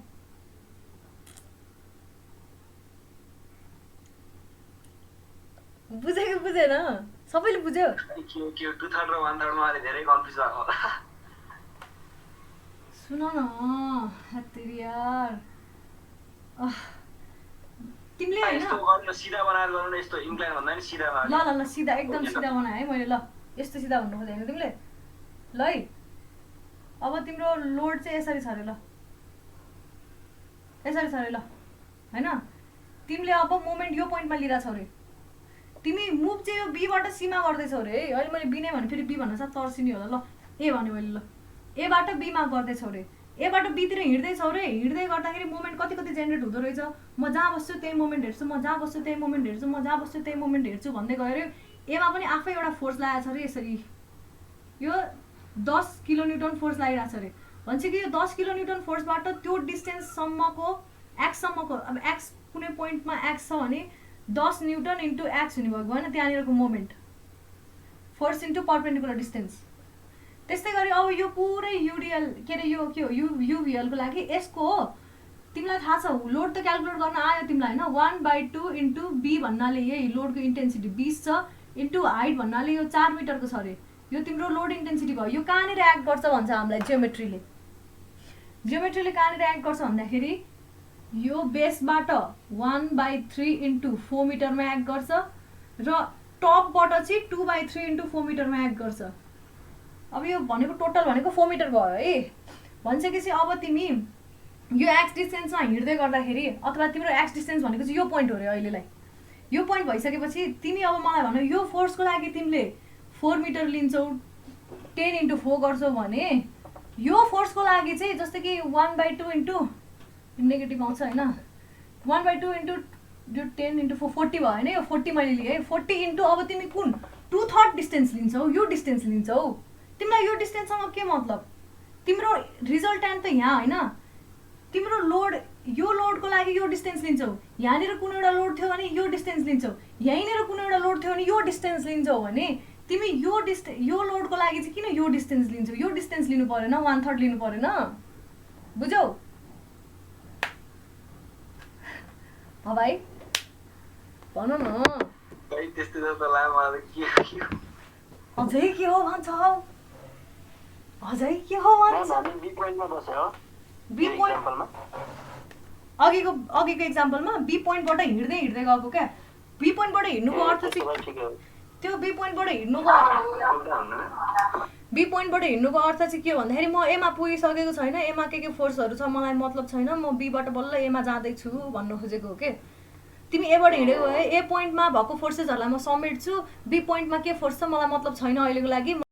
[SPEAKER 1] बुझेको बुझेन? सबैले बुझ्यो?
[SPEAKER 3] के 2/3 र 1/3 मा अलि धेरै कन्फ्युज भएको होला।
[SPEAKER 1] सुन न हत्तेरी यार, तिमीले हैन
[SPEAKER 3] यस्तो गर्न सिधा बनाएर गर्नु न, यस्तो इन्क्लाइन भन्दा नि सिधा
[SPEAKER 1] ल ल ल सिधा एकदम सिधा बनाए है मैले। ल यस्तो सिधा भन्नु खोजेको तिमीले। ल है अब तिम्रो लोड चाहिँ यसरी छ अरे। ल यसरी छ अरे। ल हैन तिमीले अब मोमेन्ट यो पोइन्टमा लिइरहेछौ अरे। तिमी मुभ चाहिँ यो बीबाट सीमा गर्दैछौ अरे। अहिले मैले बी नै भने फेरि बी भन्न सक्छ तर्सिनी होला। ल ए भने मैले। ल एबाट बीमा गर्दैछौ अरे, एबाट बीतिर हिँड्दैछौ अरे। हिँड्दै गर्दाखेरि मोमेन्ट कति कति जेनेरेट हुँदो रहेछ। म जहाँ बस्छु त्यही मोमेन्ट हेर्छु, म जहाँ बस्छु त्यही मोमेन्ट हेर्छु, म जहाँ बस्छु त्यही मोमेन्ट हेर्छु भन्दै गयो अरे। एमा पनि आफै एउटा फोर्स लागेको छ अरे। यसरी यो 10 किलोन्युटन फोर्स लागिरहेको छ अरे। भन्छ कि यो 10 किलोन्युटन फोर्सबाट त्यो डिस्टेन्ससम्मको एक्ससम्मको, अब एक्स कुनै पोइन्टमा एक्स छ भने 10 न्युटन इन्टु एक्स हुने भएको होइन त्यहाँनिरको moment, force into perpendicular distance. त्यस्तै गरी अब यो पुरै युडिएल के अरे यो के हो युभिएलको लागि यसको हो। तिमीलाई थाहा छ लोड त क्यालकुलेट गर्न आयो तिमीलाई होइन। 1/2 इन्टु बी भन्नाले यही लोडको इन्टेन्सिटी 20 छ इन्टु हाइट भन्नाले यो 4 मिटरको छ अरे। यो तिम्रो लोड इन्टेन्सिटी भयो। यो कहाँनिर एक्ट गर्छ भन्छ हामीलाई जियोमेट्रीले। जियोमेट्रीले कहाँनिर एक्ट गर्छ भन्दाखेरि यो बेसबाट 1/3 इन्टु 4 मिटरमा एक्ट गर्छ र टपबाट चाहिँ 2/3 इन्टु 4 मिटरमा एक्ट गर्छ। अब यो भनेको टोटल भनेको 4 मिटर भयो है। भनिसकेपछि अब तिमी यो एक्स डिस्टेन्समा हिँड्दै गर्दाखेरि अथवा तिम्रो एक्स डिस्टेन्स भनेको चाहिँ यो पोइन्ट हो अरे अहिलेलाई। यो पोइन्ट भइसकेपछि तिमी अब मलाई भनौ यो फोर्सको लागि तिमीले 4 मिटर लिन्छौ 10 इन्टु 4 गर्छौ भने यो फोर्सको लागि चाहिँ जस्तै कि 1/2 इन्टु नेगेटिभ आउँछ होइन 1/2 इन्टु यो 10 इन्टु 4 40 भयो होइन। यो 40 मैले लिएँ है। 40 इन्टु अब तिमी कुन 2/3 डिस्टेन्स लिन्छौ, यो डिस्टेन्स लिन्छौ। तिमीलाई यो डिस्टेन्ससँग के मतलब? तिम्रो रिजल्टेन्ट त यहाँ होइन। तिम्रो लोड यो लोडको लागि यो डिस्टेन्स लिन्छौ। यहाँनिर कुनै एउटा लोड थियो भने यो डिस्टेन्स लिन्छौ। यहीँनिर कुनै एउटा लोड थियो भने यो डिस्टेन्स लिन्छौ भने तिमी यो लोडको लागि चाहिँ किन यो डिस्टेन्स लिन्छौ? यो डिस्टेन्स लिनु परेन, 1/3 लिनु परेन? बुझ्यौ? भाइ भन न।
[SPEAKER 3] त्यस्तै त लामो के
[SPEAKER 1] अझै के हो भन्छौ? अझै के हो भन्छ?
[SPEAKER 4] बी पोइन्टमा बस्यो
[SPEAKER 1] बी पोइन्ट अघिको एक्जाम्पलमा बी पोइन्टबाट हिँड्दै गएको क्या। बी पोइन्टबाट हिँड्नुको अर्थ चाहिँ त्यो बी पोइन्टबाट हिँड्नुको अर्थ चाहिँ के हो भन्दाखेरि म एमा पुगिसकेको छैन, एमा के फोर्सहरू छ मलाई मतलब छैन, म बीबाट बल्ल एमा जाँदैछु भन्नु खोजेको हो के। तिमी एबाट हिँडेको भए ए पोइन्टमा भएको फोर्सेसहरूलाई म समेट्छु, बी पोइन्टमा के फोर्स छ मलाई मतलब छैन अहिलेको लागि।